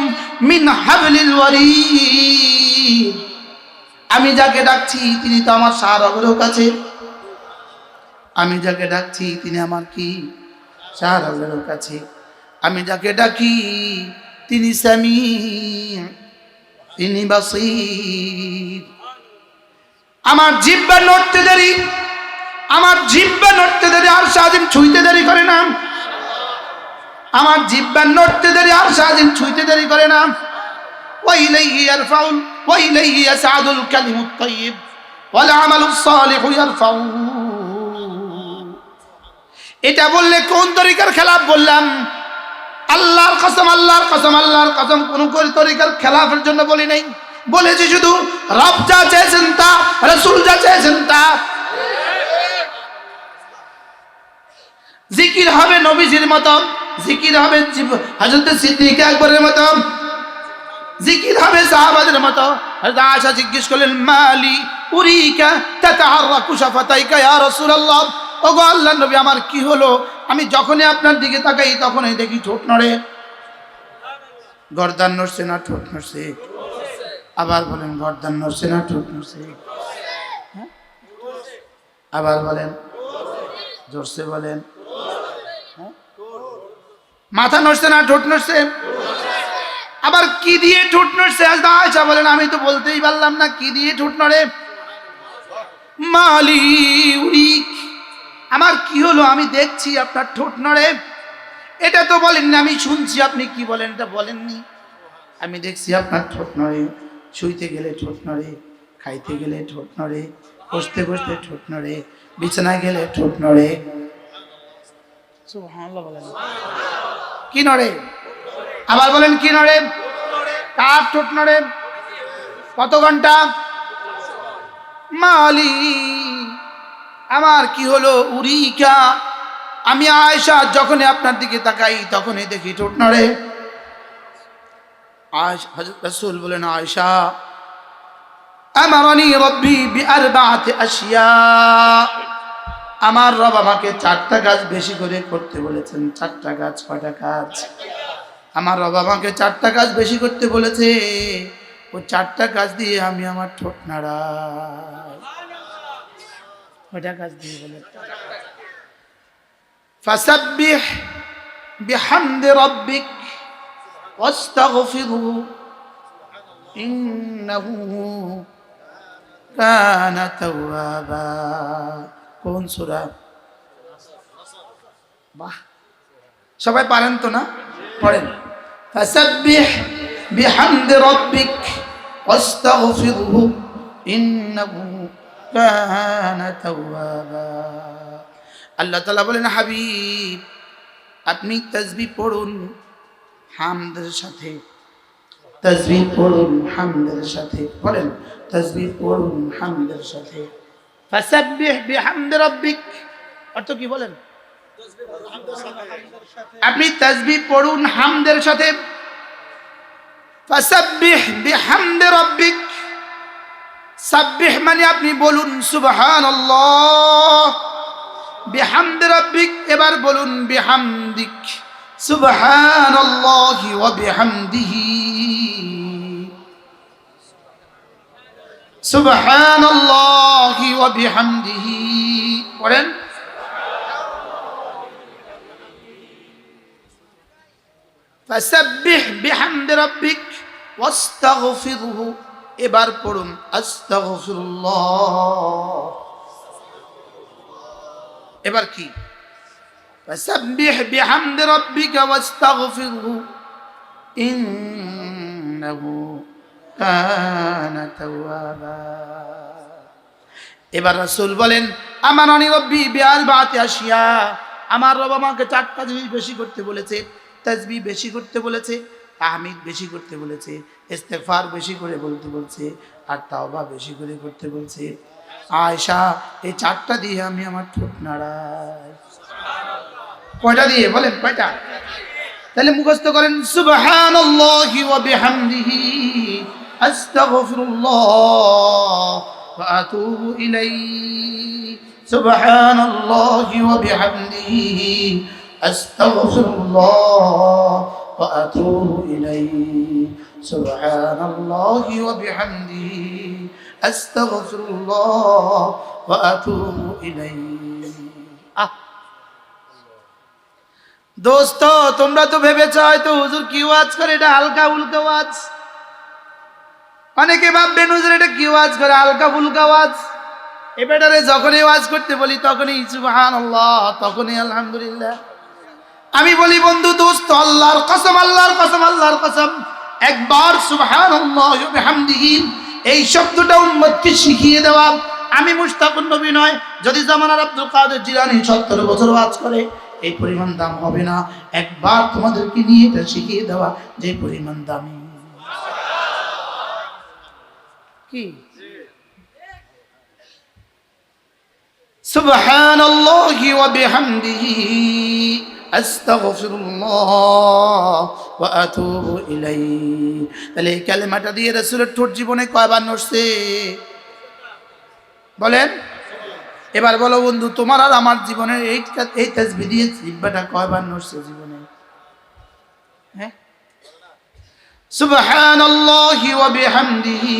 মিন হাবলিল ওয়ারিদ, আমি যাকে ডাকছি তিনি তো আমার শাহরগেরও কাছে, আমি যাকে ডাকছি তিনি আমার কি শাহরগেরও কাছে, আমি যাকে ডাকি তিনি সামি, তিনি বাসীর। আমার জিহ্বা নড়তে দেরি, আমার জিহ্বা নড়তে দেরি আর শাহিম ছুঁইতে দেরি করে না, আমার জিহ্বা নড়তে দেরি আর শাহিম ছুঁইতে দেরি করে না। ওয়াইলাইহি ইয়ারফাউল ওয়াইলাইহি ইয়াসআদুল কালিমুত তাইয়্যিব ওয়াল আমালুস সালিহু ইয়ারফাউ। এটা বললে কোন তরিকার খেলাফ বললাম? আল্লাহর কসম, আল্লাহর কসম, আল্লাহর কসম, কোন তরিকার খেলাফের জন্য বলি নাই, বলেছি শুধু রব যা চেয়েছেন তা, রাসূল যা চেয়েছেন তা। জিকির হবে নবীজির মতো, জিকির হবে হযরত সিদ্দিক আকবরের মতো, জিকির হবে সাহাবাদের মতো। হযরত আয়েশা জিজ্ঞেস করলেন মালি উরিকা তাতাহাররাকু শাফাতাইকা ইয়া রাসূলুল্লাহ, ওগো আল্লাহর নবী আমার কি হলো, আমি যখনই আপনার দিকে তাকাই তখনই দেখি ঠোঁট নড়ে। গর্দান নড়ছে না ঠোঁট নড়ছে? আবার বলেন গর্দান নড়ছে না ঠোঁট নড়ছে? আবার বলেন জোরসে বলেন। মাথা নড়ছে না ঠোঁট নড়ছে? আবার কি দিয়ে ঠোঁট নড়ছে? আয়েশা বলেন আমি তো বলতেই পারলাম না কি দিয়ে ঠোঁট নড়ে। মালি উরিক, আমার কি হলো আমি দেখছি আপনার ঠোঁট নড়ে, এটা তো বলেননি, আমি শুনছি আপনি কি বলেন এটা বলেননি, আমি দেখছি আপনার ঠোঁট নড়ে, শুইতে গেলে ঠোঁট নড়ে, খাইতে গেলে ঠোঁট নড়ে, বসতে বসতে ঠোঁট নড়ে, বিছানায় গেলে ঠোঁট নড়ে। সুবহানাল্লাহ বলেন। কি নড়ে? আবার বলেন কি নড়ে? কার ঠোঁট নড়ে? কত ঘন্টা? মালি, আমার কি হলো? উরিকা, আমি আয়েশা যখনই আপনার দিকে তাকাই তখনই দেখি ঠোঁট নড়ে। হযরত রাসূল বলেন আয়েশা আমারানি রব্বি বিআরবাআতি আশিয়া, আমার রব আমাকে 4টা কাজ বেশি করে করতে বলেছেন। 4টা কাজ? কয়টা কাজ? আমার রব আমাকে 4টা কাজ বেশি করতে বলেছে, ও 4টা কাজ দিয়ে আমি আমার ঠোঁট নাড়াই। কয়টা কাজ দিয়ে বলেন? ফাসাব্বিহ বিহামদি রাব্বিক ওয়াস্তাগফিরহু ইন্নাহু কানা তাওয়াবা। কোন সূরা? বাহ, সবাই পারেন তো না? পড়েন। ফাসাব্বিহ বিহামদি রাব্বিক ওয়াস্তাগফিরহু ইন্নাহু কানা তাওয়াবা। আল্লাহ তাআলা বলেন হাবিব আপনি তাসবিহ পড়ুন হামদের সাথে, তাসবিহ পড়ুন হামদের সাথে। বলেন তাসবিহ পড়ুন হামদের সাথে। ফাসাব্বিহ বিহামদি রাব্বিক অর্থ কি বলেন? আপনি তাসবিহ পড়ুন হামদের সাথে। ফাসাব্বিহ বিহামদি রাব্বিক, সাব্বিহ মানে আপনি বলুন সুবহানাল্লাহ, বিহামদি রাব্বিক এবার বলুন বিহামদিক, সুবহানাল্লাহি ওয়া বিহামদিহি, সুবহানাল্লাহি ওয়া বিহামদিহি। পড়েন ফাসাব্বিহ বিহামদি রাব্বিক ওয়াস্তাগফিরহু, এবার পড়ুন আস্তাগফিরুল্লাহ। এবার কি? ফাসাব্বিহ বিহামদি রাব্বিকা ওয়াস্তাগফিরহু, ইন্নাহু কানা তাওয়াবা। এবার রাসূল বলেন, আমানানি রব্বি বিআরবাতি আশিয়া, আমার রব আমাকে 4টা জিনিস বেশি করতে বলেছে। তাসবিহ বেশি করতে বলেছে, তাহমিদ বেশি করতে বলেছে, ইস্তেগফার বেশি করে বলতে বলছে, আর তাওবা বেশি করে করতে বলছে। আয়েশা, এই 4টা দিয়ে আমি আমার ঠোঁট নাড়াই। কয়টা দিয়ে বলেন, কয়টা? তাহলে মুখস্থ করেন, সুবহানাল্লাহি ওয়া বিহামদিহি আস্তাগফিরুল্লাহ ওয়া আতুবু ইলাইহি, সুবহানাল্লাহি ওয়া বিহামদিহি আস্তাগফিরুল্লাহ ওয়া আতুবু ইলাইহি, সুবহানাল্লাহি ওয়া বিহামদিহি আস্তাগফিরুল্লাহ ওয়া আতুবু ইলাইহি। দোস্ত, তোমরা তো ভেবেছ হয়তো হুজুর কি ওয়াজ করে, এটা হালকা ফুলকা ওয়াজ। অনেকে ভাববেন হুজুর এটা কি ওয়াজ করে, হালকা ফুলকা ওয়াজ। এ বেটারে যখনই ওয়াজ করতে বলি তখনই সুবহানাল্লাহ, তখনই আলহামদুলিল্লাহ। আমি বলি বন্ধু, দোস্ত, আল্লাহর কসম, আল্লাহর কসম, আল্লাহর কসম, একবার সুবহানাল্লাহ ওয়া বিহামদিহি এই শব্দটা উম্মতকে শিখিয়ে দেওয়া। আমি মুশতাকুন নবী নয়, যদি জামানার আব্দুল কাদের জিলানী 70 বছর ওয়াজ করে এই পরিমাণ দাম হবে না। একবার তোমাদেরকে নিয়ে এটা শিখিয়ে দেওয়া যে পরিমাণ দামি। কি সুবহানাল্লাহি ওয়া বিহামদিহি আস্তাগফিরুল্লাহ ওয়া আতুবু ইলাইহি। তাহলে এই কালেমাটা দিয়ে রাসূলের ঠোঁট জীবনে কয়বার নড়ছে বলেন? এবার বলো বন্ধু, তোমার আর আমার জীবনে এই তাসবিহ দিয়ে জিহ্বাটা কয়বার নড়ছে জীবনে? হ্যাঁ, সুবহানাল্লাহি ওয়া বিহামদিহি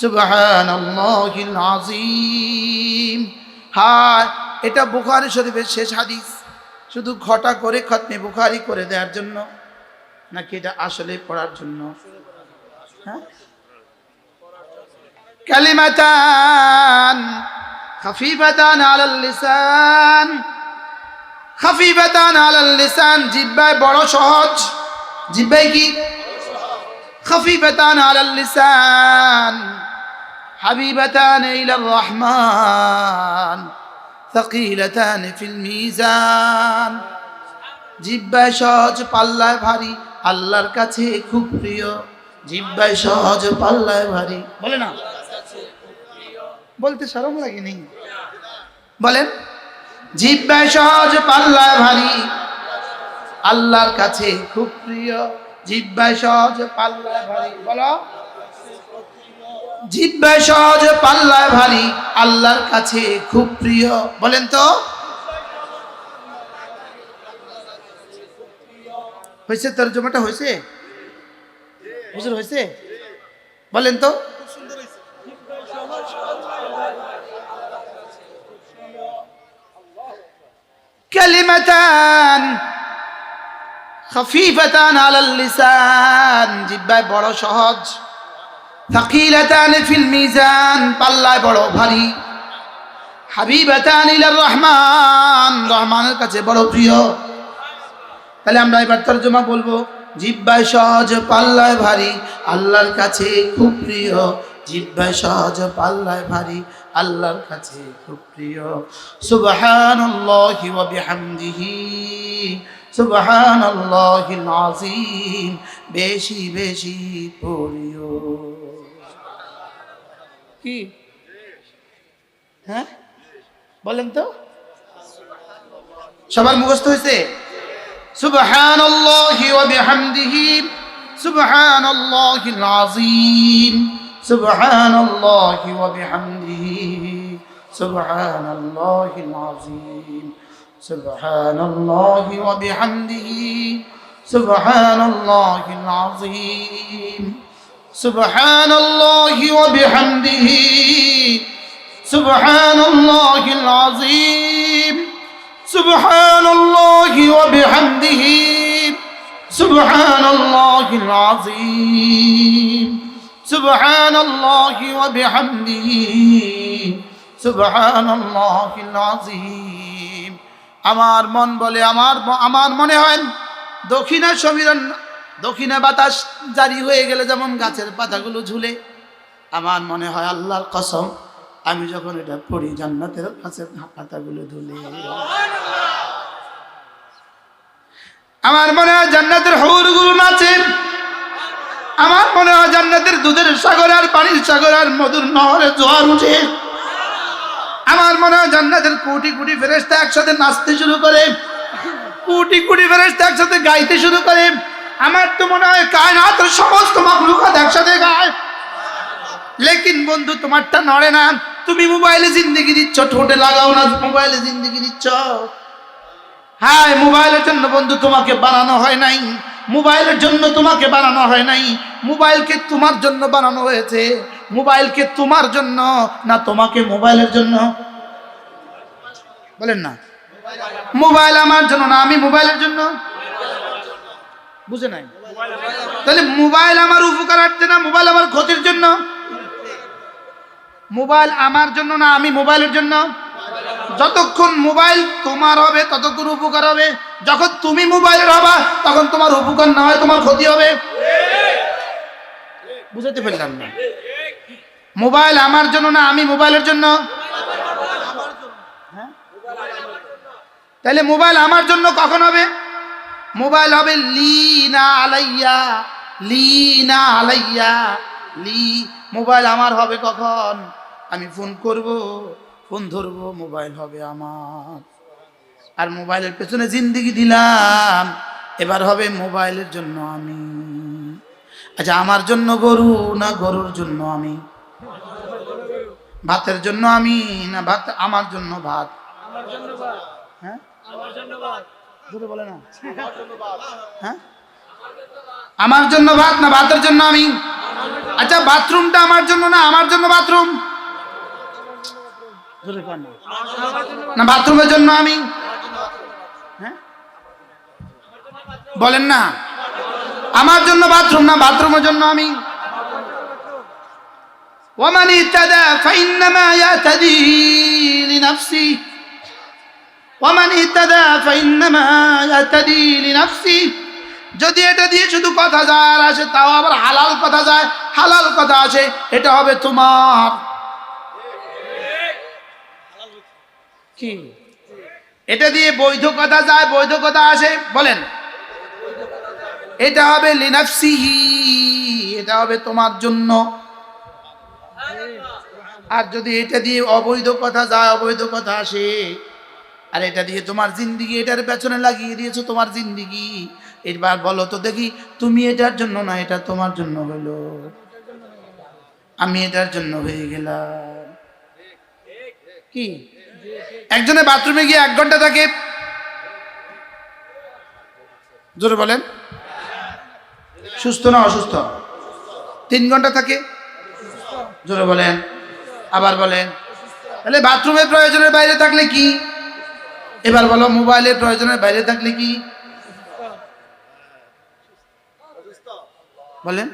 সুবহানাল্লাহিল আযীম। হ্যাঁ, এটা বুখারী শরীফের শেষ হাদিস। শুধু ঘটা করে খতমে বুখারী করে দেওয়ার জন্য নাকি এটা আসলে পড়ার জন্য? হ্যাঁ, কালিমাতান খাফিফাতান আলাল লিসান, খাফিফাতান আলাল লিসান, জিহ্বায় বড় সহজ। জিহ্বায় কি? খাফিফাতান আলাল লিসান হাবিবাতান ইলার রহমান সাকিলাতান ফিল মিজান। জিহ্বায় সহজ, পাল্লায় ভারী, আল্লাহর কাছে খুব প্রিয়। জিহ্বায় সহজ, পাল্লায় ভারী, বলে না? বলতে শরম লাগে নেই? বলেন, জিহ্বায় সহজ, পাল্লায় ভারী, আল্লাহর কাছে খুব প্রিয়। জিহ্বায় সহজ, পাল্লায় ভারী, বলো। জিহ্বায় সহজ, পাল্লায় ভারী, আল্লাহর কাছে খুব প্রিয়। বলেন তো, হয়েছে? তরজমাটা হয়েছে? হুজুর হয়েছে? বলেন তো। কালিমাতান খাফিফাতান আলাল লিসান, জিহ্বায় বড় সহজ, সাকিলাতান ফিল মিজান, পাল্লায় বড় ভারী, হাবিবাতান ইলার রহমান, রহমানের কাছে বড় প্রিয়। তাহলে আমরা এবার তরজমা বলবো, জিহ্বায় সহজ, পাল্লায় ভারী, আল্লাহর কাছে খুব প্রিয়। জিহ্বায় সহজ, পাল্লায় ভারী, আল্লাহর কাছে খুব প্রিয়। সুবহানাল্লাহি ওয়া বিহামদিহি সুবহানাল্লাহিল আযীম, বেশি বেশি পড়িও। কি? হ্যাঁ, বলেন তো। সবার মুখস্থ হয়েছে? সুবহানাল্লাহি ওয়া বিহামদিহি সুবহানাল্লাহিল আযীম সুবহানাল্লাহি ওয়া বিহামদিহি সুবহানাল্লাহিল আযীম সুবহানাল্লাহি ওয়া বিহামদিহি সুবহানাল্লাহিল আযীম সুবহানাল্লাহি ওয়া বিহামদিহি সুবহানাল্লাহিল আযীম সুবহানাল্লাহি ওয়া বিহামদিহি সুবহানাল্লাহিল আযীম সুবহানাল্লাহি ওয়া বিহামদিহি সুবহানাল্লাহিল আযীম। আমার মন বলে, আমার মনে হয় দক্ষিণা সমীরণ দক্ষিণে বাতাস জারি হয়ে গেলে যেমন গাছের পাতাগুলো ঝুলে, আমার মনে হয় আল্লাহর কসম আমি যখন এটা পড়ি জান্নাতের গাছের পাতাগুলো ঝুলে। আমার মনে হয় জান্নাতের হৌরগুলো নাচে। আমার মনে হয় জান্নাতের দুধের সাগর আর পানির সাগর আর মধুর নহরে জোয়ার উঠে। আমার মনে হয় জান্নাতের কোটি কোটি ফেরেশতা একসাথে নাচতে শুরু করে, কোটি কোটি ফেরেশতা একসাথে গাইতে শুরু করে। আমার তো মনে হয় কায়নাতের সমস্ত মাখলুকাত একসাথে গায়। লেকিন বন্ধু তোমারটা নড়ে না। তুমি মোবাইলে জিন্দেগি দিচ্ছ, ঠোঁটে লাগাও না, মোবাইলে জিন্দেগি দিচ্ছ। হ্যাঁ, মোবাইলের জন্য বন্ধু তোমাকে বানানো হয় নাই, মোবাইলের জন্য তোমাকে বানানো হয় নাই। মোবাইলকে তোমার জন্য বানানো হয়েছে। মোবাইলকে তোমার জন্য না তোমাকে মোবাইলের জন্য? বলেন না, মোবাইল আমার জন্য না আমি মোবাইলের জন্য? বুঝে নাই? তাহলে মোবাইল আমার উপকারার্থে না মোবাইল আমার ক্ষতির জন্য? মোবাইল আমার জন্য না আমি মোবাইলের জন্য? যতক্ষণ মোবাইল তোমার হবে ততক্ষণ উপকার হবে। যখন তুমি মোবাইলের হবা তখন তোমার উপকার না হয় তোমার ক্ষতি হবে। বুঝাতে পারলাম না? মোবাইল আমার জন্য না আমি মোবাইলের জন্য? তাহলে মোবাইল আমার জন্য কখন হবে? মোবাইল হবে লিনা আলাইয়া, লিনা আলাইয়া, লি। মোবাইল আমার হবে কখন? আমি ফোন করব, ফোন ধরবো, মোবাইল হবে আমার। আর মোবাইলের পেছনে জিন্দেগি দিলাম, এবার হবে মোবাইলের জন্য আমি। আচ্ছা, আমার জন্য গরু না গরুর জন্য আমি? ভাতের জন্য আমি না ভাত আমার জন্য ভাত? হ্যাঁ, ধরে বলে না। হ্যাঁ, আমার জন্য ভাত না ভাতের জন্য আমি? আচ্ছা, বাথরুমটা আমার জন্য না আমার জন্য বাথরুম? না বাথরুমের জন্য আমি? হ্যাঁ, বলেন না। আমার জন্য বাথরুম না বাথরুমের জন্য আমি? ওয়ামান ইহতাদা ফাইন্নামা ইয়াহতাদি লিনাফসি, ওয়ামান ইহতাদা ফাইন্নামা ইয়াহতাদি লিনাফসি। যদি এটা দিয়ে শুধু কথা যায় আর আসে, তাও আবার হালাল কথা যায়, হালাল কথা আসে, এটা হবে তোমার। কি এটা দিয়ে বৈধ কথা যায়, বৈধ কথা আসে, বলেন, এটা হবে লিনাফসিহি, এটা হবে তোমার জন্য। আর যদি এটা দিয়ে অবৈধ কথা যায়, অবৈধ কথা আসে, আর এটা দিয়ে তোমার জিন্দিগি এটার পেছনে লাগিয়ে দিয়েছো তোমার জিন্দিগি, এবার বলো তো দেখি, তুমি এটার জন্য না এটা তোমার জন্য হলো, আমি এটার জন্য হয়ে গেলাম। কি একজনে বাথরুমে গিয়ে 1 ঘন্টা থাকে, জোরে বলেন, সুস্থ না অসুস্থ? 3 ঘন্টা থাকে, জোরে বলেন, আবার বলেন। তাহলে বাথরুমের প্রয়োজনের বাইরে থাকলে কি? এবার বলো, মোবাইলের প্রয়োজনের বাইরে থাকলে কি? বলেন।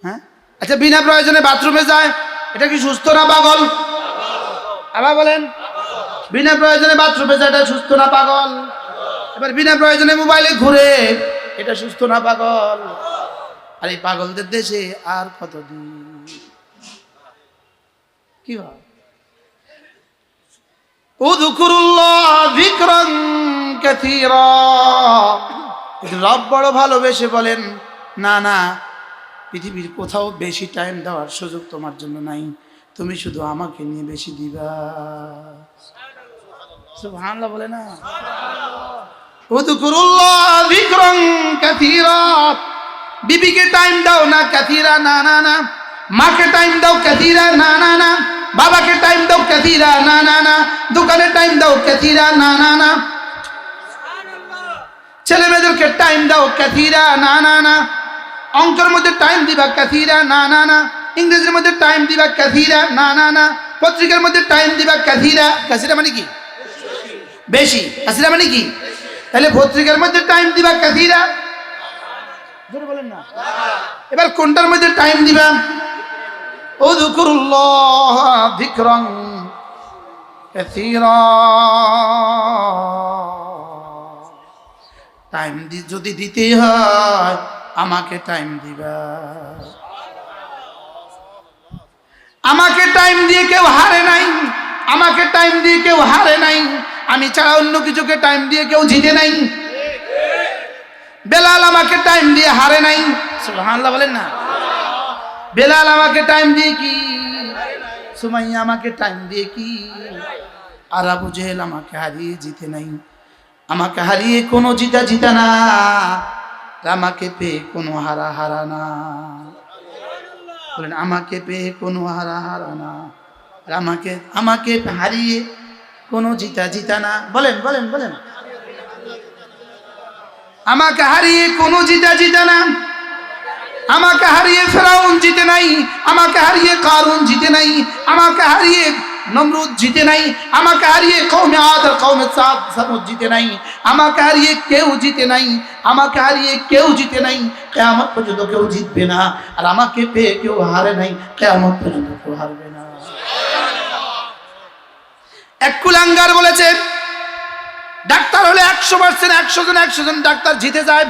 হ্যাঁ, আচ্ছা, বিনা প্রয়োজনে বাথরুমে যায়, এটা কি সুস্থ না পাগল? আবার বলেন, বিনা প্রয়োজনে বাথরুমে যায়, এটা সুস্থ না পাগল? এবার বিনা প্রয়োজনে মোবাইলে ঘুরে, এটা সুস্থ না পাগল? আর এই পাগলদের দেশে আর কতদিন? কি হয়? উযকুরুল্লাহ যিকরান কাসীরা। রব বড় ভালোবেসে বলেন, না না, পৃথিবীর কোথাও বেশি টাইম দেওয়ার সুযোগ তোমার জন্য নাই, তুমি শুধু আমাকে নিয়ে বেশি দিবা। সুবহানাল্লাহ বলে না? উযকুরুল্লাহ যিকরান কাসীরা। বিবিকে টাইম দাও না কাসীরা, না না না। মাকে টাইম দাও কাসীরা, না না না। বাবাকে টাইম দাও কাসীরা, না না না। দোকানে টাইম দাও কাসীরা, না না না। ছেলে মেয়েদেরকে টাইম দাও কাসীরা, না না না। অঙ্কের মধ্যে টাইম দিবা কাসীরা, না না না। ইংরেজির মধ্যে টাইম দিবা কাসীরা, না না না। পত্রিকার মধ্যে টাইম দিবা কাসীরা। কাসীরা মানে কি? বেশি। কাসীরা মানে কি? তাহলে পত্রিকার মধ্যে টাইম দিবা কাসীরা, জোরে বলেন না। এবার কোনটার মধ্যে টাইম দিবা? উযকুরুল্লাহ যিকরান কাসীরা। টাইম যদি দিতেই হয় আমাকে টাইম দিবা। আমাকে টাইম দিয়ে কেউ হারে নাই, আমাকে টাইম দিয়ে কেউ হারে নাই, আমি ছাড়া অন্য কিছুকে টাইম দিয়ে কেউ জিতে নাই। বেলাল আমাকে টাইম দিয়ে হারে নাই, সুবহানাল্লাহ বলেন না। বেলাল আমাকে টাইম দিয়ে কি, সুমাইয়া আমাকে টাইম দিয়ে কি, আর আবু জেহেল আমাকে হারিয়ে জিতে নাই। আমাকে হারিয়ে কোনো জিতা না, আমাকে পেয়ে কোনো হারা না। বলেন আমাকে পেয়ে কোনো হারা না, আমাকে হারিয়ে কোনো জিতা না। বলেন বলেন বলেন, আমাকে হারিয়ে কোনো জিতা না। আমাকে হারিয়ে ফেরাউন জিতে নাই, আমাকে হারিয়ে কারুন জিতে নাই, আমাকে হারিয়ে নমরুদ জিতে নাই, আমাকে হারিয়ে কওমে আদ আর কওমে সামুদ জিতে নাই, আমাকে হারিয়ে কেউ জিতে নাই, আমাকে হারিয়ে কেউ জিতে নাই। কিয়ামত পর্যন্ত কেউ জিতবে না, আর আমাকে পেয়ে কেউ হারে নাই, কিয়ামত পর্যন্ত কেউ হারবে না। এক কুলাঙ্গার বলেছে ডাক্তার হলে 100% 100 জন ডাক্তার জিতে যায়,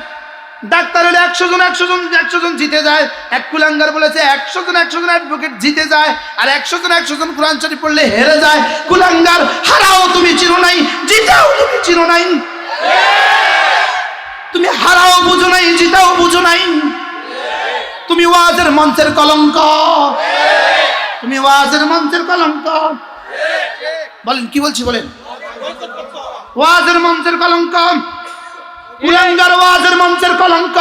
ডাক্তার হলে 100 জন জিতে যায়। এক কুলাঙ্গার বলেছে 100 জন অ্যাডভোকেট জিতে যায়, আর 100 জন কোরআন শরীফ পড়লে হেরে যায়। কুলাঙ্গার, হারাও তুমি চিনো নাই, জিতাও তুমি চিনো নাই। তুমি হারাও বুঝো নাই, জিতাও বুঝো নাই। তুমি ওয়াজের মঞ্চের কলঙ্ক, তুমি ওয়াজের মঞ্চের কলঙ্ক। বলেন কি বলছি বলেন, ওয়াজের মঞ্চের কলঙ্ক। কুলাঙ্গার ওয়াজের মঞ্চের কলঙ্ক।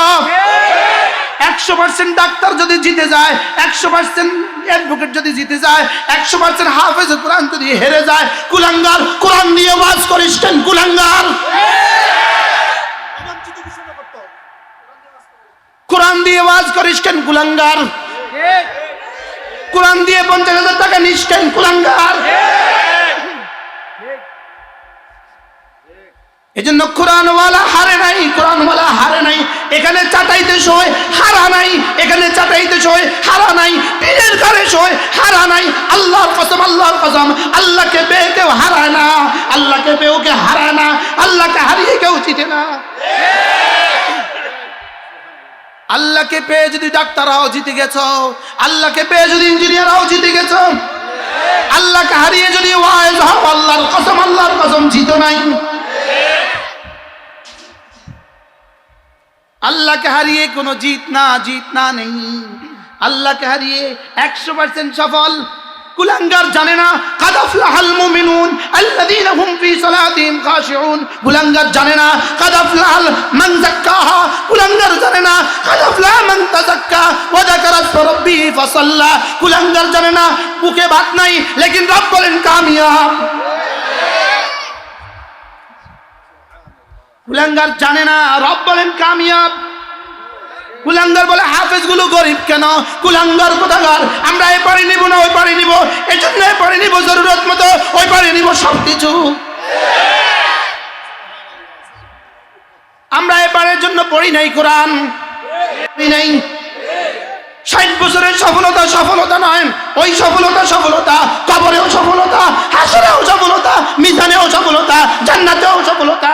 100% ডাক্তার যদি জিতে যায়, 100% অ্যাডভোকেট যদি জিতে যায়, 100% হাফেজ কোরআন যদি হেরে যায়, কুলাঙ্গার কোরআন দিয়ে ওয়াজ করিস কেন কুলাঙ্গার? কোরআন দিয়ে ওয়াজ করিস কেন কুলাঙ্গার? কোরআন দিয়ে 50,000 টাকা নিস কেন কুলাঙ্গার? এজন্য কোরআনওয়ালা হারে নাই, কোরআনওয়ালা হারে নাই। এখানে চাটাইতে সয় হারা নাই, এখানে চাটাইতে সয় হারা নাই, পীরের ঘরে সয় হারা নাই। আল্লাহর কসম, আল্লাহর কসম, আল্লাহকে পেয়ে কেউ হারায় না, আল্লাহকে পেয়েও কেউ হারায় না, আল্লাহকে হারিয়ে কেউ জিতে না। আল্লাহকে পেয়ে যদি ডাক্তাররাও জিতে গেছ, আল্লাহকে পেয়ে যদি ইঞ্জিনিয়াররাও জিতে গেছ, আল্লাহকে হারিয়ে যদি ওয়াইজ হও, আল্লাহর কসম জিতো নাই। আল্লাহকে হারিয়ে কোনো জিত না নেই। আল্লাহকে হারিয়ে 100% সফল। কুলাঙ্গার জানে না কাদ আফলাহাল মুমিনুন আল্লাযীনা হুম ফি সালাতিহিম খাশিউন। কুলাঙ্গার জানে না কাদ আফলাহাল মান যাক্কাহা। কুলাঙ্গার জানে না কাদ আফলাহা মান তাযাক্কা ওয়া যাকারা রাব্বিহি ফাসাল্লা। কুলাঙ্গার জানে না মুখে ভাত নাই, লেকিন রব বলেন কামিয়াব। কুলাঙ্গার জানে না রব বলেন কামিয়াব। কুলাঙ্গার বলে হাফেজ গুলো গরিব কেন? কুলাঙ্গার কোথাকার। আমরা এ পারি নিব না ওই পারি নিব, এই জন্য এ পারি নিব জরুরত মতো, ওই পারি নিব সবকিছু। আমরা এ পারের জন্য পড়ি নাই কোরআন, পড়ি নাই। 60 বছরের সফলতা নয়, ওই সফলতা কবরেও সফলতা, হাসরেও সফলতা, মিজানেও সফলতা, জান্নাতেও সফলতা।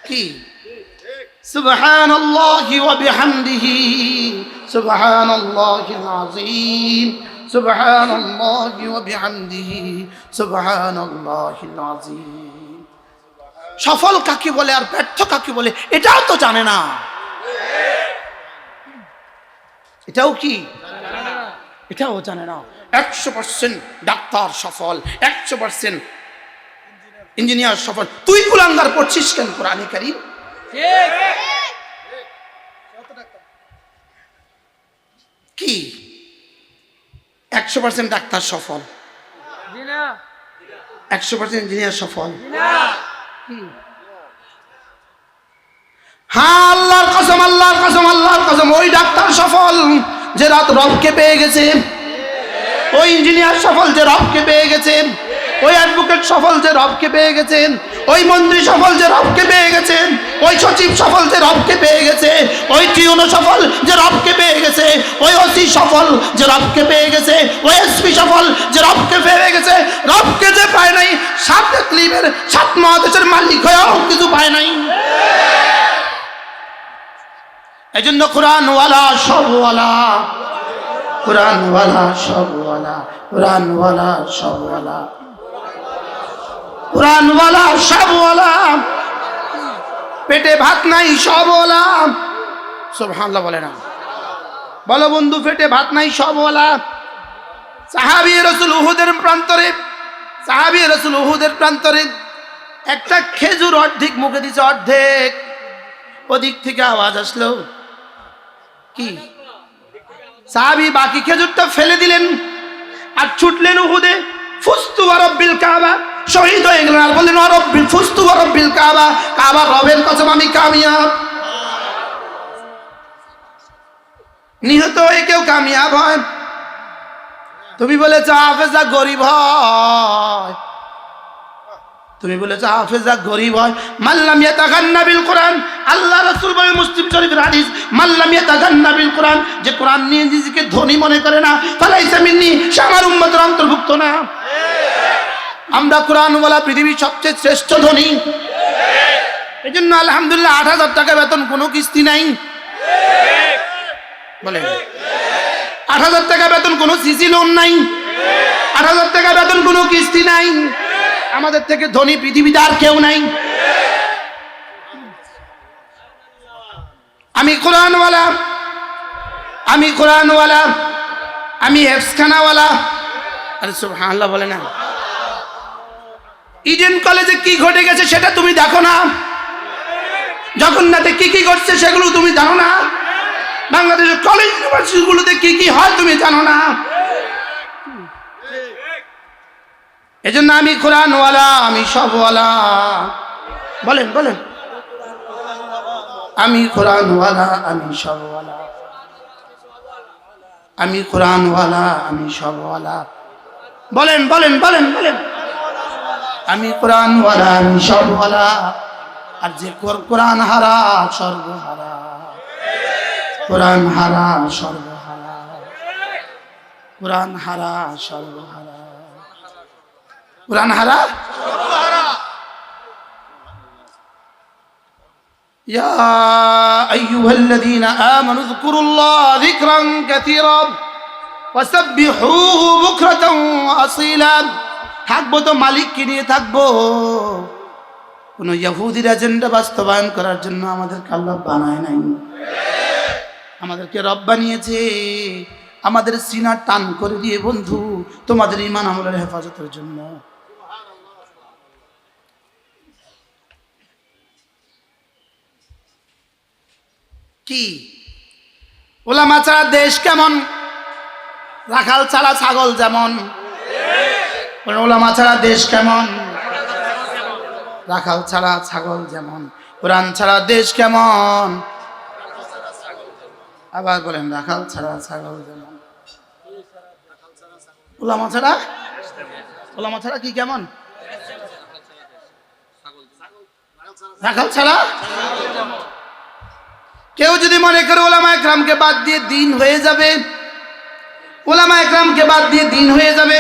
কি সুবহানাল্লাহি ওয়া বিহামদিহি সুবহানাল্লাহিল আযীম সুবহানাল্লাহি ওয়া বিহামদিহি সুবহানাল্লাহিল আযীম। সফল কাকে বলে আর ব্যর্থ কাকে বলে এটাও তো জানে না। এটাও কি এটাও জানে না। 100% ডাক্তার সফল, 100% ইঞ্জিনিয়ার সফল। তুই কুলাঙ্গার পড়ছিস কেন কোরআনে কারীম? কি 100% ডাক্তার সফল, 100% ইঞ্জিনিয়ার সফল? হ্যাঁ, আল্লাহর কসম, ওই ডাক্তার সফল যে রাত রবকে পেয়ে গেছে, ওই ইঞ্জিনিয়ার সফল যে রবকে পেয়ে গেছে, ওই অ্যাডভোকেট সফল যে রবকে পেয়ে গেছেন, ওই মন্ত্রী সফল যে রবকে পেয়ে গেছে, ওই সচিব সফল যে রবকে পেয়ে গেছে, ওই টিউনো সফল যে রবকে পেয়ে গেছে, ওই ওসি সফল যে রবকে পেয়ে গেছে, ওই এসপি সফল যে রবকে পেয়ে গেছে, রবকে যে পায় নাই, 7 ইকলিমের 7 মহাদেশের মালিক হয়েও কিছু পায় নাই। এই জন্য কোরআনওয়ালা সবওয়ালা, কোরআনওয়ালা সবওয়ালা, কোরআনওয়ালা সবওয়ালা, কোরআনওয়ালা সবওয়ালা, পেটে ভাত নাই সবওয়ালা। সুবহানাল্লাহ বলে না, বলো বন্ধু, পেটে ভাত নাই সবওয়ালা। সাহাবী রাসূল উহুদের প্রান্তরে, সাহাবী রাসূল উহুদের প্রান্তরে একটা খেজুর অর্ধেক মুখে দিছে, অর্ধেক। ওদিক থেকে আওয়াজ আসলো, কি? সাহাবী বাকি খেজুরটা ফেলে দিলেন আর ছুটলেন উহুদে। ফুস্তু ওয়া রাব্বিল কাবা, শহীদ হয়ে গেলেন আর বললেন ওয়া রাব্বিল ফুস্তু ওয়া রাব্বিল কাবা, কাবার রবের কসম আমি কামিয়াব। নিহত হয়ে কেউ কামিয়াব হয়? তুমি বলেছ হাফেজা গরিব হয়, তুমি বলেছ হাফেজা গরিব হয়। মাল্লাম ইয়াতাগান্না বিল কোরআন, আল্লাহ রাসূল বলে মুসলিম শরীফের হাদিস, মাল্লাম ইয়াতাগান্না বিল কোরআন, যে কোরআন নিয়ে নিজেকে ধনী মনে করে না, ফালাইসা মিন্নি, সে আমার উম্মতের অন্তর্ভুক্ত না। আমরা কোরআনওয়ালা পৃথিবীর সবচেয়ে শ্রেষ্ঠ ধনী। এই জন্য আলহামদুলিল্লাহ 8,000 টাকা বেতন, কোনো কিস্তি নাই। বলে 8,000 টাকা বেতন, কোনো সিসি লোন নাই। 8,000 টাকা বেতন, কোনো কিস্তি নাই। আমাদের থেকে ধনী পৃথিবীতে আর কেউ নাই। আমি কোরআনওয়ালা, আমি কোরআনওয়ালা, আমি হেফজখানাওয়ালা। আরে সুবহানাল্লাহ বলে না। ইডেন কলেজে কি ঘটে গেছে সেটা তুমি দেখো না, জগন্নাথে কি কি ঘটছে সেগুলো তুমি জানো না, বাংলাদেশের কলেজ ইউনিভার্সিটিগুলোতে কি কি হয় তুমি জানো না। এজন্য আমি কোরআনওয়ালা, আমি সবওয়ালা। বলেন বলেন, আমি কোরআনওয়ালা, আমি সবওয়ালা, আমি কোরআনওয়ালা, আমি সবওয়ালা। বলেন বলেন বলেন বলেন, আমি কোরআনওয়ালা, আমি সবওয়ালা। আর যে কোরআন হারা সর্বহারা, কোরআন হারা সর্বহারা, কোরআন হারা সর্বহারা, কোরআন হারা। ইয়া আইয়ুহাল্লাযীনা আমানু যকুরুল্লাহ যিকরান কাসীরা ওয়াসাব্বিহুহু বুকরাতান ওয়া আসীলা। থাকবো তো মালিককে নিয়ে থাকবো, কোন ইহুদির এজেন্ডা বাস্তবায়ন করার জন্য আমাদেরকে আল্লাহ বানায় নাই। আমাদেরকে রব বানিয়েছে আমাদের সিনা টান করে দিয়ে, বন্ধু তোমাদের ঈমান আমলের হেফাজতের জন্য। কি ওলামা ছাড়া দেশ কেমন, রাখাল ছাড়া ছাগল যেমন। ওলামা ছাড়া দেশ কেমন, রাখাল ছাড়া ছাগল যেমন। কোরআন ছাড়া দেশ কেমন, আবার বলেন রাখাল ছাড়া ছাগল যেমন। ওলামা ছাড়া, ওলামা ছাড়া কি কেমন, রাখাল ছাড়া। কেউ যদি মনে করে ওলামা একরামকে বাদ দিয়ে দিন হয়ে যাবে, ওলামা একরামকে বাদ দিয়ে দিন হয়ে যাবে,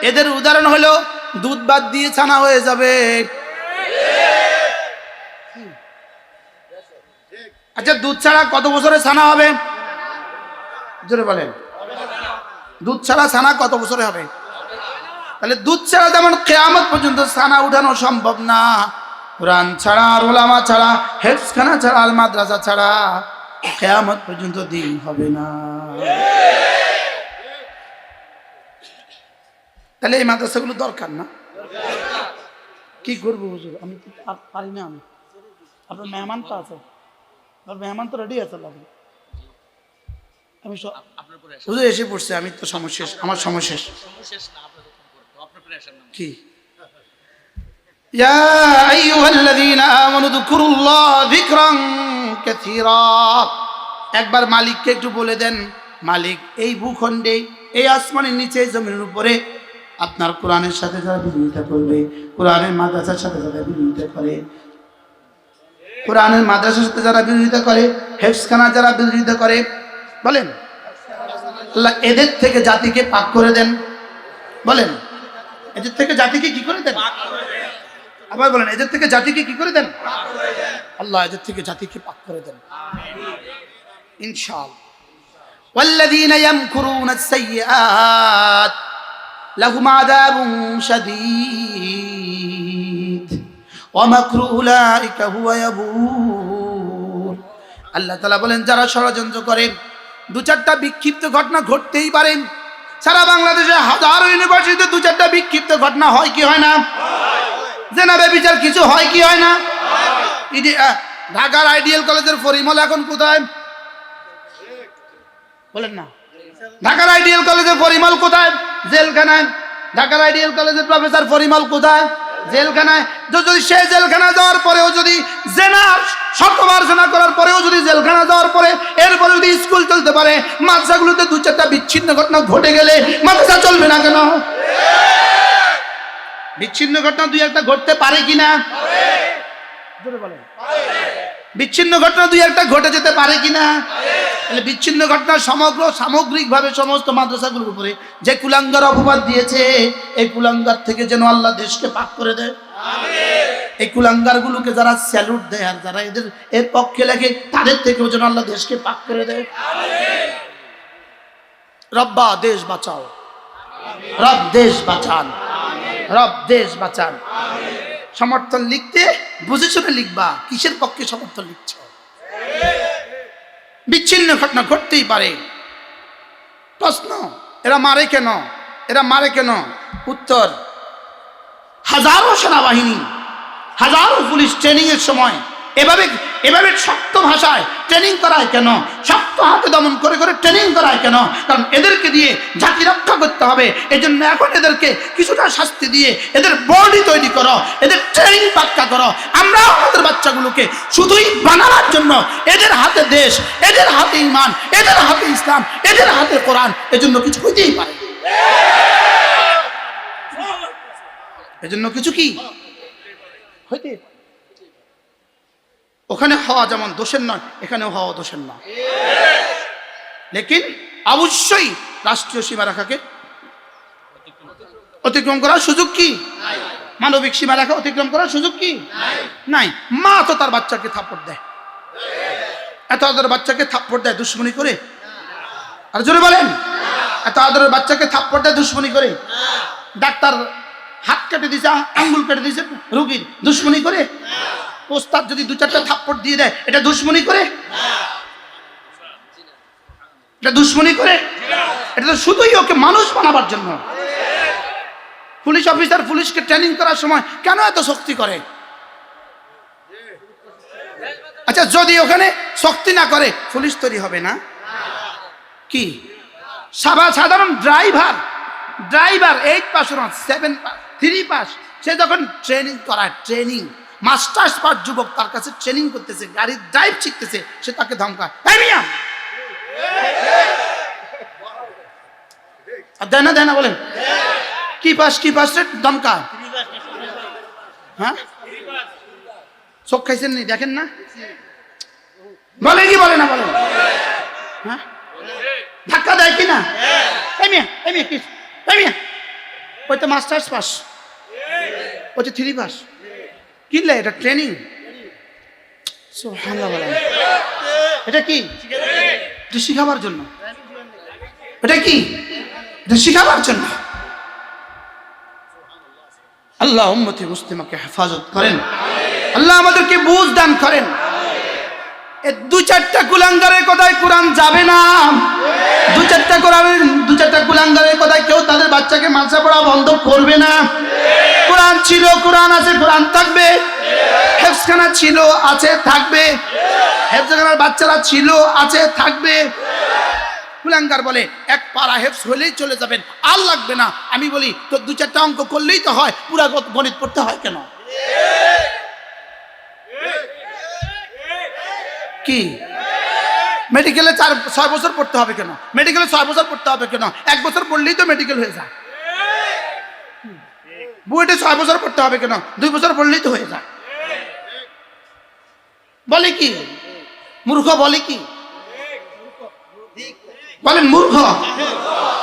এদের উদাহরণ হলো দুধ বাদ দিয়ে ছানা হয়ে যাবে। আচ্ছা, দুধ ছাড়া কত বছরে ছানা হবে? জোরে বলেন, দুধ ছাড়া ছানা কত বছরে হবে? তাহলে দুধ ছাড়া যেমন কিয়ামত পর্যন্ত ছানা উঠানো সম্ভব না, কোরআন ছাড়া আর ওলামা ছাড়া, হেফজখানা ছাড়া আর মাদ্রাসা ছাড়া কিয়ামত পর্যন্ত দিন হবে না। তাহলে এই মাদ্রাসাগুলো দরকার না? কি করবো হুজুর, আমি তো পারি না। আমি আপনার মেহমান তো আছে, আপনার মেহমান তো রেডি আছে। আমি হুজুর এসে পড়ছে, আমি তো সমস্যা, আমার সমস্যা কি? ইয়া আইয়ুহাল্লাযীনা আমানু যকুরুল্লাহ যিকরান কাসীরা। একবার মালিককে একটু বলে দেন, মালিক এই ভূখণ্ডে, এই আসমানের নিচে, জমিনের উপরে আপনার কোরআনের সাথে যারা বিরোধিতা করবে, কোরআনের মাদ্রাসার সাথে যারা বিরোধিতা করে, কোরআনের মাদ্রাসার সাথে যারা বিরোধিতা করে, হেফজখানা যারা বিরোধিতা করে, বলেন আল্লাহ এদের থেকে জাতিকে পাক করে দেন। বলেন এদের থেকে জাতিকে কি করে দেন? আবার বলেন এদের থেকে জাতিকে কি করে দেন? আল্লাহ এদের থেকে জাতিকে পাক করে দেন ইনশাআল্লাহ। والذين يمكرون السيئات لهم عذاب شديد ومكر أولئك هو يبور। আল্লাহ তাআলা বলেন যারা ষড়যন্ত্র করেন, দু চারটা বিক্ষিপ্ত ঘটনা ঘটতেই পারেন। সারা বাংলাদেশে হাজারো ইউনিভার্সিটিতে দু চারটা বিক্ষিপ্ত ঘটনা হয় কি হয় না? জেনা ব্যভিচার কিছু হয় কি হয় না? ঢাকার আইডিয়াল কলেজের পরিমল এখন কোথায়? বলেন না। ঢাকার আইডিয়াল কলেজের পরিমল কোথায়? জেলখানায়। ঢাকার আইডিয়াল কলেজের প্রফেসর পরিমল কোথায়? জেলখানায়। যদি সে জেলখানা যাওয়ার পরেও যদি জেনা শতবার জেনা করার পরেও যদি জেলখানা যাওয়ার পরে এরপরে যদি স্কুল চলতে পারে, মাদ্রাসাগুলোতে দু চারটা বিচ্ছিন্ন ঘটনা ঘটে গেলে মাদ্রাসা চলবে না কেন? বিচ্ছিন্ন ঘটনা দুই একটা ঘটতে পারে কিনা? বিচ্ছিন্ন ঘটনা দুই একটা ঘটে যেতে পারে কিনা? তাহলে বিচ্ছিন্ন ঘটনা সামগ্রিকভাবে সমস্ত মাদ্রাসাগুলোর উপরে যে কুলাঙ্গার অপবাদ দিয়েছে, এই কুলাঙ্গার থেকে যেন আল্লাহ দেশকে পাক করে দেয়। এই কুলাঙ্গার গুলোকে যারা স্যালুট দেয় আর যারা এর পক্ষে লাগে, তাদের থেকেও যেন আল্লাহ দেশকে পাক করে দেয়। রব্বা দেশ বাঁচাও, রব দেশ বাঁচান, রব দেশ বাঁচান। সমর্থন লিখতে বুঝে শুনে লিখবা, কিসের পক্ষে সমর্থন লিখছ? বিচ্ছিন্ন ঘটনা ঘটতেই পারে। প্রশ্ন, এরা মারে কেন? এরা মারে কেন? উত্তর, হাজারো সেনাবাহিনী, হাজারো পুলিশ ট্রেনিং এর সময় এভাবে শক্ত ভাষায় ট্রেনিং করায় কেন? শক্ত হাতে দমন করে করে ট্রেনিং করায় কেন? কারণ এদেরকে দিয়ে জাতি রক্ষা করতে হবে। এই জন্য এখন এদেরকে কিছুটা শাস্তি দিয়ে এদের বডি তৈরি করো, এদের ট্রেনিং পাক্কা করো। আমরা আমাদের বাচ্চাগুলোকে শুধুই বানানোর জন্য এদের হাতে দেশ, এদের হাতে ইমান, এদের হাতে ইসলাম, এদের হাতে কোরআন, এজন্য কিছু হইতেই পারে। এজন্য কিছু কি হইতে পারে। ওখানে হওয়া যেমন দোষের নয়, এখানেও হওয়া দোষের নয়। লেকিন অবশ্যই রাষ্ট্রীয় সীমারেখাকে অতিক্রম করার সুযোগ কি? মানবিক সীমারেখা অতিক্রম করার সুযোগ কি? নাই। মা তো তার বাচ্চাকে থাপ্পড় দেয়, এত আদরের বাচ্চাকে থাপ্পড় দেয় দুশ্মনী করে। আর জোরে বলেন, এত আদরের বাচ্চাকে থাপ্পড় দেয় দুশ্মনী করে। ডাক্তার হাত কেটে দিয়েছে, আঙ্গুল কেটে দিয়েছে রোগীর, দুশ্মনী করে। ওস্তাদ যদি দু চারটা থাপ্পড় দিয়ে দেয়, এটা দুশ্মনী করে? এটা দুশ্মনী করে? এটা তো শুধুই ওকে মানুষ বানাবার জন্য। পুলিশ অফিসার পুলিশকে ট্রেনিং করার সময় কেন এত শক্তি করে? আচ্ছা, যদি ওখানে শক্তি না করে পুলিশ তৈরি হবে না? কি সাধারণ ড্রাইভার 8 পাস 7 পাস 3 পাস, সে যখন ট্রেনিং করায়, ট্রেনিং মাস্টার্স পাস যুবক তার কাছে ট্রেনিং করতেছে, গাড়ির ড্রাইভ শিখতেছে, সে তাকে ধমকায়, এই মিয়া দেয় না বলেন কি পাস রে ধমকায়। হ্যাঁ, চোখ খাইছেন নি? দেখেন না, বলে কি বলে না বলেন? হ্যাঁ, ধাক্কা দেয় কিনা? এই মিয়া ওই তো মাস্টার্স পাস, ওই তো 3 পাস। কিনলে এটা ট্রেনিং। সুবহানাল্লাহ বলেন, এটা কি? এটা শিখাবার জন্য। এটা কি? এটা শিখাবার জন্য। আল্লাহ উম্মতি মুসলিমাকে হেফাজত করেন, আল্লাহ আমাদেরকে বুঝ দান করেন। এই 2-4টা কুলাঙ্গারের কথায় কোরআন যাবে না। 2-4টা কুলাঙ্গারের কথায় কেউ তাদের বাচ্চাকে মাদ্রাসা পড়া বন্ধ করবে না। কোরআন ছিল, কোরআন আছে, কোরআন থাকবে। হেফজখানা ছিল, আছে, থাকবে। হেফজখানার বাচ্চারা ছিল, আছে, থাকবে। কুলাঙ্গার বলে এক পারা হেফজ হলেই চলে যাবেন, আর লাগবে না। আমি বলি তো 2-4টা অঙ্ক করলেই তো হয়, পুরা গণিত পড়তে হয় কেন? কি মেডিকেলে 4-6 বছর পড়তে হবে কেন? মেডিকেলে 6 বছর পড়তে হবে কেন? 1 বছর পড়লেই তো মেডিকেল হয়ে যায়। বুয়েটে 6 বছর পড়তে হবে কেন? 2 বছর পড়লেই তো হয়ে যায়। বলে কি মূর্খ? বলে কি? বলেন মূর্খ,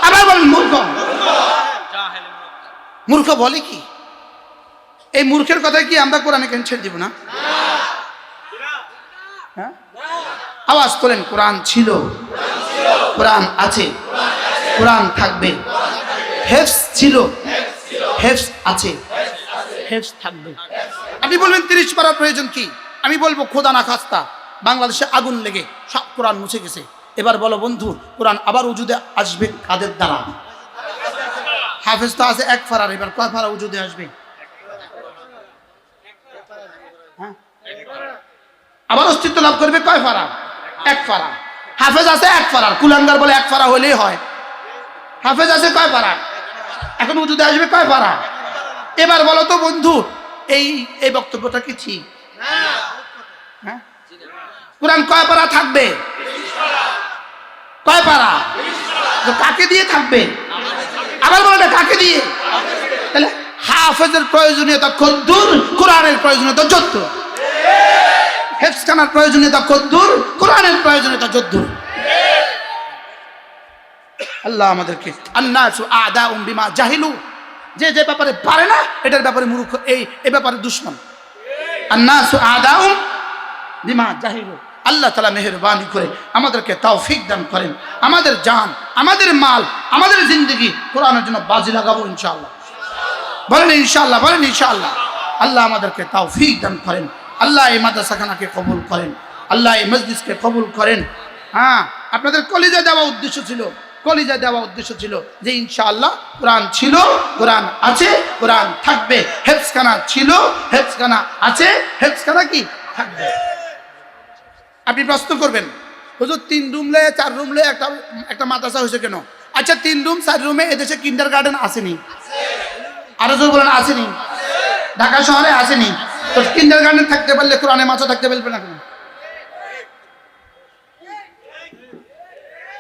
আবার বলেন মূর্খ। মূর্খ বলে কি? এই মূর্খের কথা কি আমরা কোরআনে কেন ছেড়ে দিব না? হ্যাঁ, আওয়াজ তোলেন। কোরআন ছিল, কোরআন আছে, কোরআন থাকবে। হেফজ ছিল, হেফজ আছে, হেফজ থাকবে। আপনি বলবেন 30 পারার প্রয়োজন কি? আমি বলবো খোদা না খাস্তা বাংলাদেশে আগুন লেগে সব কোরআন মুছে গেছে, এবার বলো বন্ধু কোরআন আবার উজুদে আসবে কাদের দ্বারা? হাফেজ তো আছে 1 ফারার, এবার কয় ফারা উজুদে আসবে? হ্যাঁ, আবার অস্তিত্ব লাভ করবে কয় ফারা? 1 ফারা। হাফেজ আছে 1 ফারার, কুলাঙ্গার বলে 1 ফারা হলেই হয়। হাফেজ আছে কয় ফারা? এখন উজুদে আসবে কয় ফারা? এবার বলো তো বন্ধু এই বক্তব্যটা কি ঠিক? হ্যাঁ, কোরআন কয় পারা থাকবে? কয় পারা? কাকে দিয়ে থাকবে? আবার বলো না কাকে দিয়ে? তাহলে হাফেজের প্রয়োজনীয়তা কদ্দুর, কোরআনের প্রয়োজনীয়তা যদ্দুর। হেফজখানার প্রয়োজনীয়তা কদ্দুর, কোরআনের প্রয়োজনীয়তা যদ্দুর। আল্লাহ আমাদেরকে আন্নাসু আদাউম বিমা জাহিলু, যে যে ব্যাপারে পারে না এটার ব্যাপারে মূর্খ, এই ব্যাপারে দুশমন। আন্নাসু আদাউম বিমা জাহিলু। আল্লাহ তাআলা মেহেরবানি করে আমাদেরকে তৌফিক দান করেন। আমাদের জান, আমাদের মাল, আমাদের জিন্দগি কোরআনের জন্য বাজি লাগাবো ইনশাআল্লাহ। বলেন ইনশাআল্লাহ, বলেন ইনশাআল্লাহ। আল্লাহ আমাদেরকে তৌফিক দান করেন। আল্লাহ এই মাদ্রাসাখানাকে কবুল করেন, আল্লাহ এই মসজিদকে কবুল করেন। হ্যাঁ, আপনাদের কলিজা দেওয়া উদ্দেশ্য ছিল, কলিজা দেওয়া উদ্দেশ্য ছিল যে ইনশাআল্লাহ কোরআন ছিল, কোরআন আছে, কোরআন থাকবে। হেফজখানা ছিল, হেফজখানা আছে, হেফজখানা কি থাকবে। আপনি প্রশ্ন করবেন হুজুর 3 রুম লে 4 রুম লে একটা মাদ্রাসা হয়েছে কেন? আচ্ছা 3 রুম 4 রুমে এদেশে কিন্ডারগার্টেন আসেনি? আরো জোর বলেন আসেনি? ঢাকা শহরে আসেনি? তো কিন্ডারগার্টেন থাকতে পারলে কোরআনে মাছা থাকতে পারবে না কেন?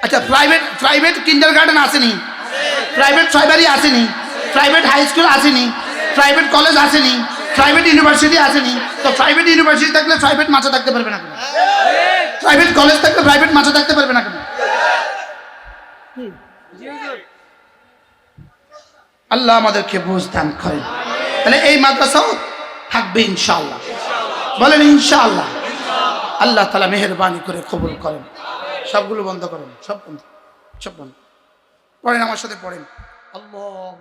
আচ্ছা প্রাইভেট কিন্ডারগার্টেন আসেনি? প্রাইভেট ছয়বাড়ি আসেনি? প্রাইভেট হাই স্কুল আসেনি? প্রাইভেট কলেজ আসেনি? প্রাইভেট ইউনিভার্সিটি আসেনি? তো প্রাইভেট ইউনিভার্সিটি থাকলে প্রাইভেট মাছা থাকতে পারবে না কেন? প্রাইভেট কলেজ থাকলে প্রাইভেট মাছা থাকতে পারবে না কেন? আল্লাহ আমাদেরকে বুঝ দান করেন। তাহলে এই মাদ্রাসাও থাকবে ইনশাআল্লাহ। বলেন ইনশাআল্লাহ। আল্লাহ তাআলা মেহেরবানি করে কবুল করেন। সবগুলো বন্ধ করেন, সব বন্ধ, সব বন্ধ। পড়েন আমার সাথে পড়েন। আল্লাহ